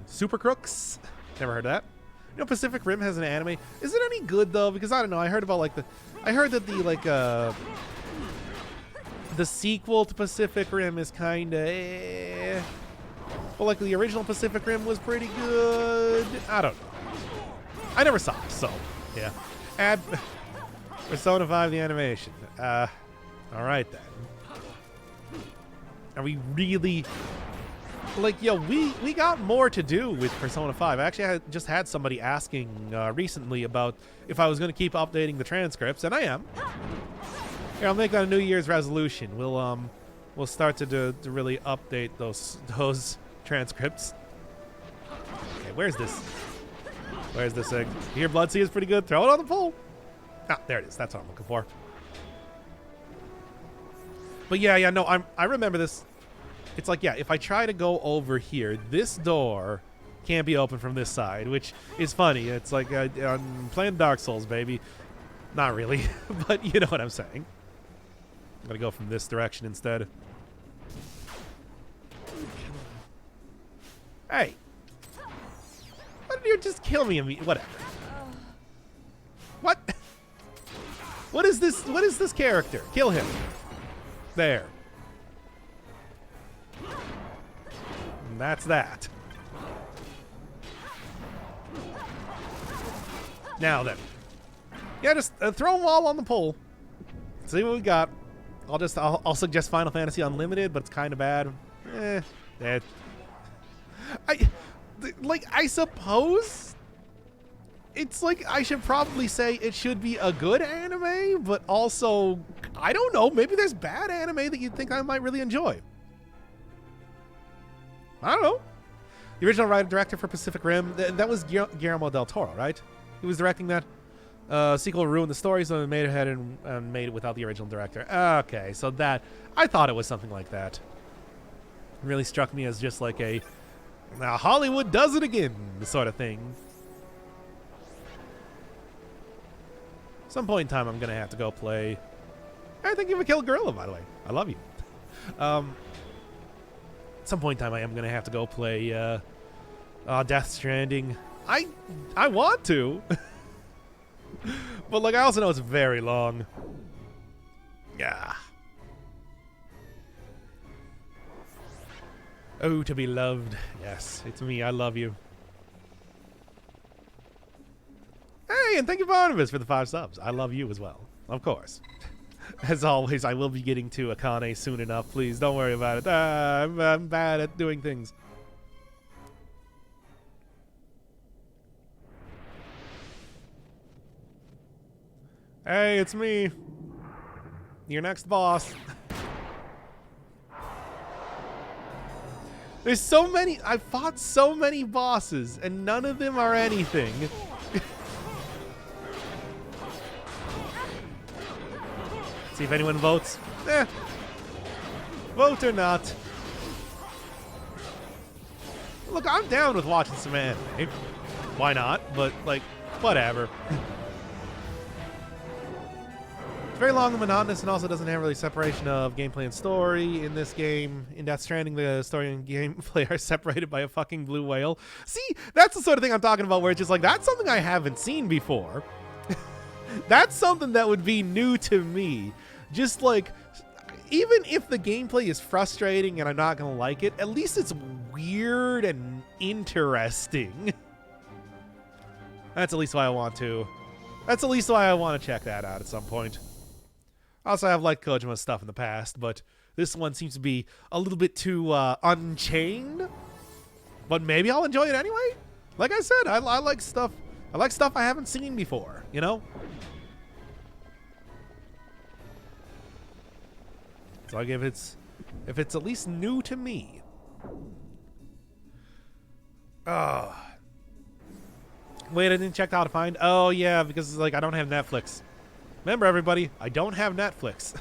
Super Crooks. Never heard of that. You know, Pacific Rim has an anime. Is it any good, though? Because, I don't know, I heard about, like, I heard that the sequel to Pacific Rim is kind of But, like, the original Pacific Rim was pretty good. I don't know. I never saw it, so, yeah. Add Persona 5, the animation. All right, then. Are we really... Like, yo, we got more to do with Persona 5. I actually just had somebody asking recently about if I was going to keep updating the transcripts, and I am. Here, I'll make that a New Year's resolution. We'll start to really update those transcripts. Okay, where's this? Where's this egg? Here, Bloodseed is pretty good. Throw it on the pole. Ah, there it is. That's what I'm looking for. But yeah, no, I remember this. It's like, yeah, if I try to go over here, this door can't be open from this side, which is funny. It's like I'm playing Dark Souls, baby. Not really, but you know what I'm saying. I'm gonna go from this direction instead. Hey. Why did you just kill me immediately? Whatever. What? What is this? What is this character? Kill him. There. And that's that. Now then. Yeah, just throw them all on the pole. See what we got. I'll suggest Final Fantasy Unlimited, but it's kind of bad. I suppose it's like I should probably say it should be a good anime, but also, I don't know, maybe there's bad anime that you'd think I might really enjoy. I don't know. The original writer-director for Pacific Rim, that was Guillermo del Toro, right? He was directing that. Sequel ruined the story, so they made it ahead and made it without the original director. Okay, so that, I thought it was something like that. It really struck me as just like a Hollywood does it again sort of thing. Some point in time, I'm going to have to go play... I think you have a Kill Gorilla, by the way. I love you. Some point in time, I am going to have to go play Death Stranding. I want to. But, like, I also know it's very long. Yeah. Oh, to be loved. Yes, it's me. I love you. Hey, and thank you, Barnabas, for the 5 subs. I love you as well. Of course. As always, I will be getting to Akane soon enough. Please, don't worry about it. I'm bad at doing things. Hey, it's me. Your next boss. There's so many. I've fought so many bosses, and none of them are anything. See if anyone votes. Vote or not. Look, I'm down with watching some anime. Why not? But, like, whatever. very long and monotonous, and also doesn't have really separation of gameplay and story in this game. In Death Stranding, the story and gameplay are separated by a fucking blue whale. See, that's the sort of thing I'm talking about, where it's just like, that's something I haven't seen before. That's something that would be new to me. Just like, even if the gameplay is frustrating and I'm not gonna like it, at least it's weird and interesting. That's at least why I want to. That's at least why I want to check that out at some point. Also, I've liked Kojima's stuff in the past, but this one seems to be a little bit too unchained. But maybe I'll enjoy it anyway. Like I said, I like stuff. I like stuff I haven't seen before, you know? So I give if it's at least new to me. Oh. Wait, I didn't check how to find. Oh yeah, because like I don't have Netflix. Remember everybody, I don't have Netflix.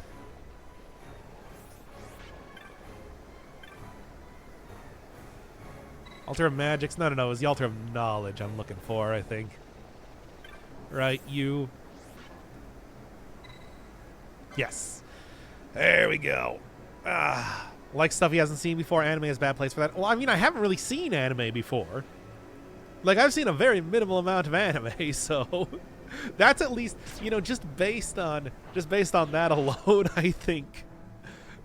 Altar of Magics? No, it was the Altar of Knowledge I'm looking for, I think. Right, you. Yes. There we go. Like stuff he hasn't seen before. Anime is a bad place for that. Well, I mean, I haven't really seen anime before. Like, I've seen a very minimal amount of anime, so that's at least, you know, just based on that alone, I think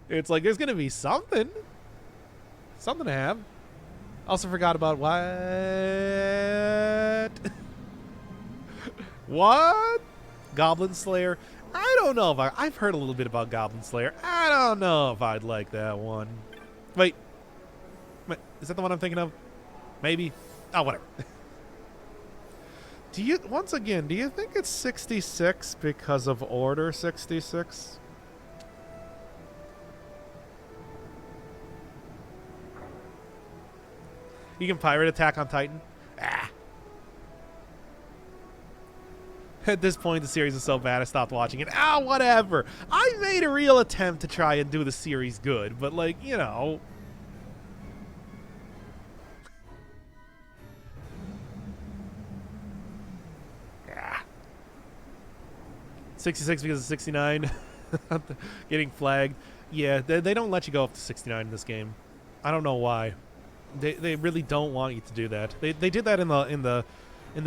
it's like there's gonna be something to have. Also forgot about what Goblin Slayer. I don't know if I've heard a little bit about Goblin Slayer. I don't know if I'd like that one. Wait, is that the one I'm thinking of? Maybe. Oh, whatever. Do you think it's 66 because of Order 66? You can pirate Attack on Titan? At this point, the series is so bad I stopped watching it. Whatever. I made a real attempt to try and do the series good, but like, you know. 66 because of 69. Getting flagged. Yeah, they don't let you go up to 69 in this game. I don't know why. They really don't want you to do that. They did that in the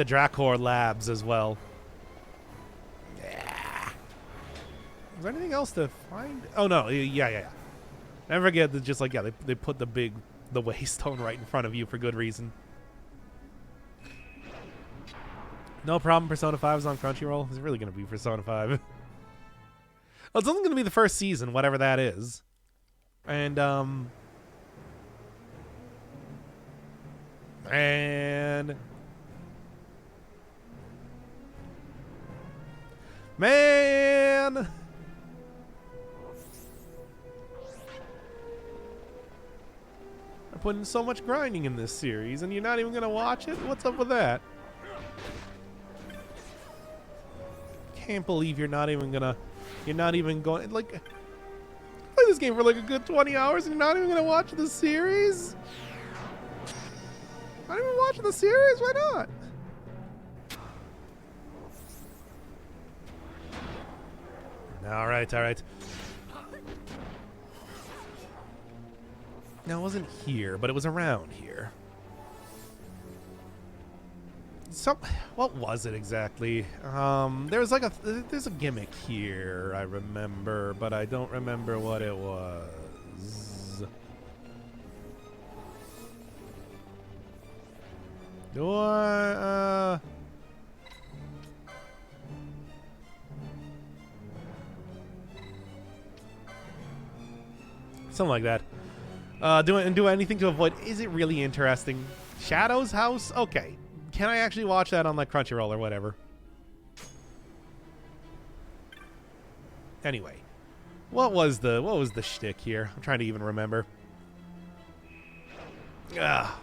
Dracor labs as well. Yeah. Is there anything else to find? Oh no, yeah. Never forget that just like they put the Waystone right in front of you for good reason. No problem, Persona 5 is on Crunchyroll. It's really going to be Persona 5. Well, it's only going to be the first season, whatever that is. And, Man! I'm putting so much grinding in this series, and you're not even going to watch it? What's up with that? Can't believe you're not even going like play this game for like a good 20 hours and you're not even gonna watch the series. Not even watching the series? Why not? All right. Now it wasn't here, but it was around here. What was it exactly? There's a gimmick here, I remember, but I don't remember what it was. Do I, something like that. Do anything to avoid. Is it really interesting? Shadow's House? Okay. Can I actually watch that on like Crunchyroll or whatever? Anyway, what was the shtick here? I'm trying to even remember. Ah.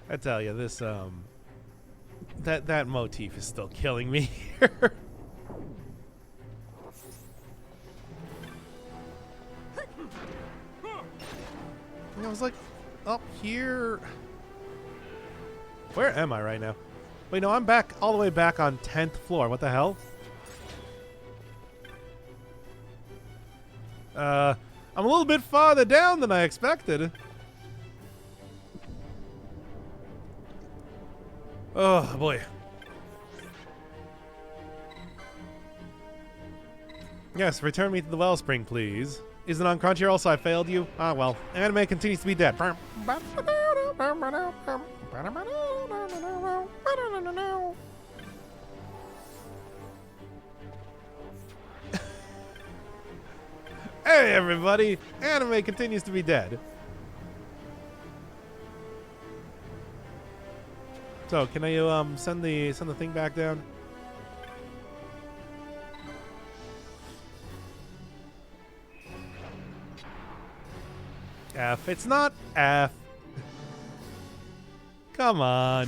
I tell you, this that motif is still killing me here. I was like, up here. Where am I right now? Wait, no, I'm back all the way back on 10th floor. What the hell? I'm a little bit farther down than I expected. Oh, boy. Yes, return me to the wellspring, please. Is it on Crunchyroll, so I failed you? Ah, well. Anime continues to be dead. Hey, everybody! Anime continues to be dead. So, can I send the thing back down? F. It's not F. Come on.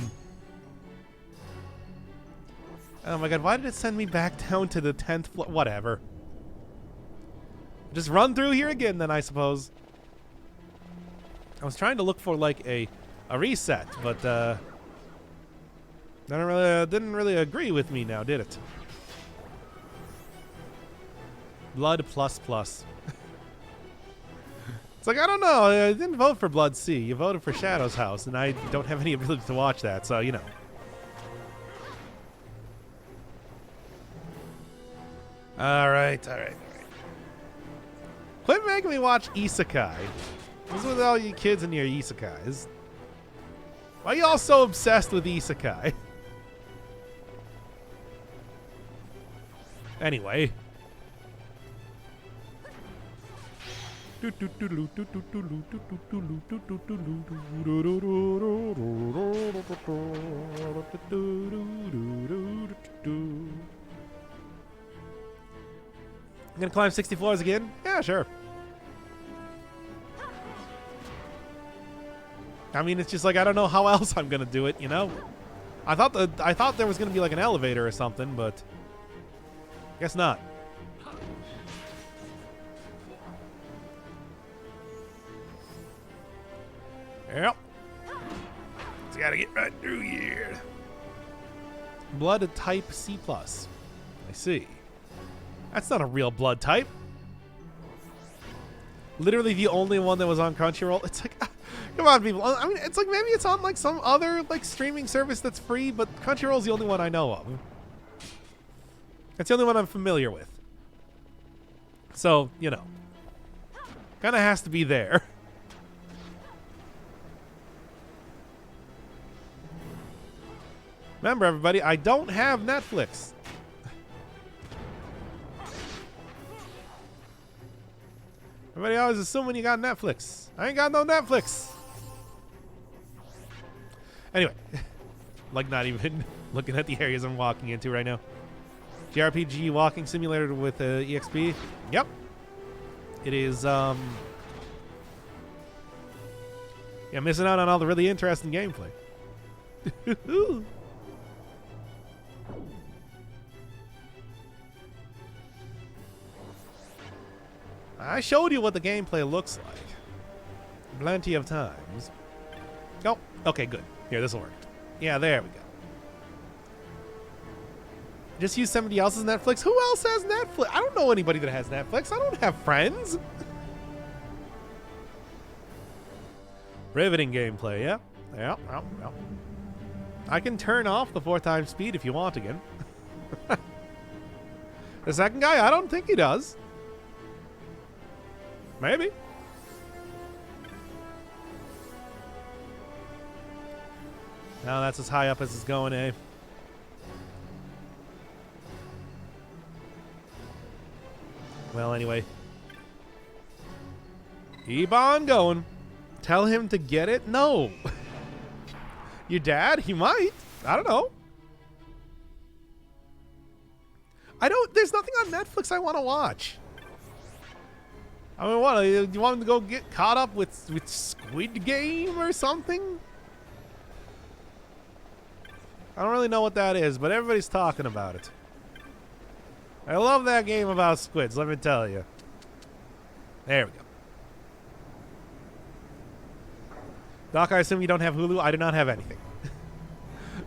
Oh my god, why did it send me back down to the 10th floor? Whatever. Just run through here again then, I suppose. I was trying to look for like a reset, but didn't really agree with me now, did it? Blood plus plus. It's like, I don't know, I didn't vote for Blood C. You voted for Shadow's House, and I don't have any ability to watch that, so, you know. Alright. Quit making me watch Isekai. What's with all you kids and your Isekais? Why are you all so obsessed with Isekai? Anyway. I'm gonna climb 60 floors again? Yeah, sure. I mean, it's just like, I don't know how else I'm gonna do it, you know? I thought there was gonna be like an elevator or something, but guess not. Yep. Just gotta get right through here. Blood type C+. I see. That's not a real blood type. Literally the only one that was on Crunchyroll. It's like, come on, people. I mean, it's like maybe it's on like some other like streaming service that's free, but Crunchyroll's the only one I know of. It's the only one I'm familiar with. So, you know. Kind of has to be there. Remember, everybody, I don't have Netflix. Everybody always assuming you got Netflix. I ain't got no Netflix. Anyway, like not even looking at the areas I'm walking into right now. JRPG walking simulator with EXP. Yep. It is, yeah, missing out on all the really interesting gameplay. I showed you what the gameplay looks like. Plenty of times. Oh, okay, good. Here, this'll work. Yeah, there we go. Just use somebody else's Netflix? Who else has Netflix? I don't know anybody that has Netflix. I don't have friends. Riveting gameplay, yeah. Yep. I can turn off the 4x speed if you want again. The second guy, I don't think he does. Maybe. Now that's as high up as it's going, eh? Well, anyway. Keep on going. Tell him to get it? No. Your dad? He might. I don't know. There's nothing on Netflix I want to watch. I mean, what? You want him to go get caught up with Squid Game or something? I don't really know what that is, but everybody's talking about it. I love that game about squids, let me tell you. There we go. Doc, I assume you don't have Hulu? I do not have anything.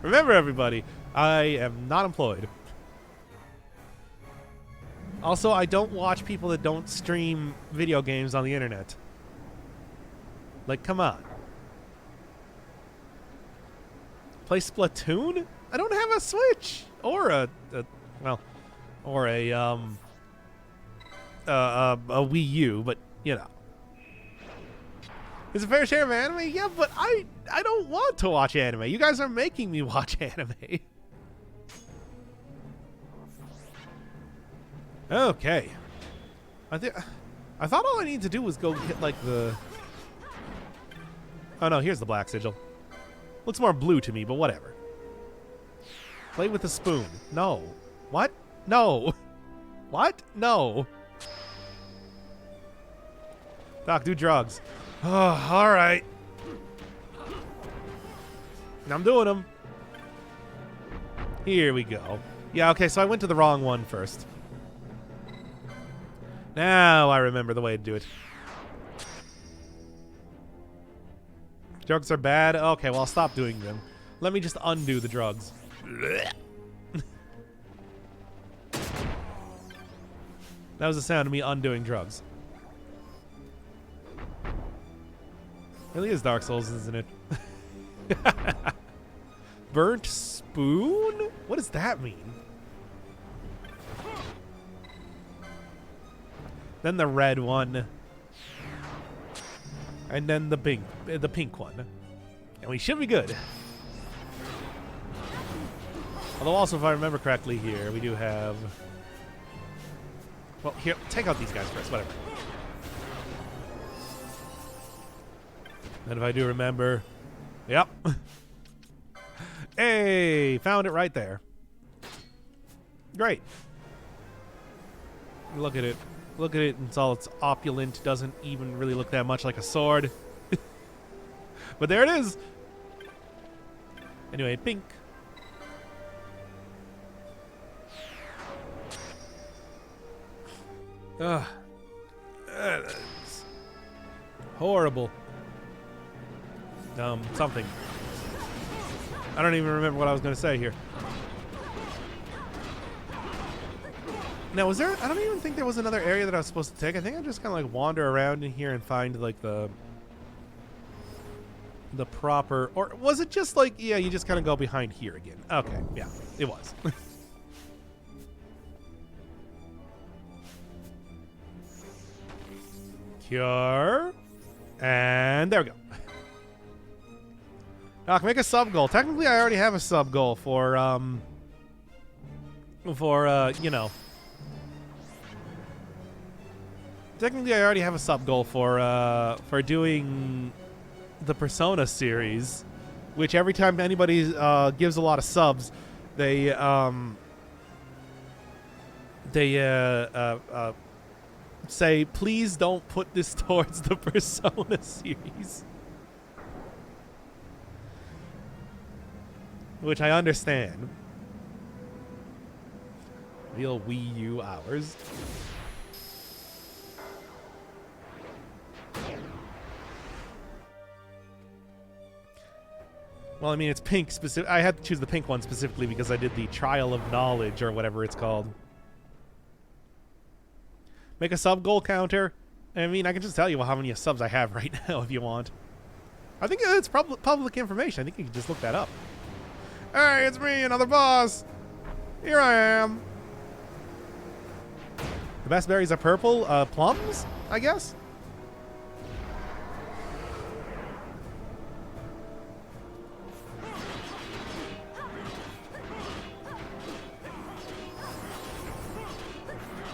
Remember, everybody, I am not employed. Also, I don't watch people that don't stream video games on the internet. Like, come on. Play Splatoon? I don't have a Switch or a Wii U, but you know. Is a fair share of anime? Yeah, but I don't want to watch anime. You guys are making me watch anime. Okay. I thought all I needed to do was go get like the. Oh no, here's the black sigil. Looks more blue to me, but whatever. Play with a spoon. No. What? No. What? No. Doc, do drugs. Oh, alright. I'm doing them. Here we go. Yeah, okay, so I went to the wrong one first. Now I remember the way to do it. Drugs are bad? Okay, well, I'll stop doing them. Let me just undo the drugs. That was the sound of me undoing drugs. Really is Dark Souls, isn't it? Burnt spoon? What does that mean? Then the red one. And then the pink one. And we should be good. Although also, if I remember correctly here, we do have... Well, here, take out these guys first, whatever. And if I do remember... Yep. Hey, found it right there. Great. Look at it. Look at it, it's all it's opulent. Doesn't even really look that much like a sword. But there it is. Anyway, pink. Ugh. That's horrible. Something. I don't even remember what I was going to say here. Now, was there... I don't even think there was another area that I was supposed to take. I think I just kind of like wander around in here and find like the proper... Or was it just like... Yeah, you just kind of go behind here again. Okay, yeah, it was. Cure. And there we go. Doc, make a sub-goal. Technically, I already have a sub-goal for, you know... Technically, I already have a sub-goal for doing the Persona series, which every time anybody gives a lot of subs, they say, please don't put this towards the Persona series. Which I understand. Real Wii U hours. Well, I mean, it's pink specific. I had to choose the pink one specifically because I did the Trial of Knowledge or whatever it's called. Make a sub goal counter. I mean, I can just tell you how many subs I have right now if you want. I think it's public information. I think you can just look that up. Hey, it's me, another boss. Here I am. The best berries are purple. Plums, I guess?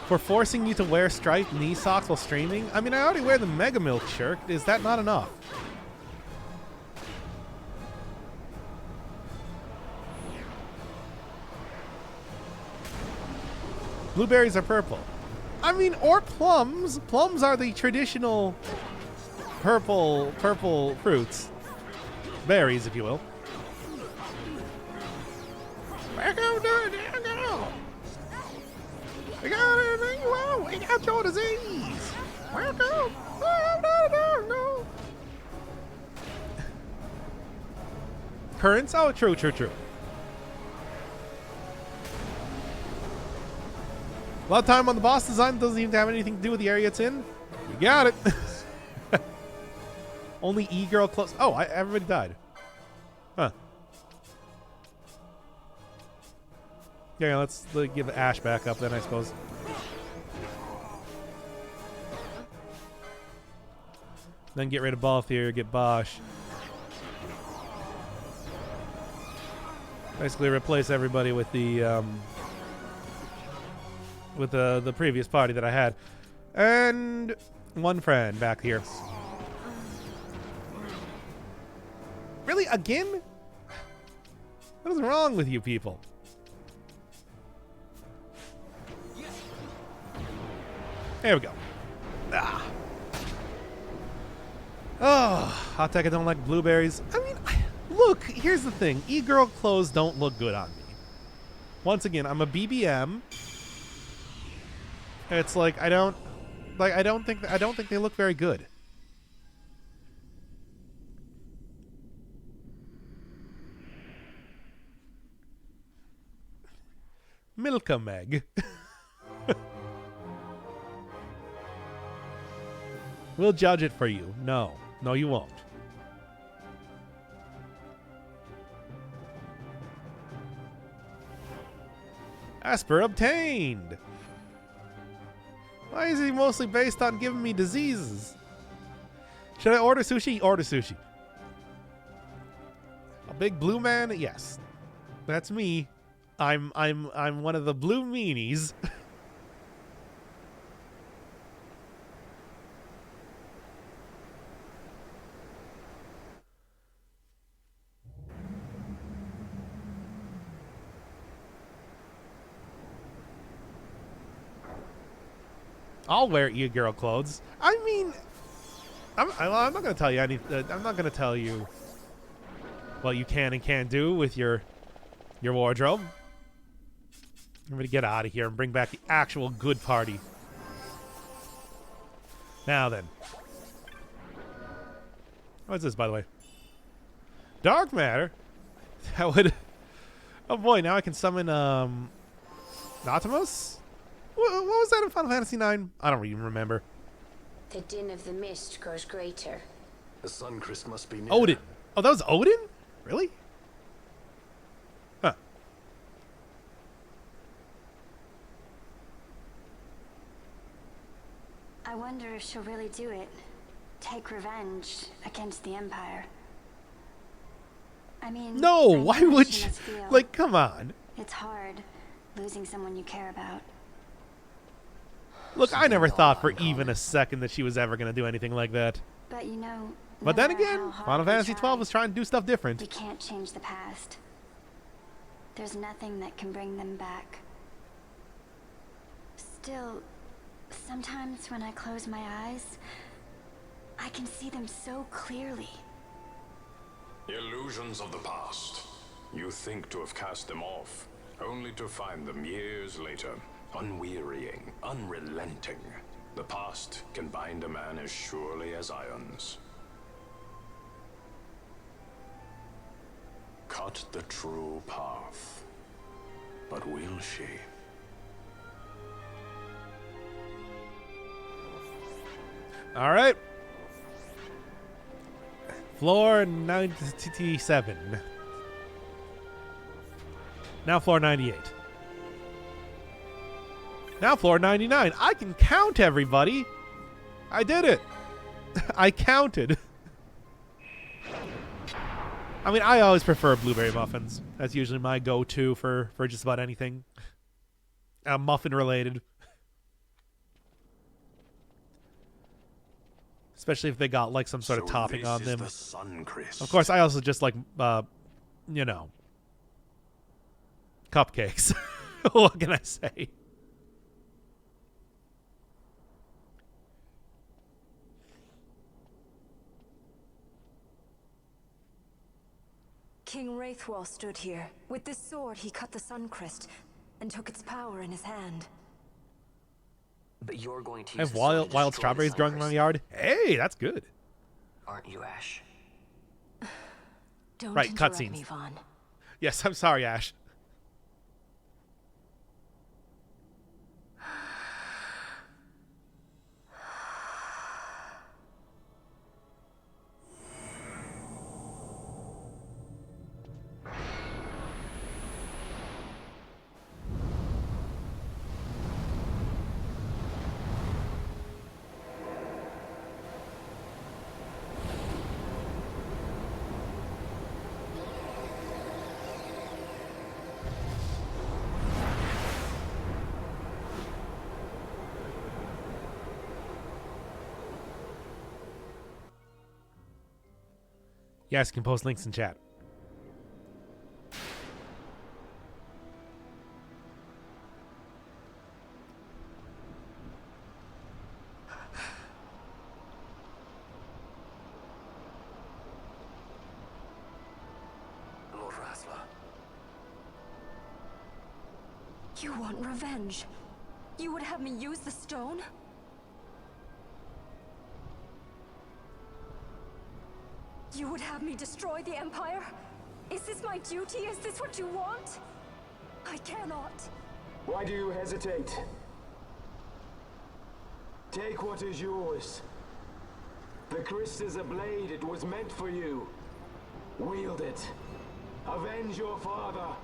For forcing you to wear striped knee socks while streaming? I mean, I already wear the Mega Milk shirt. Is that not enough? Blueberries are purple. I mean, or plums. Plums are the traditional purple fruits. Berries, if you will. Welcome to the jungle. We got anything you want. We got your disease. Welcome to the jungle. currents. Oh, true. A lot of time on the boss design doesn't even have anything to do with the area it's in. You got it. Only E-girl close. Oh, everybody died. Huh. Yeah, let's give Ash back up then, I suppose. Then get rid of Balthier, get Bosch. Basically replace everybody with the previous party that I had. And one friend back here. Really? Again? What is wrong with you people? There we go. Ah. Oh, hot tech, I don't like blueberries. I mean, look, here's the thing. E-girl clothes don't look good on me. Once again, I'm a BBM. It's like I don't think they look very good. Milka Meg. We'll judge it for you. No, you won't. Asper obtained. Why is he mostly based on giving me diseases? Should I order sushi? Order sushi. A big blue man? Yes. That's me. I'm one of the blue meanies. I'll wear e-girl clothes. I mean, I'm not going to tell you I'm not going to tell you what you can and can't do with your wardrobe. I'm going to get out of here and bring back the actual good party. Now then. What's this, by the way? Dark matter? That would... Oh boy, now I can summon, Nautimus? What was that in Final Fantasy IX? I don't even remember. The din of the mist grows greater. The Suncrest must be near. Odin. Oh, that was Odin? Really? Huh. I wonder if she'll really do it. Take revenge against the Empire. I mean... No, why would you... Like, come on. It's hard, losing someone you care about. Look, I never thought for even a second that she was ever going to do anything like that. But you know... But then again, Final Fantasy XII was trying to do stuff different. You can't change the past. There's nothing that can bring them back. Still, sometimes when I close my eyes, I can see them so clearly. Illusions of the past. You think to have cast them off, only to find them years later. Unwearying, unrelenting. The past can bind a man as surely as irons. Cut the true path, but will she? All right. Floor 97. Now floor 98. Now floor 99. I can count, everybody. I did it. I counted. I mean, I always prefer blueberry muffins. That's usually my go-to for just about anything. Muffin related. Especially if they got like some sort of topping on them. Of course, I also just like, you know, cupcakes. What can I say? King Wraithwall stood here. With this sword, he cut the Suncrest and took its power in his hand. But you're going to I have wild strawberries growing in my yard. Hey, that's good. Aren't you, Ash? Don't Right, interrupt cutscenes. me, Vaughn. Yes, I'm sorry, Ash. Yes, you can post links in chat. Lord Rassler. You want revenge? You would have me use the stone? You would have me destroy the Empire? Is this my duty? Is this what you want? I cannot. Why do you hesitate? Take what is yours. The Christ is a blade. It was meant for you. Wield it. Avenge your father.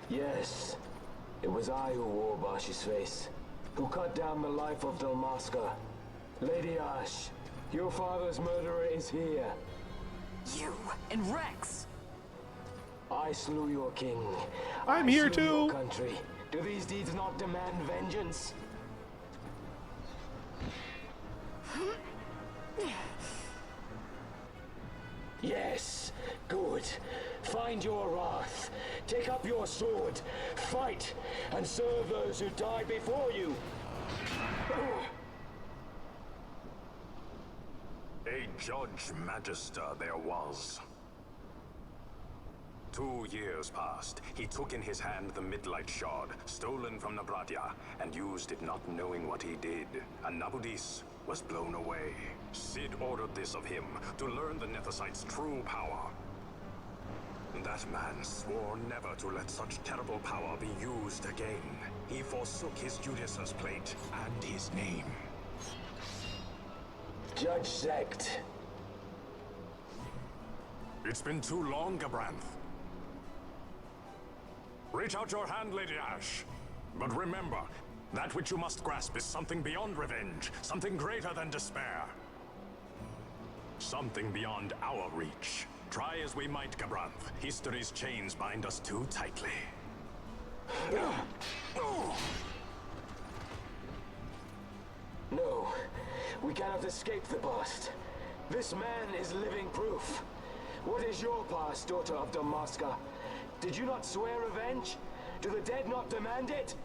Yes, it was I who wore Bashi's face, who cut down the life of Dalmasca. Lady Ash, your father's murderer is here. You and Rex! I slew your king. I'm I here slew your too. country. Do these deeds not demand vengeance? Yes, good. Find your wrath. Take up your sword. Fight and serve those who died before you. A Judge Magister there was. 2 years passed. He took in his hand the Midlight Shard, stolen from Nabratia, and used it not knowing what he did. And Nabudis was blown away. Sid ordered this of him, to learn the Nethicite's true power. That man swore never to let such terrible power be used again. He forsook his Judicious plate and his name. Judge Sect. It's been too long, Gabranth. Reach out your hand, Lady Ash. But remember, that which you must grasp is something beyond revenge, something greater than despair. Something beyond our reach. Try as we might, Gabranth, history's chains bind us too tightly. No, we cannot escape the past. This man is living proof. What is your past, daughter of Dalmasca? Did you not swear revenge? Do the dead not demand it?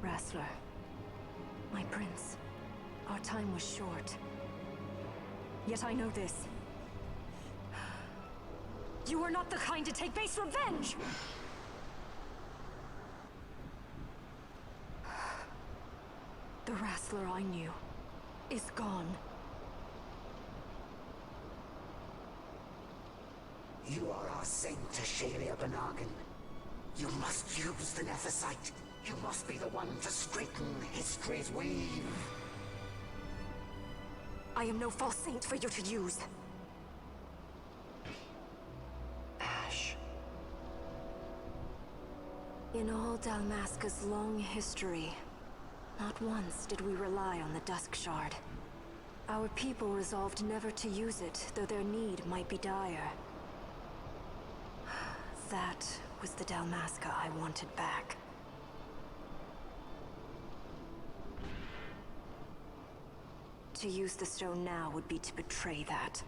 Rassler, my prince, our time was short. Yet I know this. You are not the kind to take base revenge! The Rassler I knew is gone. You are our saint, Tashalia Banargan. You must use the Nethicite. You must be the one to straighten history's weave. I am no false saint for you to use. Ash. In all Dalmasca's long history, not once did we rely on the Dusk Shard. Our people resolved never to use it, though their need might be dire. That was the Dalmasca I wanted back. To use the stone now would be to betray that.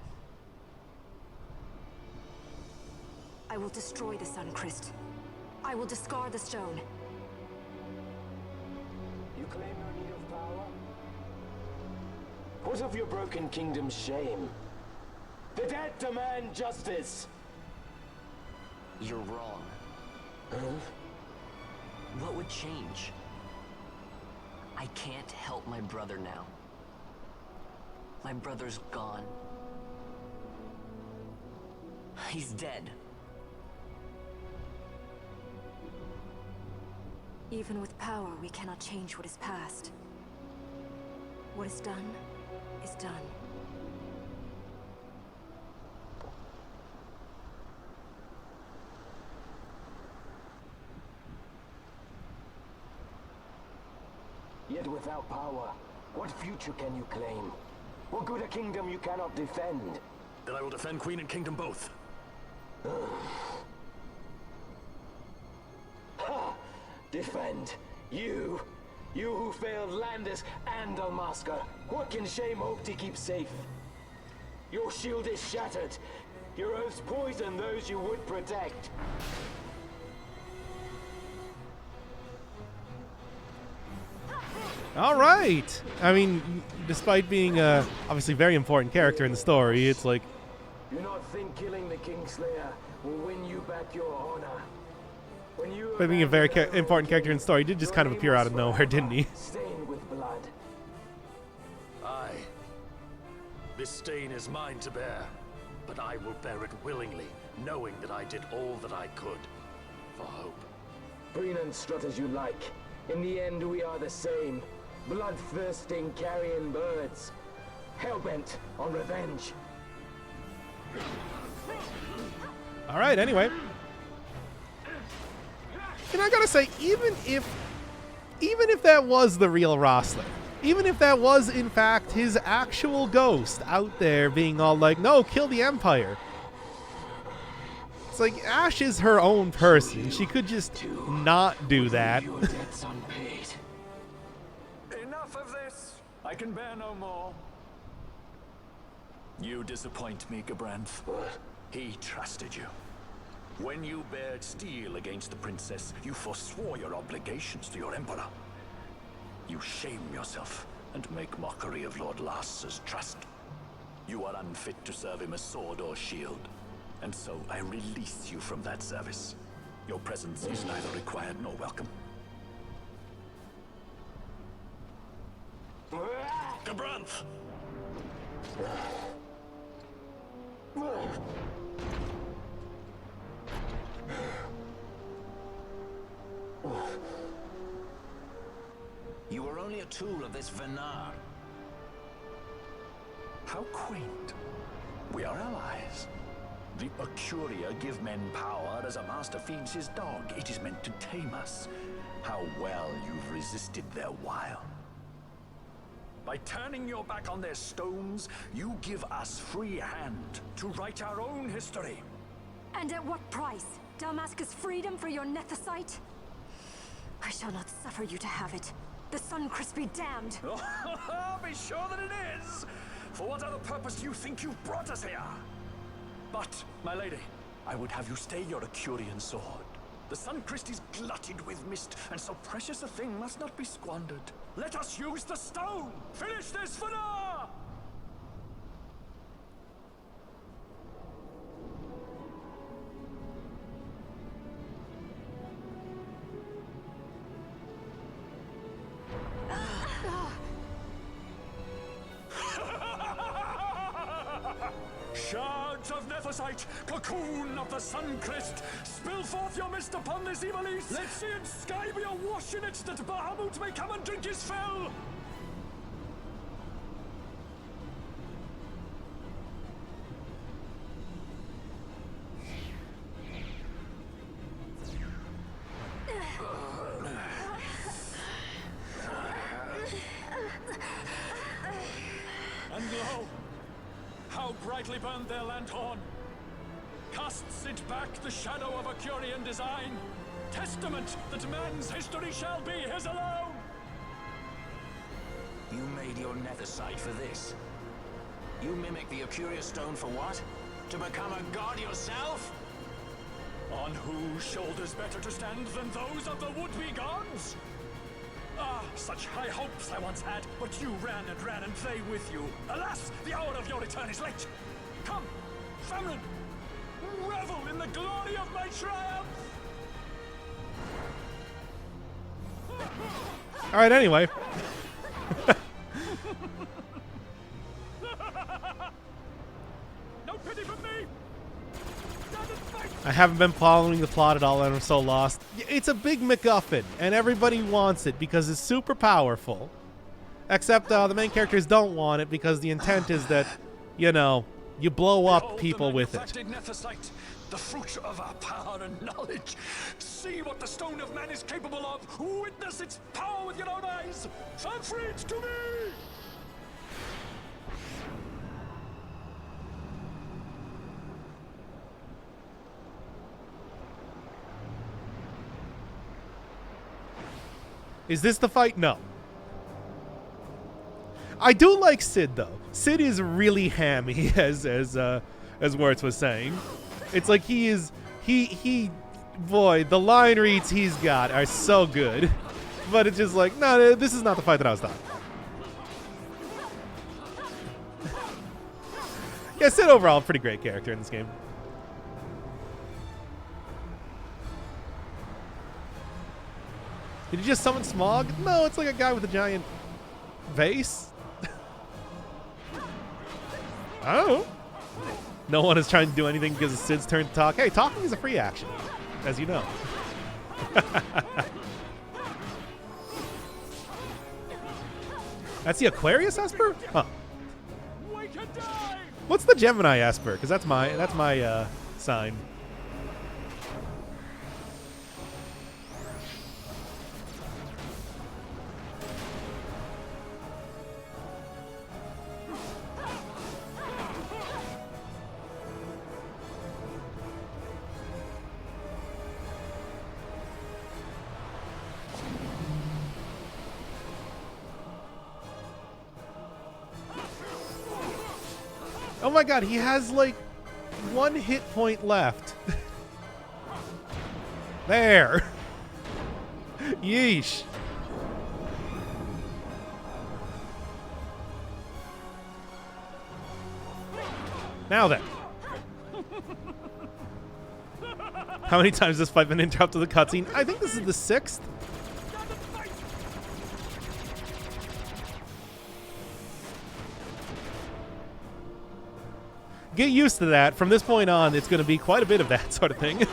I will destroy the Suncrest. I will discard the stone. You claim no need of power? What of your broken kingdom's shame? The dead demand justice! You're wrong. Huh? What would change? I can't help my brother now. My brother's gone. He's dead. Even with power, we cannot change what is past. What is done, is done. Yet without power, what future can you claim? What good a kingdom you cannot defend? Then I will defend Queen and Kingdom both. Ha! Defend? You? You who failed Landis and Dalmasca. What can shame hope to keep safe? Your shield is shattered. Your oaths poison those you would protect. All right. I mean, despite being obviously very important character in the story, it's like... Do not think killing the Kingslayer will win you back your honor. When you But being a very important character in the story, he did just kind of appear out of nowhere, didn't he? stained with blood. Aye. This stain is mine to bear, but I will bear it willingly, knowing that I did all that I could for hope. Preen and strut as you like. In the end, we are the same. Bloodthirsting carrion birds. Hellbent on revenge. All right, anyway. And I gotta say, even if that was the real Rossler, even if that was in fact his actual ghost out there being all like, no, kill the Empire. It's like, Ash is her own person. She could just not do that. Enough of this. I can bear no more. You disappoint me, Gabranth. He trusted you. When you bared steel against the princess, you forswore your obligations to your emperor. You shame yourself and make mockery of Lord Lars's trust. You are unfit to serve him as sword or shield, and so I release you from that service. Your presence is neither required nor welcome. Gabranth! You are only a tool of this Venar. How quaint. We are allies. The Mercuria give men power as a master feeds his dog. It is meant to tame us. How well you've resisted their wile. By turning your back on their stones, you give us free hand to write our own history. And at what price? Dalmasca's freedom for your Nethicite? I shall not suffer you to have it. The Suncrest be damned! Be sure that it is! For what other purpose do you think you've brought us here? But, my lady, I would have you stay your Acurian sword. The Suncrest is glutted with mist, and so precious a thing must not be squandered. Let us use the stone! Finish this for now! Shards of Nethicite, cocoon of the Suncrest, spill forth your mist upon this evil east. Let sea and sky be awash in it, that Bahamut may come and drink his fill. And lo, how brightly burned their lanthorn! Come, last Sid back the shadow of a Curian design. Testament that man's history shall be his alone. You made your nethicite for this. You mimic the Ocuria stone for what? To become a god yourself? On whose shoulders better to stand than those of the would-be gods? Ah, such high hopes I once had, but you ran, and they with you. Alas, the hour of your return is late. Come, family, revel in the glory of my triumph! All right, anyway. No pity for me! I haven't been following the plot at all, and I'm so lost. It's a big MacGuffin, and everybody wants it because it's super powerful. Except the main characters don't want it because the intent is that, you know, you blow up people with it. Nethicite, the fruit of our power and knowledge. See what the stone of man is capable of. Witness its power with your own eyes. Fafrit to me! Is this the fight? No. I do like Sid though. Sid is really hammy, as Wirtz was saying. It's like boy, the line reads he's got are so good. But it's just like, no, this is not the fight that I was talking about. Yeah, Sid overall, pretty great character in this game. Did he just summon Smog? No, it's like a guy with a giant vase. Oh. No one is trying to do anything because it's Sid's turn to talk. Hey, talking is a free action, as you know. That's the Aquarius Esper? Huh. What's the Gemini Esper? Because that's my sign. Oh my god, he has like 1 hit point left. There. Yeesh. Now then. How many times has this fight been interrupted the cutscene? I think this is the 6th. Get used to that. From this point on, it's going to be quite a bit of that sort of thing.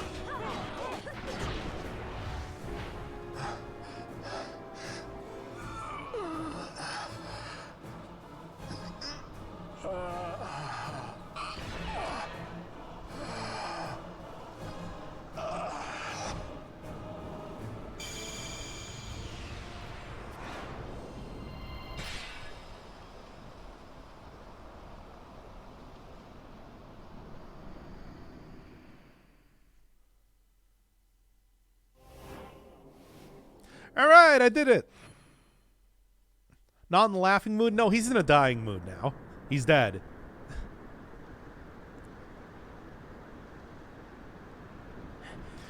All right, I did it. Not in the laughing mood? No, he's in a dying mood now. He's dead.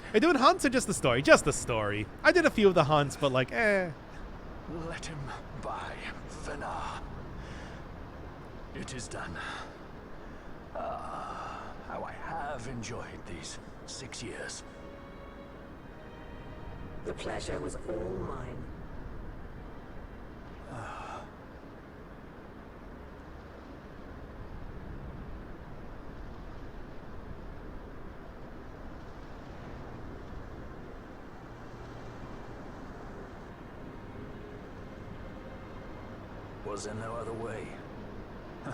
Are you doing hunts or just the story? Just the story. I did a few of the hunts, but like, eh. Let him by, Venar. It is done. Ah, how I have enjoyed these 6 years. The pleasure was all mine. Was there no other way? Huh.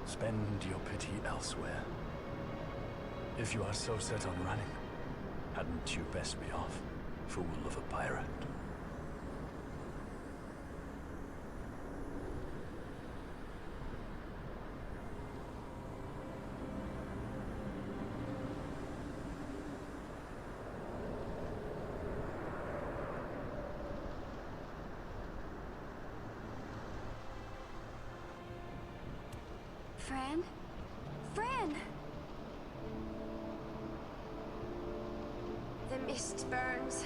Spend your pity elsewhere. If you are so set on running, hadn't you best be off? Fool of a pirate. Fran? Fran! The mist burns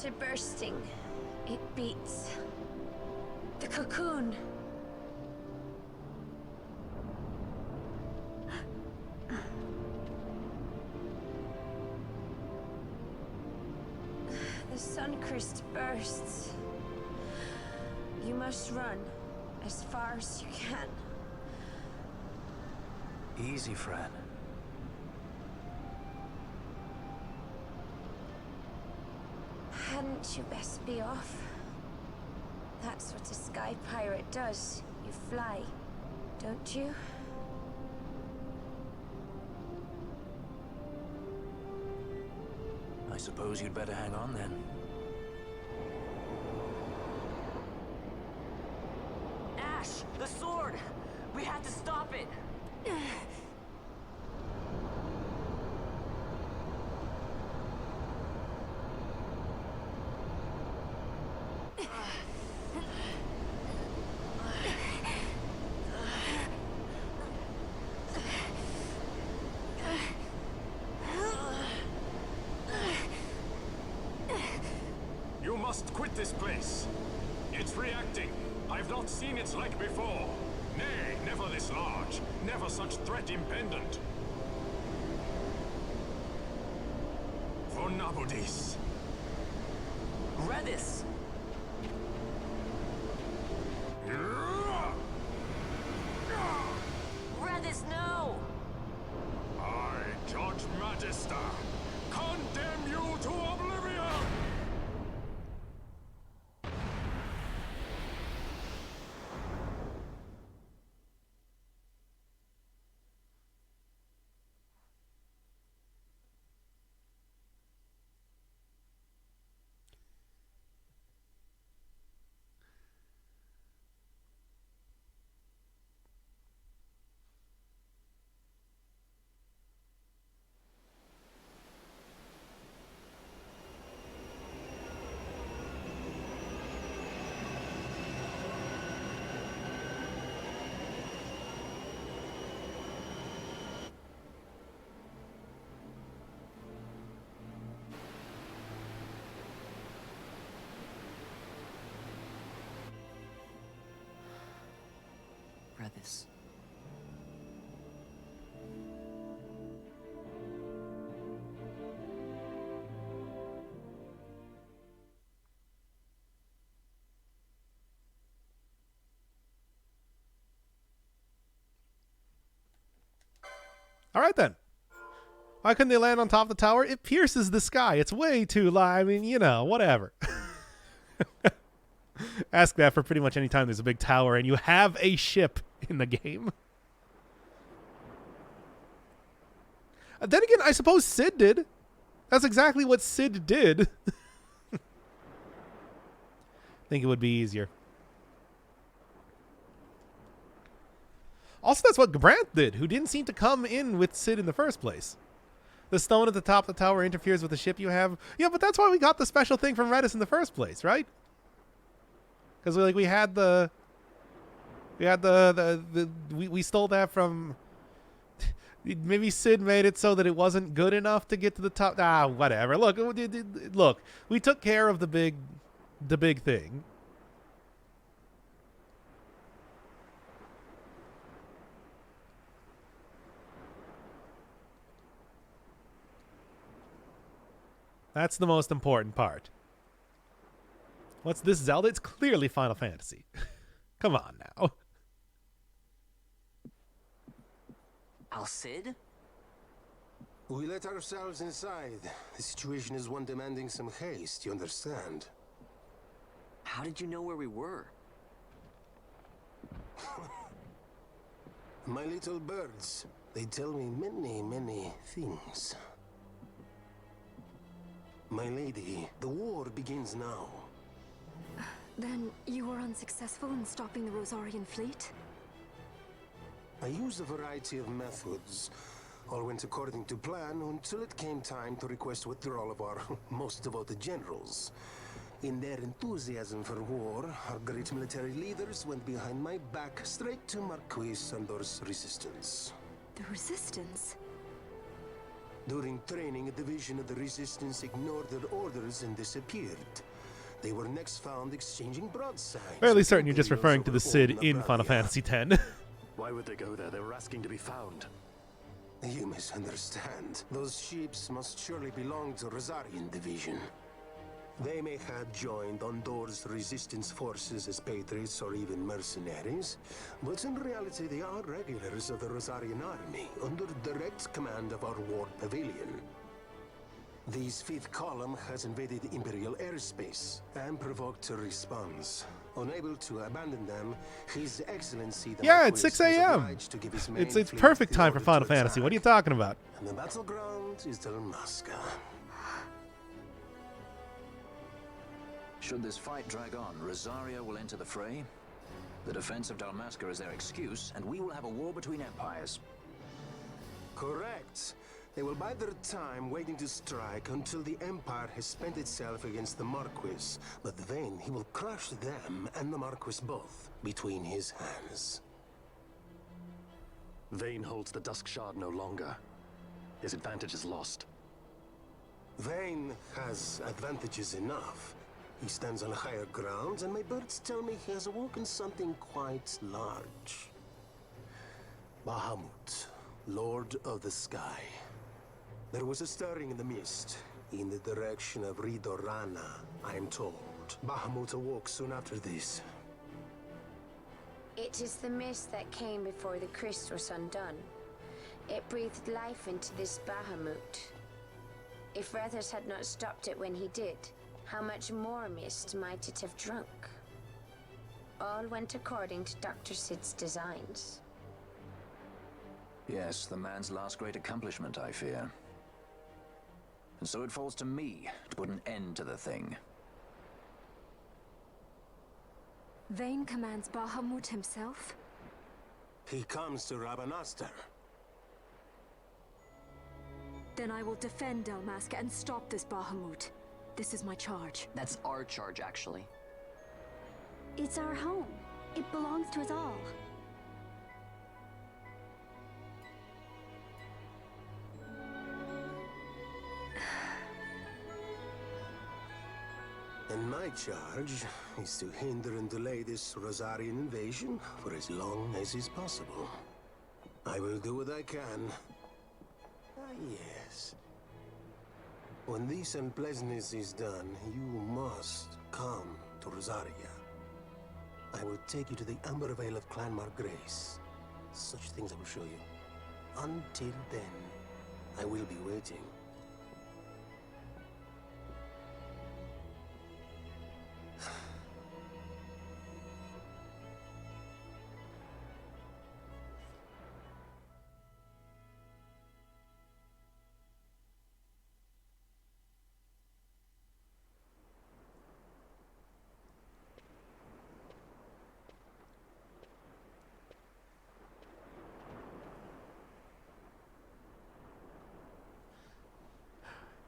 to bursting. It beats. The cocoon. The Suncrest bursts. You must run as far as you can. Easy, Fran. Hadn't you best be off? That's what a sky pirate does. You fly, don't you? I suppose you'd better hang on then. Ash, the sword! We have to stop it! You must quit this place. It's reacting. I've not seen its like before. Nay, never this large. Never such threat impendent. For Nabudis. Redis! Redis, no! I, Judge Magister, condemn you to oblivion! Redis. All right, then. Why couldn't they land on top of the tower? It pierces the sky. It's way too low. I mean, you know, whatever. Ask that for pretty much any time there's a big tower and you have a ship in the game. Then again, I suppose Sid did. That's exactly what Sid did. Think it would be easier. Also, that's what Gabranth did, who didn't seem to come in with Sid in the first place. The stone at the top of the tower interferes with the ship you have. Yeah, but that's why we got the special thing from Redis in the first place, right? Because we stole that from. Maybe Sid made it so that it wasn't good enough to get to the top. Ah, whatever. Look. We took care of the big thing. That's the most important part. What's this, Zelda? It's clearly Final Fantasy. Come on now. Al-Cid? We let ourselves inside. The situation is one demanding some haste, you understand? How did you know where we were? My little birds. They tell me many, many things. My lady, the war begins now. Then you were unsuccessful in stopping the Rosarian fleet? I used a variety of methods. All went according to plan until it came time to request withdrawal of our most devoted generals. In their enthusiasm for war, our great military leaders went behind my back straight to Marquis Sandor's resistance. The Resistance? During training, a division of the Resistance ignored their orders and disappeared. They were next found exchanging broadsides. Fairly certain you're just referring to the Cid in Final Fantasy X. Why would they go there? They were asking to be found. You misunderstand. Those ships must surely belong to Rosarian Division. They may have joined Ondor's resistance forces as patriots or even mercenaries, but in reality they are regulars of the Rosarian army, under direct command of our war pavilion. This fifth column has invaded Imperial airspace and provoked a response. Unable to abandon them, His Excellency the Yeah, it's Marquis 6 was a.m. obliged to give his main It's fleet perfect the time for order Final to Fantasy. attack. What are you talking about? And the battleground is Dalmasca. Should this fight drag on, Rosaria will enter the fray. The defense of Dalmasca is their excuse, and we will have a war between empires. Correct. They will bide their time waiting to strike until the Empire has spent itself against the Marquis. But then he will crush them and the Marquis both between his hands. Vayne holds the Dusk Shard no longer. His advantage is lost. Vayne has advantages enough. He stands on higher ground, and my birds tell me he has awoken something quite large. Bahamut, Lord of the Sky. There was a stirring in the mist, in the direction of Ridorana, I am told. Bahamut awoke soon after this. It is the mist that came before the Christ was undone. It breathed life into this Bahamut. If Rethers had not stopped it when he did, how much more mist might it have drunk? All went according to Dr. Sid's designs. Yes, the man's last great accomplishment, I fear. And so it falls to me to put an end to the thing. Vayne commands Bahamut himself? He comes to Rabanastar. Then I will defend Dalmasca and stop this Bahamut. This is my charge. That's our charge, actually. It's our home. It belongs to us all. And my charge is to hinder and delay this Rosarian invasion for as long as is possible. I will do what I can. Ah, yes. When this unpleasantness is done, you must come to Rosaria. I will take you to the Amber Vale of Clan Margrace. Such things I will show you. Until then, I will be waiting.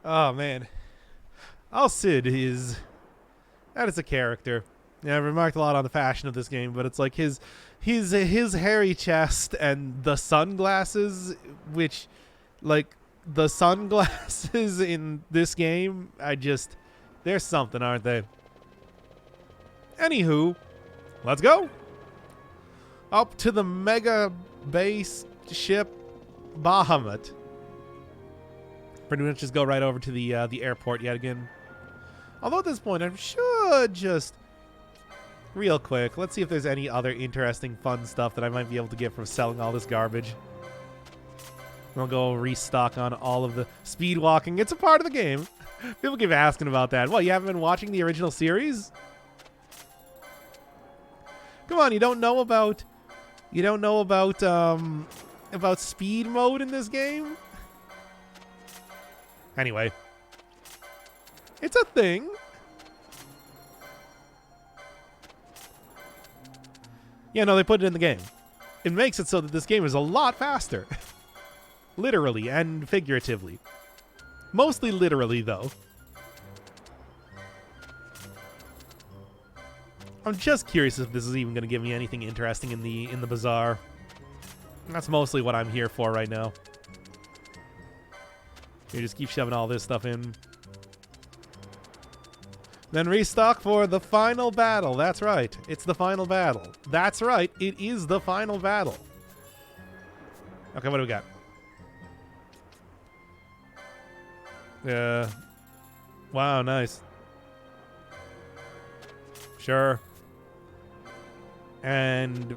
Oh man, Al Cid that is a character. Yeah, I've remarked a lot on the fashion of this game, but it's like his hairy chest and the sunglasses, which, like, the sunglasses in this game, there's something, aren't they? Anywho, let's go up to the mega base ship Bahamut. Pretty much just go right over to the airport yet again. Although at this point, I should just real quick, let's see if there's any other interesting, fun stuff that I might be able to get from selling all this garbage. I'll go restock on all of the speed walking. It's a part of the game. People keep asking about that. What, you haven't been watching the original series? Come on, you don't know about speed mode in this game? Anyway, it's a thing. Yeah, no, they put it in the game. It makes it so that this game is a lot faster. Literally and figuratively. Mostly literally, though. I'm just curious if this is even going to give me anything interesting in the bazaar. That's mostly what I'm here for right now. You just keep shoving all this stuff in. Then restock for the final battle. That's right. It's the final battle. That's right. It is the final battle. Okay, what do we got? Wow, nice. Sure. And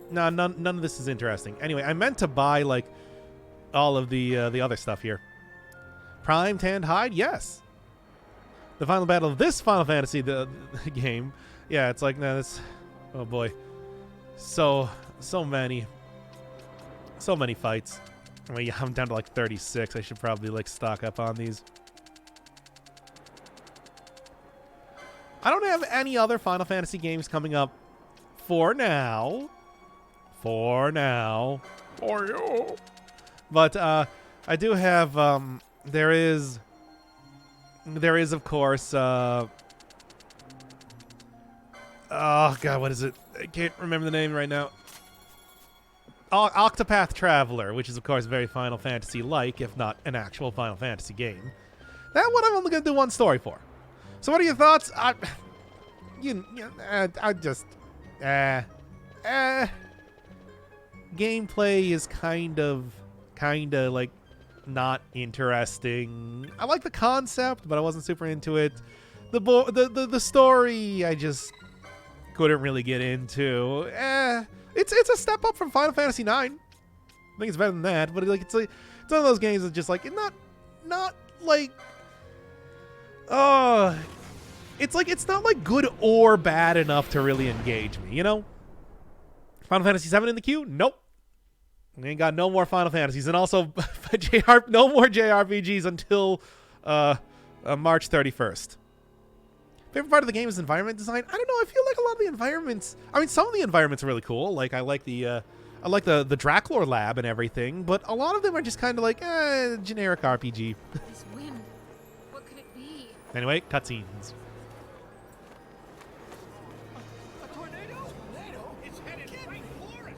no, none of this is interesting. Anyway, I meant to buy like all of the other stuff here. Prime Tanned Hide, yes. The final battle of this Final Fantasy the game. Yeah, it's like, no, that's, oh boy. So many fights. I mean, yeah, I'm down to like 36. I should probably like stock up on these. I don't have any other Final Fantasy games coming up for now. For now. For you. But I do have there is of course oh god, what is it? I can't remember the name right now. Octopath Traveler, which is of course very Final Fantasy like, if not an actual Final Fantasy game. That one I'm only gonna do one story for. So what are your thoughts? I just gameplay is kind of like not interesting. I like the concept, but I wasn't super into it. The story I just couldn't really get into. It's a step up from Final Fantasy IX. I think it's better than that, but like it's one of those games that's just like not like it's not like good or bad enough to really engage me, you know? Final Fantasy VII in the queue? Nope. We ain't got no more Final Fantasies, and also no more JRPGs until March 31st. Favorite part of the game is environment design. I don't know. I feel like a lot of the environments. I mean, some of the environments are really cool. Like I like the Draclor lab and everything, but a lot of them are just kind of like generic RPG. This wind. What could it be? Anyway, cutscenes. A tornado? Tornado? It's headed right for us.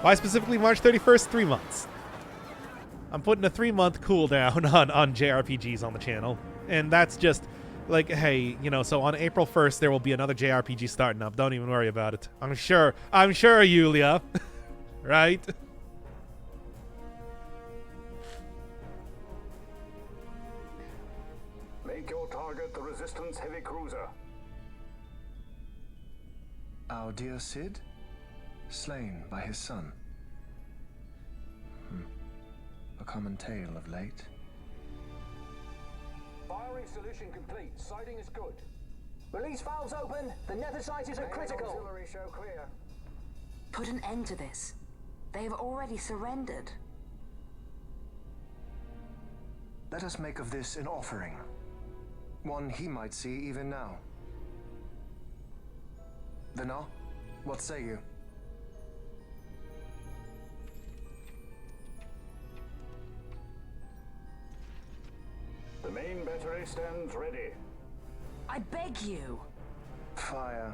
Why specifically March 31st? 3 months. I'm putting a 3-month cooldown on JRPGs on the channel. And that's just like, hey, you know, so on April 1st there will be another JRPG starting up. Don't even worry about it. I'm sure, Yulia. Right? Make your target the Resistance heavy cruiser. Our dear Cid? Slain by his son. A common tale of late. Firing solution complete. Sighting is good. Release valves open. The nether site is a critical. Auxiliary show clear. Put an end to this. They have already surrendered. Let us make of this an offering. One he might see even now. Vena, what say you? The main battery stands ready. I beg you. Fire.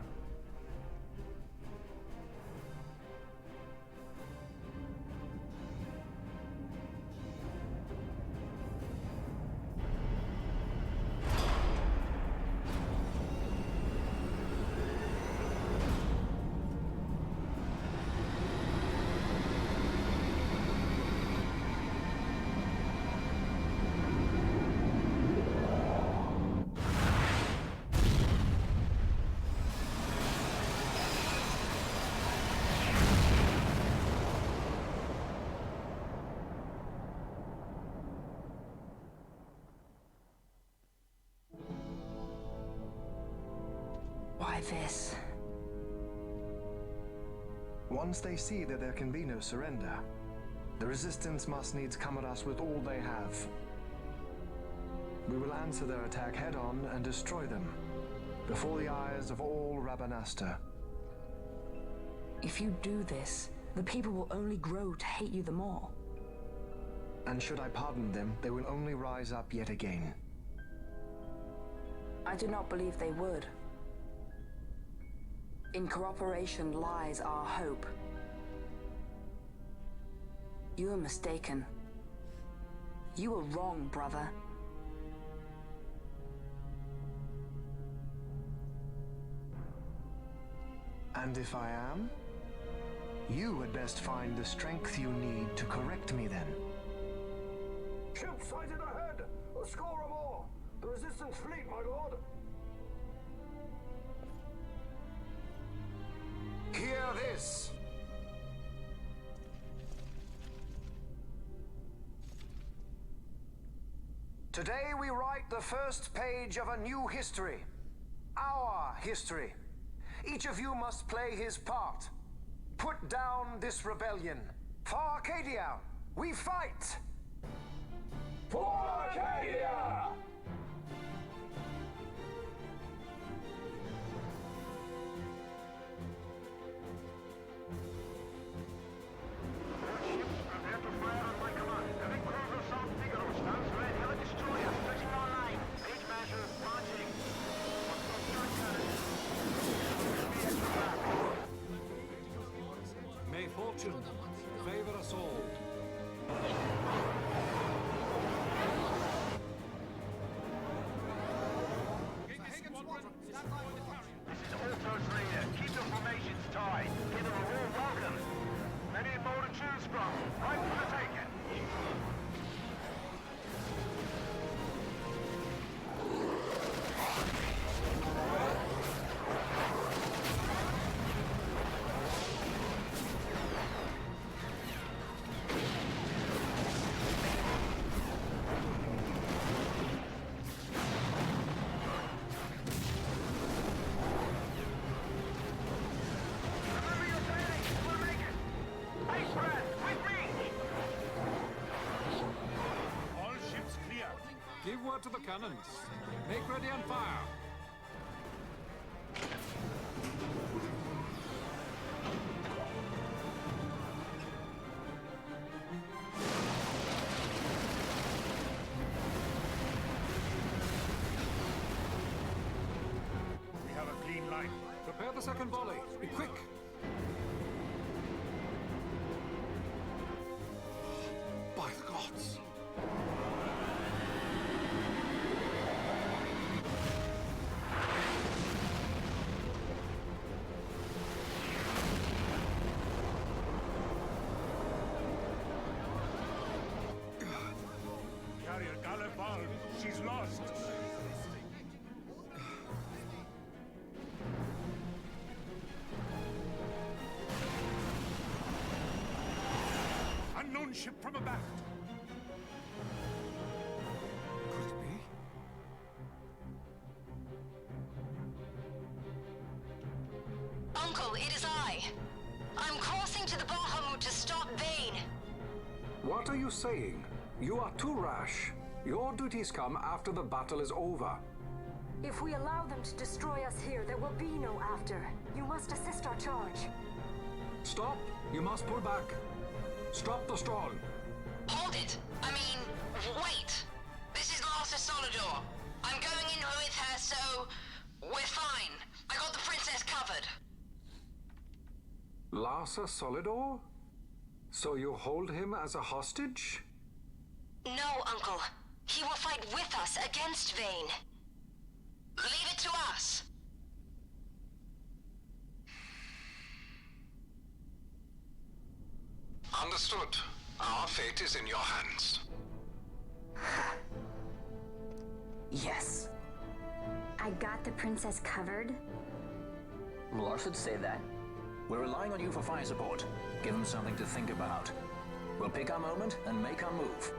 Why this? Once they see that there can be no surrender, the Resistance must needs come at us with all they have. We will answer their attack head-on and destroy them, before the eyes of all Rabanastre. If you do this, the people will only grow to hate you the more. And should I pardon them, they will only rise up yet again. I do not believe they would. In cooperation lies our hope. You are mistaken. You are wrong, brother. And if I am? You had best find the strength you need to correct me then. Ship sighted ahead! A score or more! The Resistance fleet, my lord! Hear this! Today we write the first page of a new history. Our history. Each of you must play his part. Put down this rebellion. For Arcadia, we fight! For Arcadia! May fortune favor us all. This is Alto's leader. Keep the formations tight. Give them a warm welcome. Many more to choose from. Right for the taking. Give word to the cannons. Make ready and fire. We have a clean line. Prepare the second volley. Be quick. By the gods. Carrier Galifal, she's lost. Unknown ship from abaft. Could it be? Uncle, it is I. I'm crossing to the Bahamut to stop Vane. What are you saying? You are too rash. Your duties come after the battle is over. If we allow them to destroy us here, there will be no after. You must assist our charge. Stop! You must pull back. Stop the Strong. Hold it! I mean, wait! This is Larsa Solidor. I'm going in with her, so we're fine. I got the princess covered. Larsa Solidor? So you hold him as a hostage? No, Uncle. He will fight with us against Vane. Leave it to us. Understood. Our fate is in your hands. Yes. I got the princess covered? Lars should say that. We're relying on you for fire support. Give them something to think about. We'll pick our moment and make our move.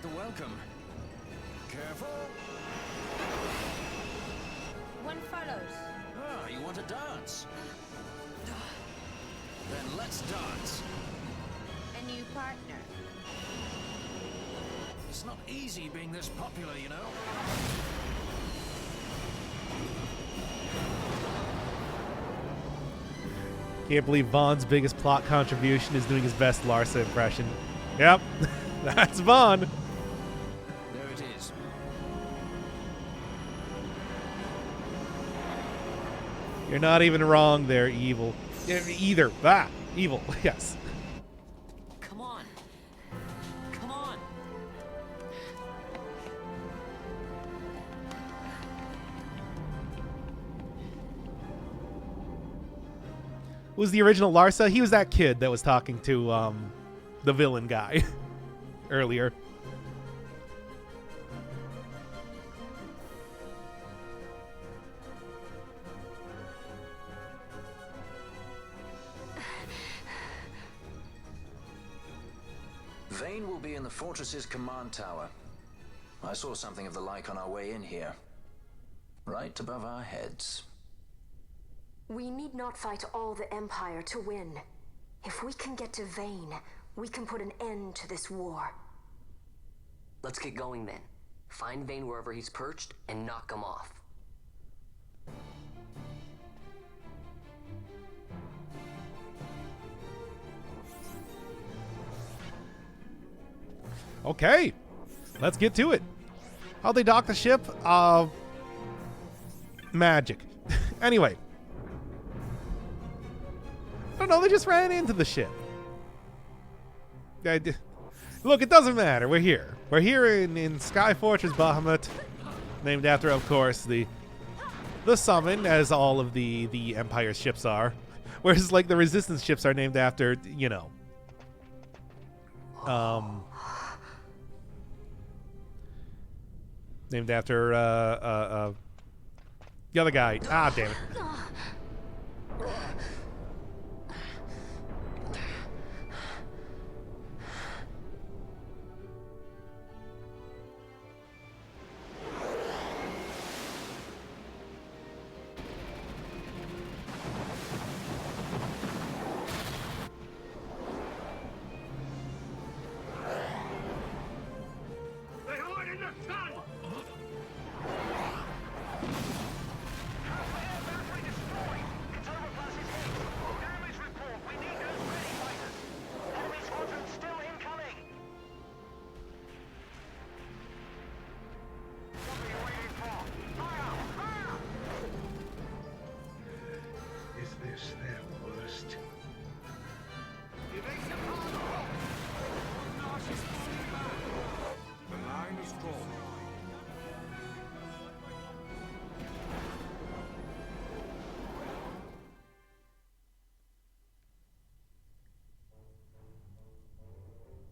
the welcome. Careful. One follows. Ah, you want to dance? Then let's dance. A new partner. It's not easy being this popular, you know. Can't believe Vaughn's biggest plot contribution is doing his best Larsa impression. Yep, that's Vaughn. There it is. You're not even wrong there, evil. Either. Ah, evil. Yes. Come on. Come on. Who's the original Larsa? He was that kid that was talking to the villain guy earlier. Vane will be in the fortress's command tower. I saw something of the like on our way in here. Right above our heads. We need not fight all the Empire to win. If we can get to Vane, we can put an end to this war. Let's get going then. Find Vane wherever he's perched and knock him off. Okay, let's get to it. How'd they dock the ship? Magic. Anyway. I don't know, they just ran into the ship. Look, it doesn't matter. We're here. We're here in Sky Fortress Bahamut, named after, of course, the Summon, as all of the Empire's ships are. Whereas, like, the Resistance ships are named after, you know, named after the other guy. Ah, damn it.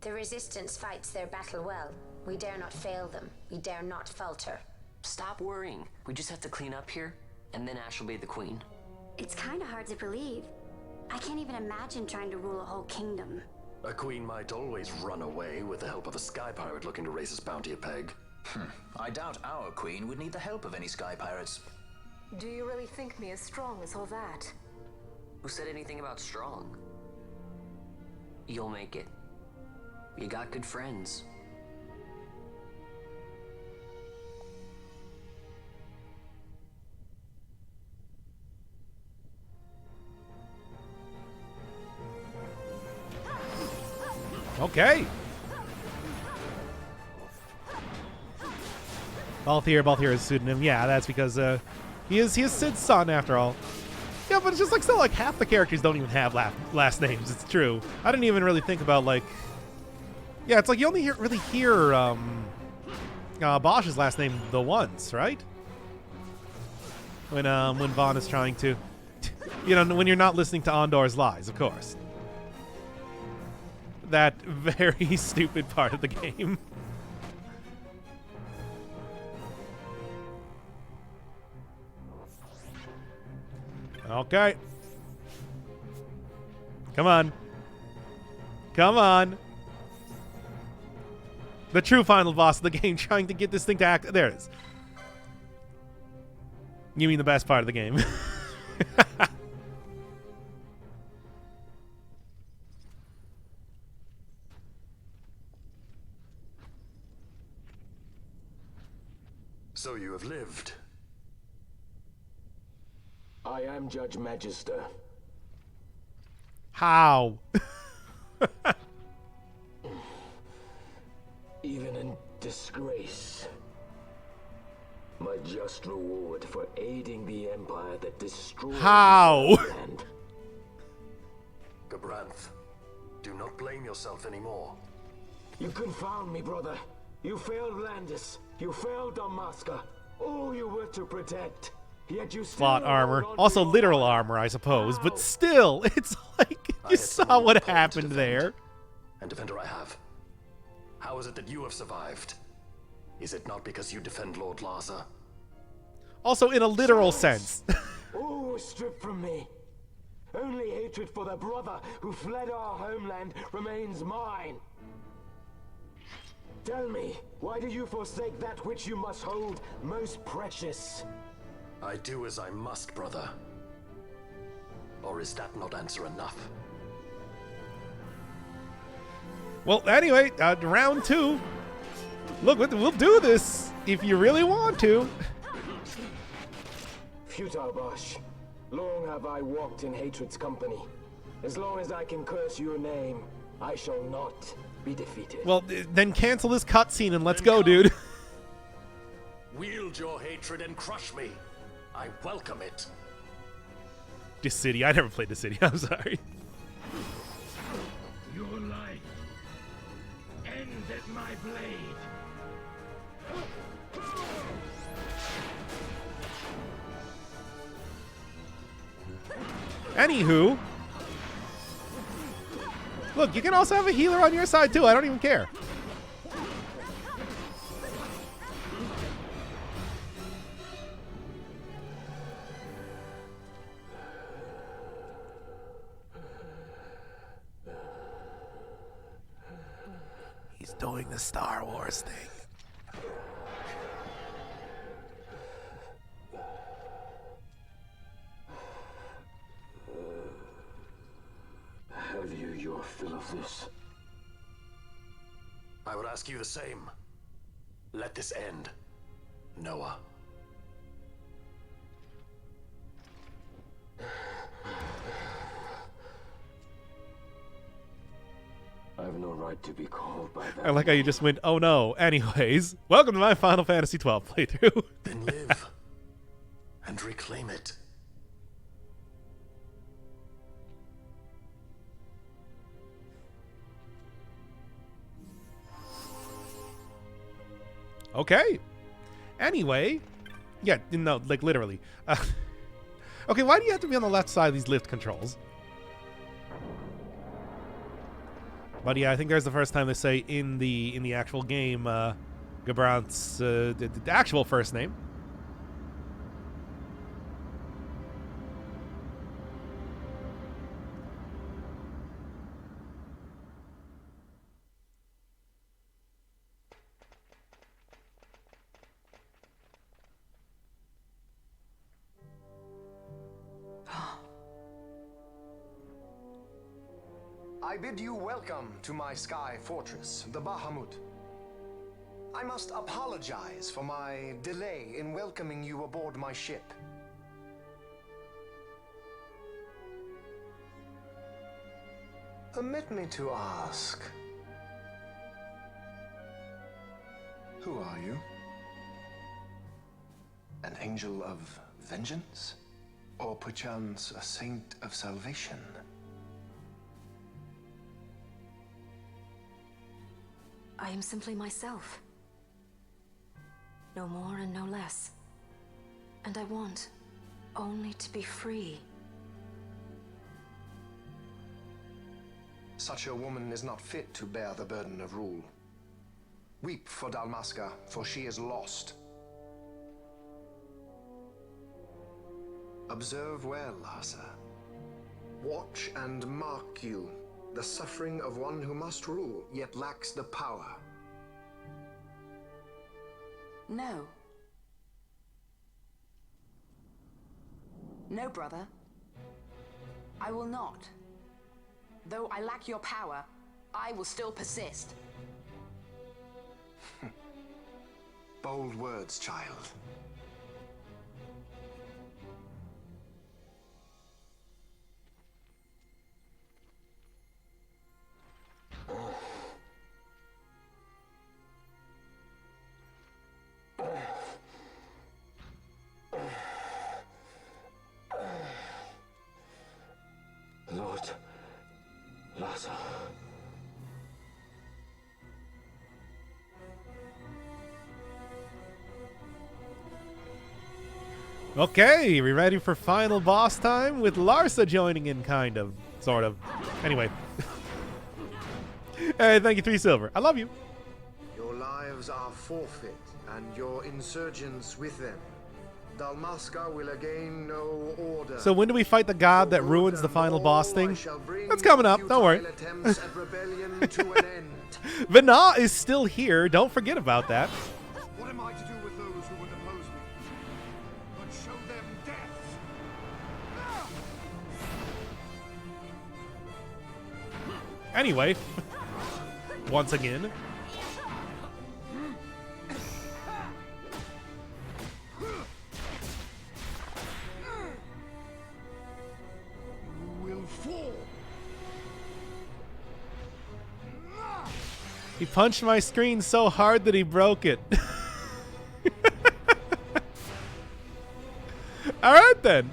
The Resistance fights their battle well. We dare not fail them. We dare not falter. Stop worrying. We just have to clean up here, and then Ash will be the queen. It's kind of hard to believe. I can't even imagine trying to rule a whole kingdom. A queen might always run away with the help of a sky pirate looking to raise his bounty a peg. I doubt our queen would need the help of any sky pirates. Do you really think me as strong as all that? Who said anything about strong? You'll make it. You got good friends. Okay. Balthier is a pseudonym. Yeah, that's because he is Sid's son after all. Yeah, but it's just like still like half the characters don't even have last names. It's true. I didn't even really think about like. Yeah, it's like you only really hear Bosch's last name the once, right? When Vaughn is trying to, you know, when you're not listening to Ondor's lies, of course. That very stupid part of the game. Okay. Come on. Come on. The true final boss of the game, trying to get this thing to act. There it is. You mean the best part of the game. So you have lived. I am Judge Magister. How? Even in disgrace. My just reward for aiding the Empire that destroyed How? my land. Gabranth, do not blame yourself anymore. You confound me, brother. You failed Landis. You failed Damaska. All you were to protect. Yet you still Plot armor. hold on Also to your literal honor. armor, I suppose. But still, it's like, you saw what happened there. And defender I have. How is it that you have survived? Is it not because you defend Lord Larza? Also in a literal sense. All was stripped from me. Only hatred for the brother who fled our homeland remains mine. Tell me, why do you forsake that which you must hold most precious? I do as I must, brother. Or is that not answer enough? Well, anyway, round 2. Look, we'll do this if you really want to. Futile Bosh. Long have I walked in hatred's company. As long as I can curse your name, I shall not be defeated. Well, then cancel this cutscene and let's go, dude. Wield your hatred and crush me. I welcome it. This city. I never played the city. I'm sorry. Your life ends at my blade. Anywho. Look, you can also have a healer on your side, too. I don't even care. He's doing the Star Wars thing. Have you your fill of this? I would ask you the same. Let this end, Noah. I have no right to be called by that. I like how you just went, oh no. Anyways, welcome to my Final Fantasy XII playthrough. Then live and reclaim it. Okay. Anyway. Yeah, no, like literally. Okay, why do you have to be on the left side of these lift controls? But yeah, I think there's the first time they say in the actual game, Gabranth's the actual first name. I bid you welcome to my sky fortress, the Bahamut. I must apologize for my delay in welcoming you aboard my ship. Permit me to ask, who are you? An angel of vengeance? Or perchance a saint of salvation? I am simply myself. No more and no less. And I want only to be free. Such a woman is not fit to bear the burden of rule. Weep for Dalmasca, for she is lost. Observe well, Larza. Watch and mark you, the suffering of one who must rule, yet lacks the power. No. No, brother. I will not. Though I lack your power, I will still persist. Bold words, child. Lord Larsa. Okay, we ready for final boss time with Larsa joining in, kind of, sort of. Anyway. Hey, thank you, 3 silver. I love you. Your lives are forfeit, and your insurgents with them. Dalmasca will again know order. So when do we fight the god that ruins the final boss thing? That's coming up, don't worry. Vana is still here, don't forget about that. What am I to do with those who would oppose me? But show them death. Anyway, once again. He punched my screen so hard that he broke it. All right, then.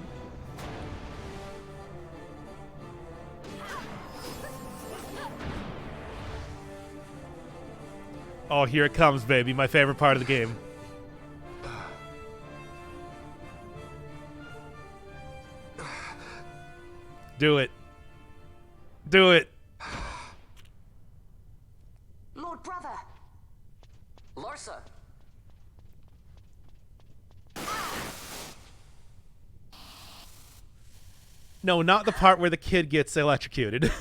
Oh, here it comes, baby. My favorite part of the game. Do it. Do it. Lord Brother! Larsa! No, not the part where the kid gets electrocuted.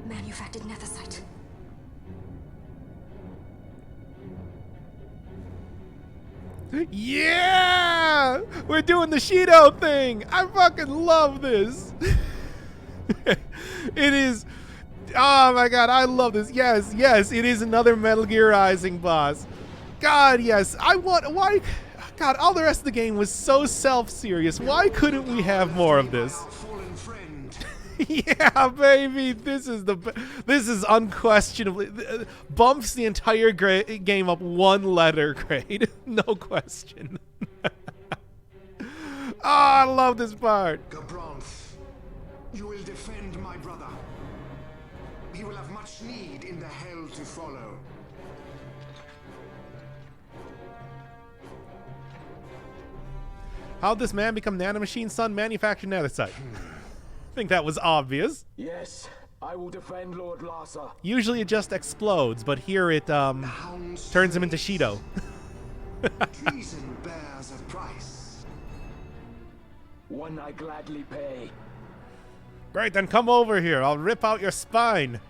Manufactured nethicite. Yeah! We're doing the Shido thing! I fucking love this! It is... Oh my god, I love this. Yes, yes, it is another Metal Gear Rising boss. God, yes. I want... Why... God, all the rest of the game was so self-serious. Why couldn't we have more of this? Yeah, baby, this is unquestionably bumps the entire game up 1 letter grade, no question. Oh, I love this part. Gabranth, you will defend my brother. He will have much need in the hell to follow. How'd this man become Nanomachine's son, manufactured nanocyte? I think that was obvious. Yes, I will defend Lord Larsa. Usually it just explodes, but here it turns him into Shido. Treason bears a price. One I gladly pay. Great, then come over here. I'll rip out your spine.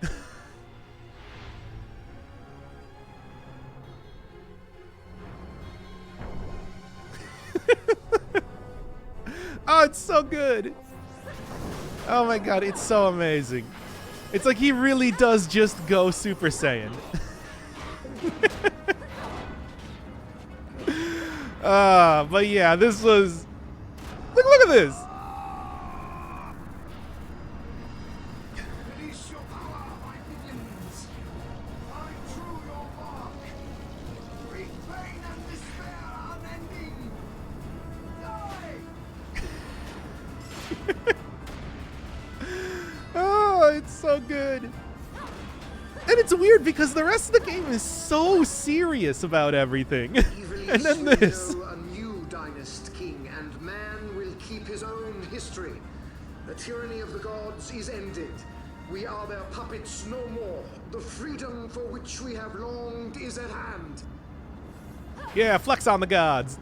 Oh, it's so good. Oh my god, it's so amazing. It's like he really does just go Super Saiyan. But yeah, this was... Look at this. Release your power, my minions. Find through your mark. Great pain and despair unending. Die! Oh, it's so good. And it's weird because the rest of the game is so serious about everything. And then this. A new dynast king, and man will keep his own history. The tyranny of the gods is ended. We are their puppets no more. The freedom for which we have longed is at hand. Yeah, flex on the gods.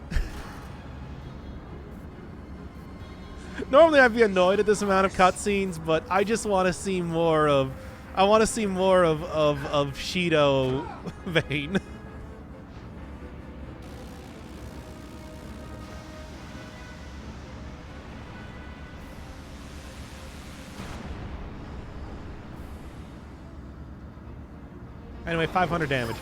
Normally I'd be annoyed at this amount of cutscenes, but I just want to see more of... I want to see more of Shido Vayne. Anyway, 500 damage.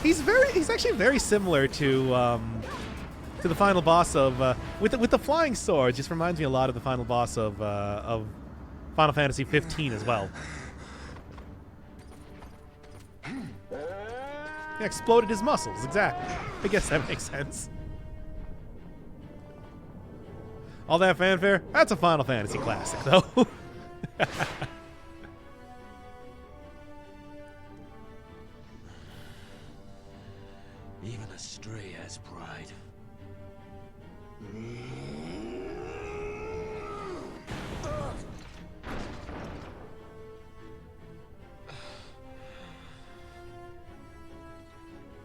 He's actually very similar to the final boss of with the flying sword. Just reminds me a lot of the final boss of Final Fantasy 15 as well. He exploded his muscles, exactly. I guess that makes sense. All that fanfare, that's a Final Fantasy classic, though. Even a stray has pride.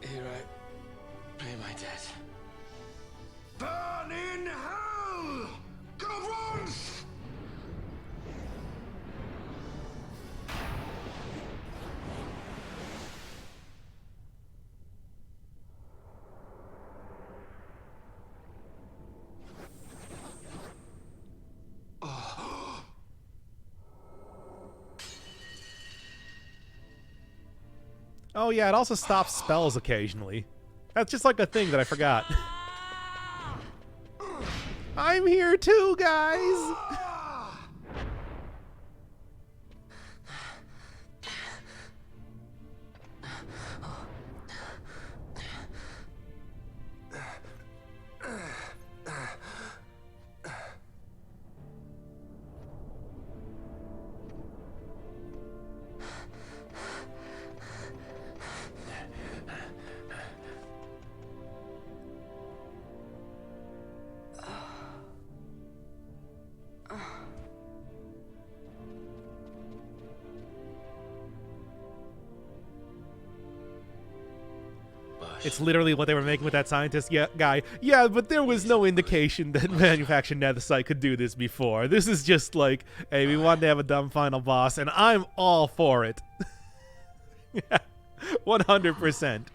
Here I pay my debt. Burn in hell! Govrons! Oh yeah, it also stops spells occasionally. That's just like a thing that I forgot. I'm here too, guys! It's literally what they were making with that scientist guy. Yeah, but there was no indication that Manufactured Nethersite could do this before. This is just like, hey, we wanted to have a dumb final boss, and I'm all for it. Yeah, 100%.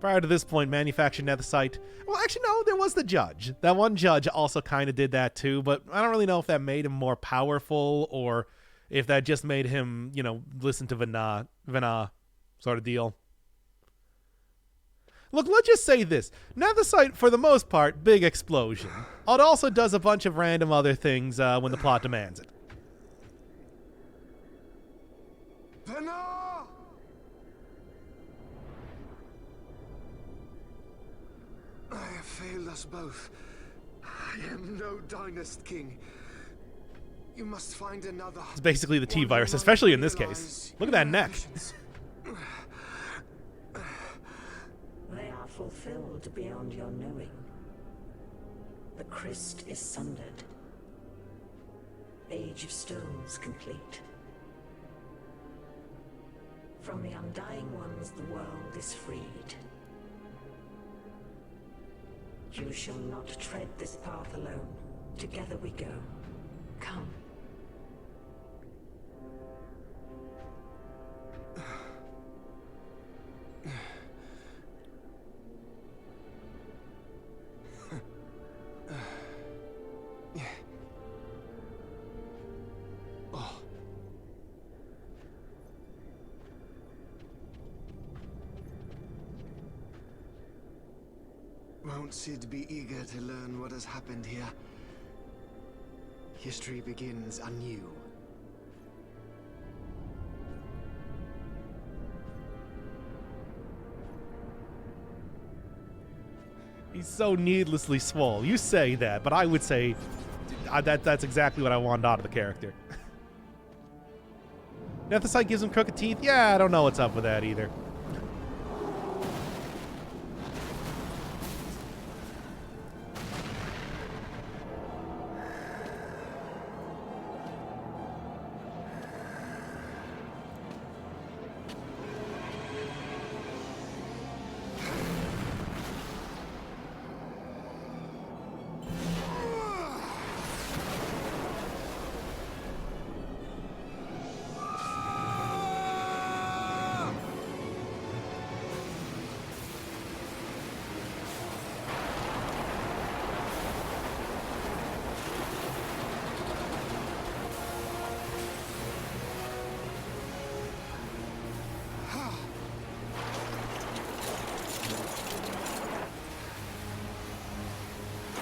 Prior to this point, Manufactured Nethersite... Well, actually, no, there was the judge. That one judge also kind of did that too, but I don't really know if that made him more powerful or if that just made him, you know, listen to Vana sort of deal. Look, let's just say this. Nethersite, for the most part, big explosion. It also does a bunch of random other things when the plot demands it. Vana! I have failed us both. I am no dynast king. You must find another. It's basically the T-virus, especially in this case. Look at that neck. They are fulfilled beyond your knowing. The Christ is sundered. Age of Stones complete. From the Undying Ones, the world is freed. You shall not tread this path alone. Together we go. Come. Won't Sid be eager to learn what has happened here? History begins anew. He's so needlessly swole. You say that, but I would say that's exactly what I want out of the character. Nethicite gives him crooked teeth? Yeah, I don't know what's up with that either.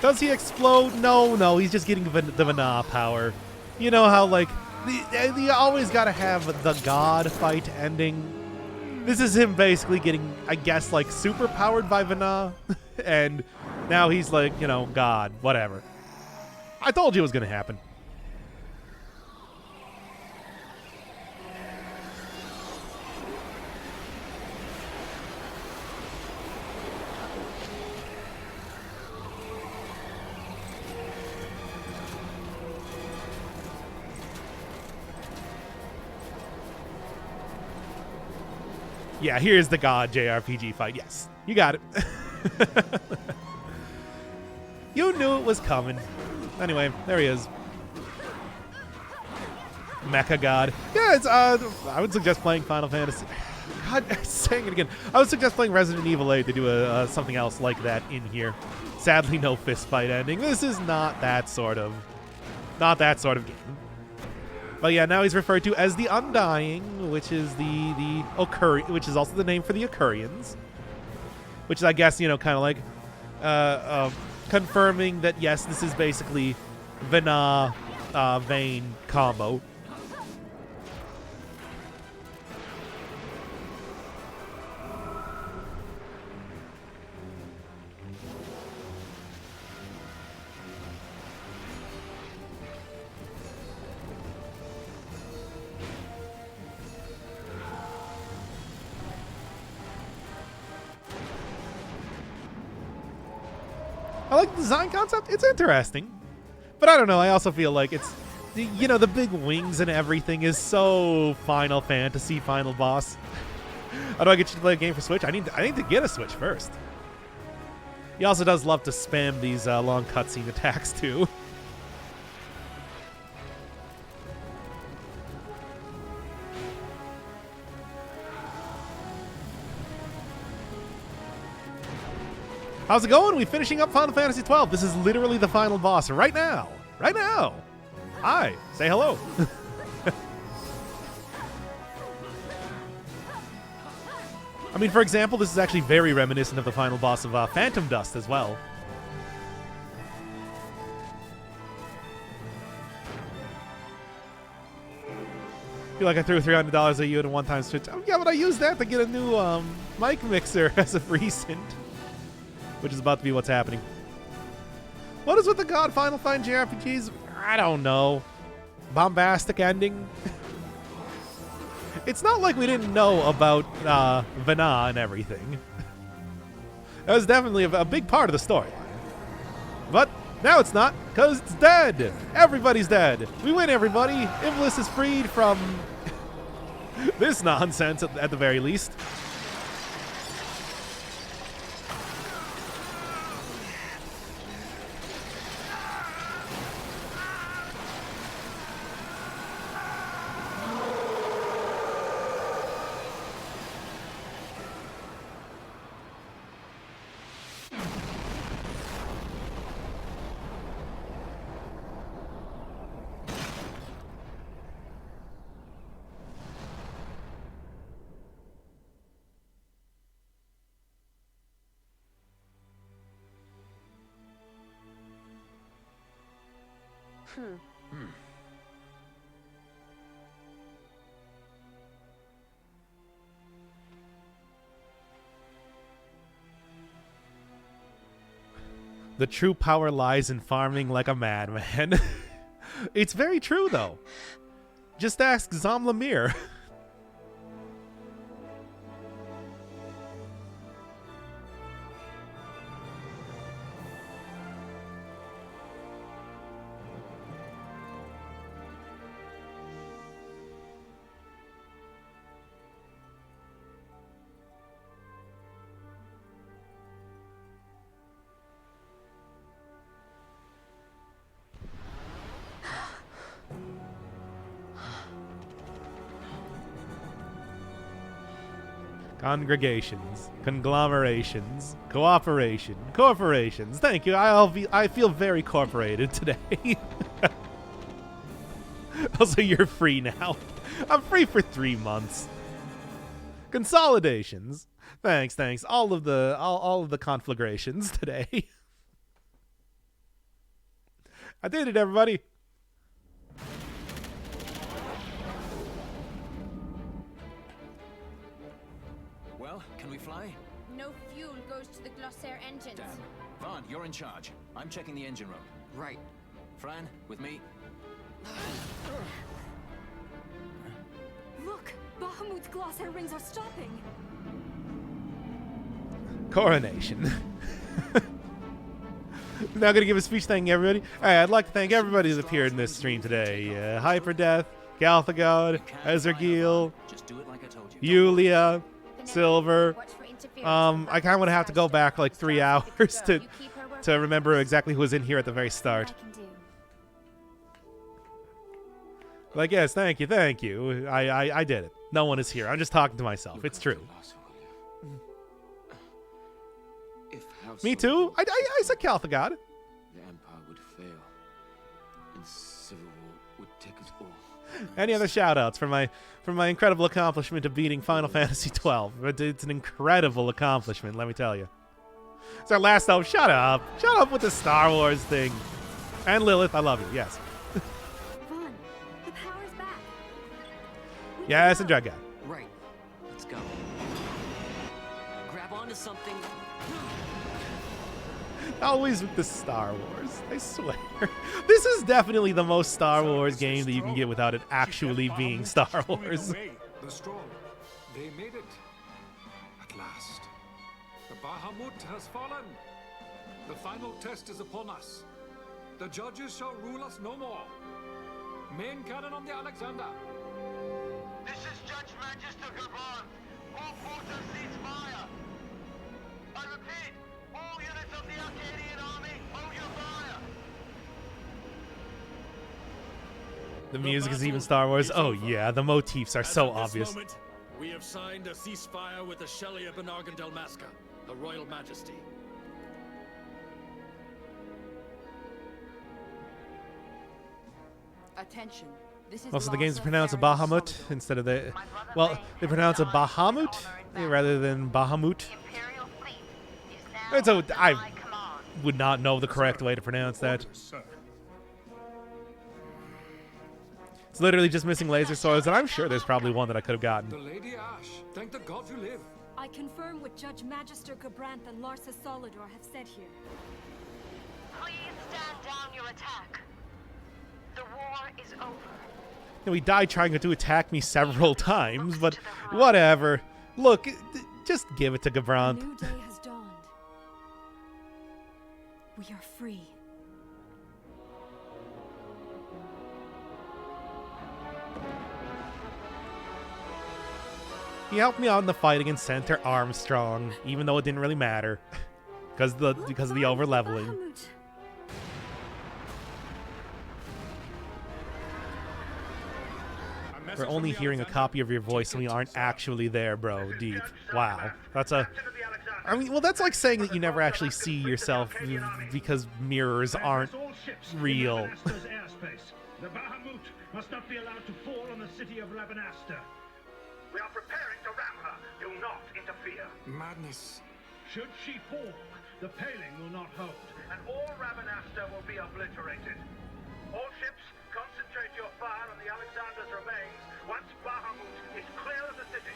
Does he explode? No, he's just getting the Vana power. You know how, like, you always gotta have the god fight ending. This is him basically getting, I guess, like, super powered by Vana. And now he's like, you know, god, whatever. I told you it was gonna happen. Yeah, here's the god JRPG fight. Yes, you got it. You knew it was coming. Anyway, there he is. Mecha God. Yeah, it's I would suggest playing Final Fantasy. God, saying it again. I would suggest playing Resident Evil 8 to do something else like that in here. Sadly, no fist fight ending. This is not that sort of game. But yeah, now he's referred to as the Undying, which is which is also the name for the Occurians. Which is, I guess, you know, kind of like confirming that yes, this is basically Vana Vayne combo. I like the design concept. It's interesting. But I don't know. I also feel like it's, you know, the big wings and everything is so Final Fantasy final boss. How do I get you to play a game for Switch? I need to get a Switch first. He also does love to spam these long cutscene attacks too. How's it going? We finishing up Final Fantasy XII. This is literally the final boss right now. Right now. Hi. Say hello. I mean, for example, this is actually very reminiscent of the final boss of Phantom Dust as well. I feel like I threw $300 at you at a one-time Switch. Oh, yeah, but I used that to get a new mic mixer as of recent. Which is about to be what's happening. What is with the God Final Fight JRPGs? I don't know. Bombastic ending? It's not like we didn't know about Vana and everything. That was definitely a big part of the storyline. But now it's not, because it's dead. Everybody's dead. We win, everybody. Ivalice is freed from this nonsense at the very least. The true power lies in farming like a madman. It's very true, though. Just ask Zamlamir. Congregations, conglomerations, cooperation, corporations. Thank you. I feel very corporated today. Also, you're free now. I'm free for 3 months. Consolidations. Thanks. All of the conflagrations today. I did it, everybody. Well, can we fly? No fuel goes to the Glossair engines. Damn. Vaughn, you're in charge. I'm checking the engine room. Right. Fran, with me. Look! Bahamut's Glossair rings are stopping! Coronation. Now gonna give a speech thanking everybody. Alright, I'd like to thank everybody who's appeared in this stream today. Hyperdeath, Galthagod, Ezreal, Yulia, Silver. I kind of would have to go back like 3 hours to remember exactly who was in here at the very start. Like, yes, thank you. I did it. No one is here. I'm just talking to myself. It's true. Me too. I said Calthagod. The Empire would fail, and civil war would take us all. Any other shout-outs for my incredible accomplishment of beating Final Fantasy XII? It's an incredible accomplishment, let me tell you. It's our last hope. Shut up. Shut up with the Star Wars thing. And Lilith, I love you. Yes. Vaughn, the power's back. Yes, and Jughead. Right. Let's go. Grab onto something. Always with the Star Wars, I swear. This is definitely the most Star Wars game that you can get without it actually being Star Wars. The strong, they made it. At last. The Bahamut has fallen. The final test is upon us. The judges shall rule us no more. Main cannon on the Alexander. This is Judge Magister Gabron. All forces cease fire. I repeat, all units of the Arcadian army, hold your fire. The music is even Star Wars. Oh yeah, the motifs are so obvious. Moment, we have signed a ceasefire with the Shelia Benargan Dalmasca, the Royal Majesty. Attention. This is Also, the game's pronounced a Bahamut instead of the... Well, they pronounce a Bahamut rather than Bahamut. So I would not know the correct way to pronounce that. It's literally just missing laser swords, and I'm sure there's probably one that I could have gotten. The Lady Ash, thank the gods you live. I confirm what Judge Magister Gabranth and Larsa Solidor have said here. Please stand down your attack. The war is over. You know, he died trying to attack me several times, but whatever. Look, just give it to Gabranth. A new day has dawned. We are free. He helped me out in the fight against Senator Armstrong, even though it didn't really matter, because of the over leveling. We're only hearing a copy of your voice, and we aren't actually there, bro. Deep. Wow, that's a. I mean, well, that's like saying that you never actually see yourself because mirrors aren't real. The Bahamut must not be allowed to fall on the city of Rabanasta. We are preparing to ram her. Do not interfere. Madness. Should she fall, the paling will not hold, and all Rabanasta will be obliterated. All ships, concentrate your fire on the Alexander's remains once Bahamut is clear of the city.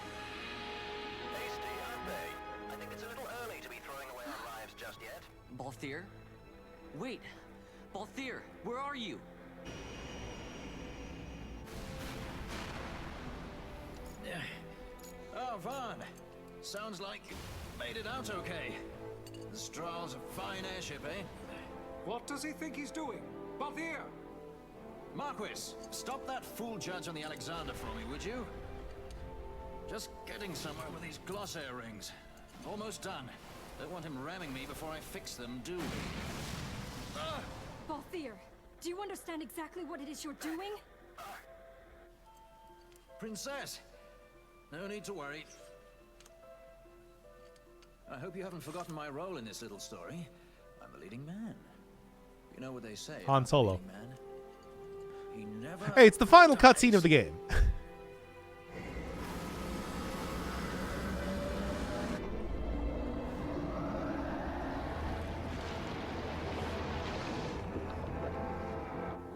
Hasty, aren't they? I think it's a little early to be throwing away our lives just yet. Balthier, Wait, Balthier, where are you? Oh, Vaughn. Sounds like you made it out okay. The Strahle's a fine airship, eh? What does he think he's doing? Balthier! Marquis, stop that fool judge on the Alexander for me, would you? Just getting somewhere with these glossair rings. Almost done. Don't want him ramming me before I fix them, do we? Balthier, do you understand exactly what it is you're doing? Princess, no need to worry. I hope you haven't forgotten my role in this little story. I'm the leading man. You know what they say. Han Solo. Leading man. He never Hey, it's the final cutscene of the game.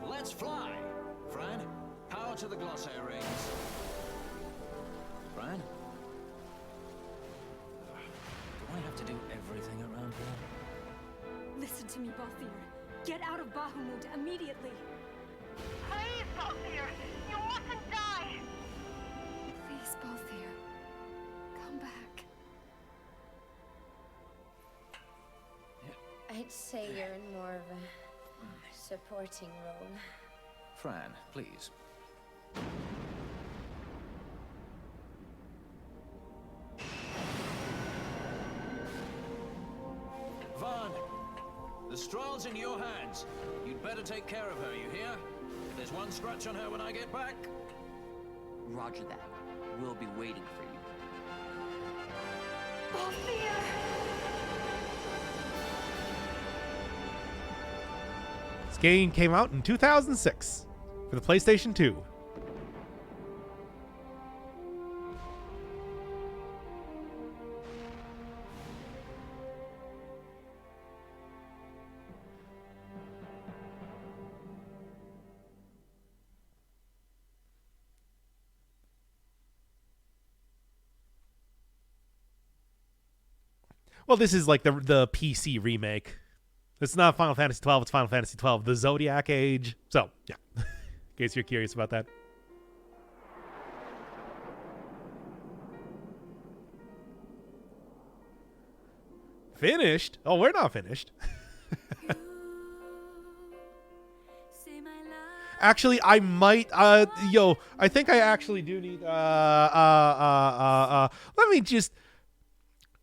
Let's fly! Fran, power to the glossair rings. Fran? Do I have to do everything around here? Listen to me, Balthier. Get out of Bahamut immediately. Please, Balthier, you mustn't die! Please, Balthier. Come back. I'd say you're in more of a supporting role. Fran, please. Vaughn, the Strahle's in your hands. You'd better take care of her, you hear? If there's one scratch on her when I get back... Roger that. We'll be waiting for you. Balthier! This game came out in 2006 for the PlayStation 2. Well, this is like the PC remake. It's not Final Fantasy 12, it's Final Fantasy 12, the Zodiac Age. So, yeah, in case you're curious about that. Finished? Oh, we're not finished. Actually, I might, I think I actually do need, let me just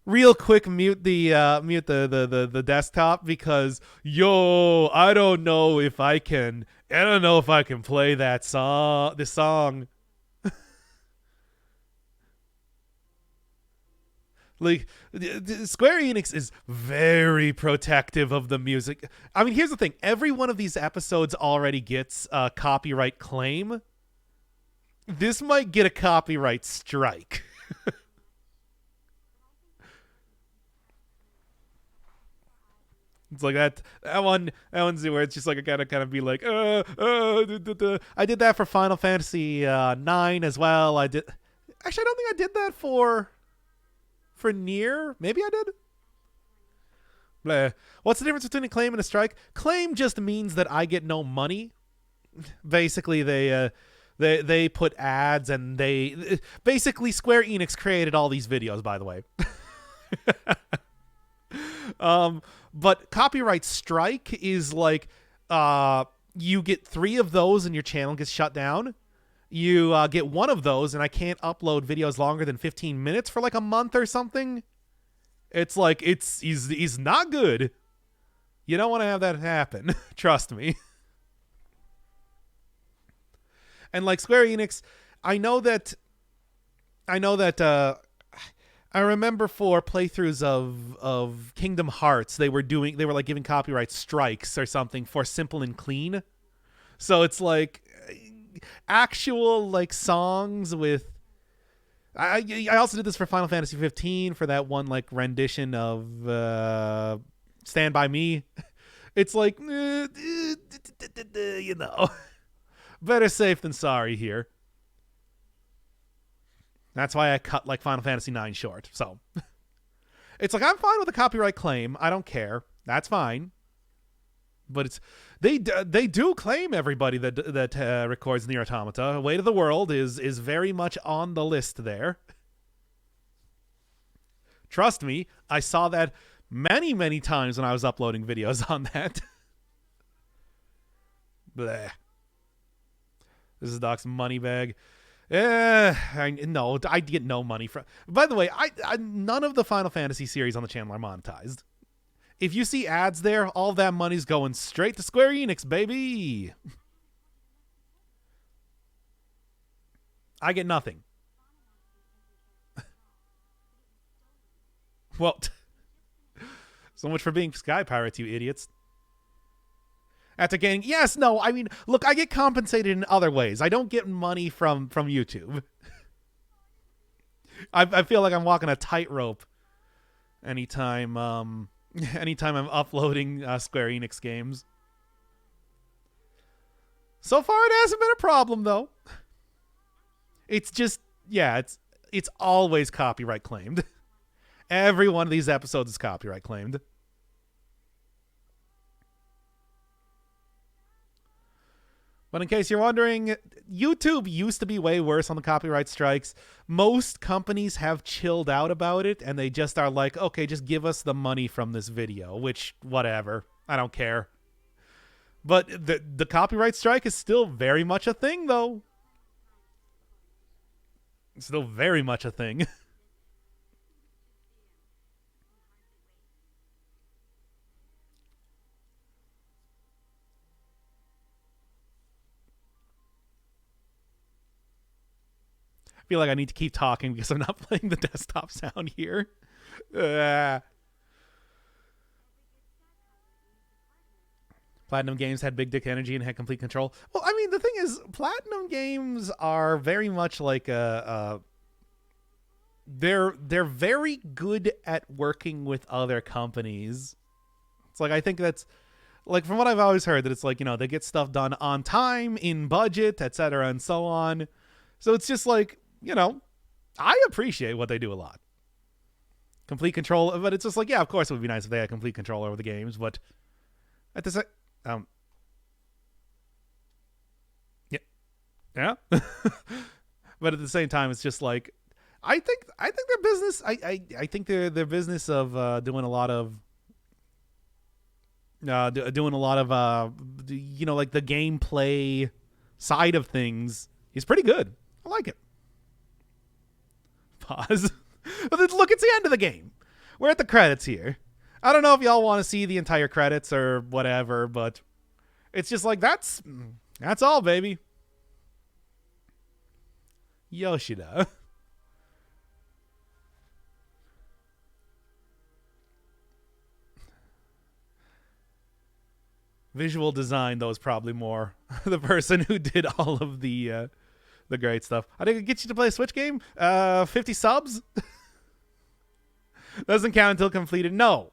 real quick mute the desktop because, I don't know if I can play that song, this song. Like, Square Enix is very protective of the music. I mean, here's the thing. Every one of these episodes already gets a copyright claim. This might get a copyright strike. It's like that one's where it's just like I gotta kind of be like, I did that for Final Fantasy 9 as well. Actually, I don't think I did that for Nier. Maybe I did. Blah. What's the difference between a claim and a strike? Claim just means that I get no money. Basically, they put ads and basically Square Enix created all these videos, by the way. But copyright strike is like, you get 3 of those and your channel gets shut down. You get 1 of those and I can't upload videos longer than 15 minutes for like a month or something. It's like, he's not good. You don't want to have that happen. Trust me. And like Square Enix, I know that I remember for playthroughs of Kingdom Hearts, they were like giving copyright strikes or something for Simple and Clean. So it's like actual like songs with. I also did this for Final Fantasy 15 for that one like rendition of Stand By Me. It's like better safe than sorry here. That's why I cut like Final Fantasy 9 short. So it's like, I'm fine with a copyright claim. I don't care. That's fine. But they do claim everybody that records Nier Automata. Way to the World is very much on the list there. Trust me, I saw that many times when I was uploading videos on that. Bleh. This is Doc's money bag. No, I get no money from. By the way, I none of the Final Fantasy series on the channel are monetized. If you see ads there, all that money's going straight to Square Enix, baby. I get nothing. Well, so much for being Sky Pirates, you idiots. After getting, yes, no, I mean, look, I get compensated in other ways. I don't get money from YouTube. I feel like I'm walking a tightrope anytime I'm uploading Square Enix games. So far, it hasn't been a problem, though. It's just, yeah, it's always copyright claimed. Every one of these episodes is copyright claimed. But in case you're wondering, YouTube used to be way worse on the copyright strikes. Most companies have chilled out about it, and they just are like, okay, just give us the money from this video, which, whatever. I don't care. But the copyright strike is still very much a thing, though. It's still very much a thing. I feel like I need to keep talking because I'm not playing the desktop sound here. Platinum Games had big dick energy and had complete control. Well, I mean, the thing is, Platinum Games are very much like they're very good at working with other companies. It's like, I think that's like, from what I've always heard, that it's like, you know, they get stuff done on time, in budget, etc., and so on. So it's just like, you know, I appreciate what they do a lot. Complete control, but it's just like, yeah, of course it would be nice if they had complete control over the games, but at the same, yeah. But at the same time, it's just like, I think their business, I think their business of doing a lot of you know, like the gameplay side of things is pretty good. I like it. Pause. But then look, it's the end of the game. We're at the credits here. I don't know if y'all want to see the entire credits or whatever, but it's just like, that's all, baby. Yoshida. Visual design, though, is probably more the person who did all of the great stuff. I think it gets you to play a Switch game. 50 subs doesn't count until completed. No,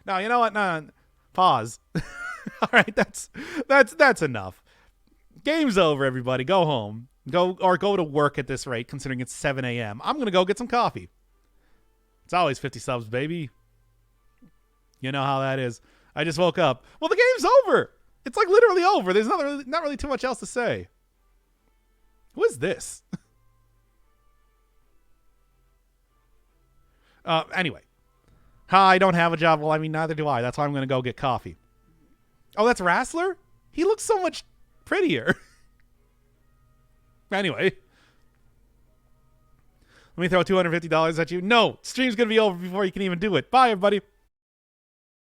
you know what? No. Pause. All right, that's enough. Game's over, everybody. Go home. Go to work at this rate, considering it's 7 a.m. I'm gonna go get some coffee. It's always 50 subs, baby. You know how that is. I just woke up. Well, the game's over. It's like literally over. There's not really too much else to say. Who is this? Anyway. Hi, I don't have a job. Well, I mean, neither do I. That's why I'm going to go get coffee. Oh, that's Wrestler? He looks so much prettier. Anyway. Let me throw $250 at you. No, stream's going to be over before you can even do it. Bye, everybody.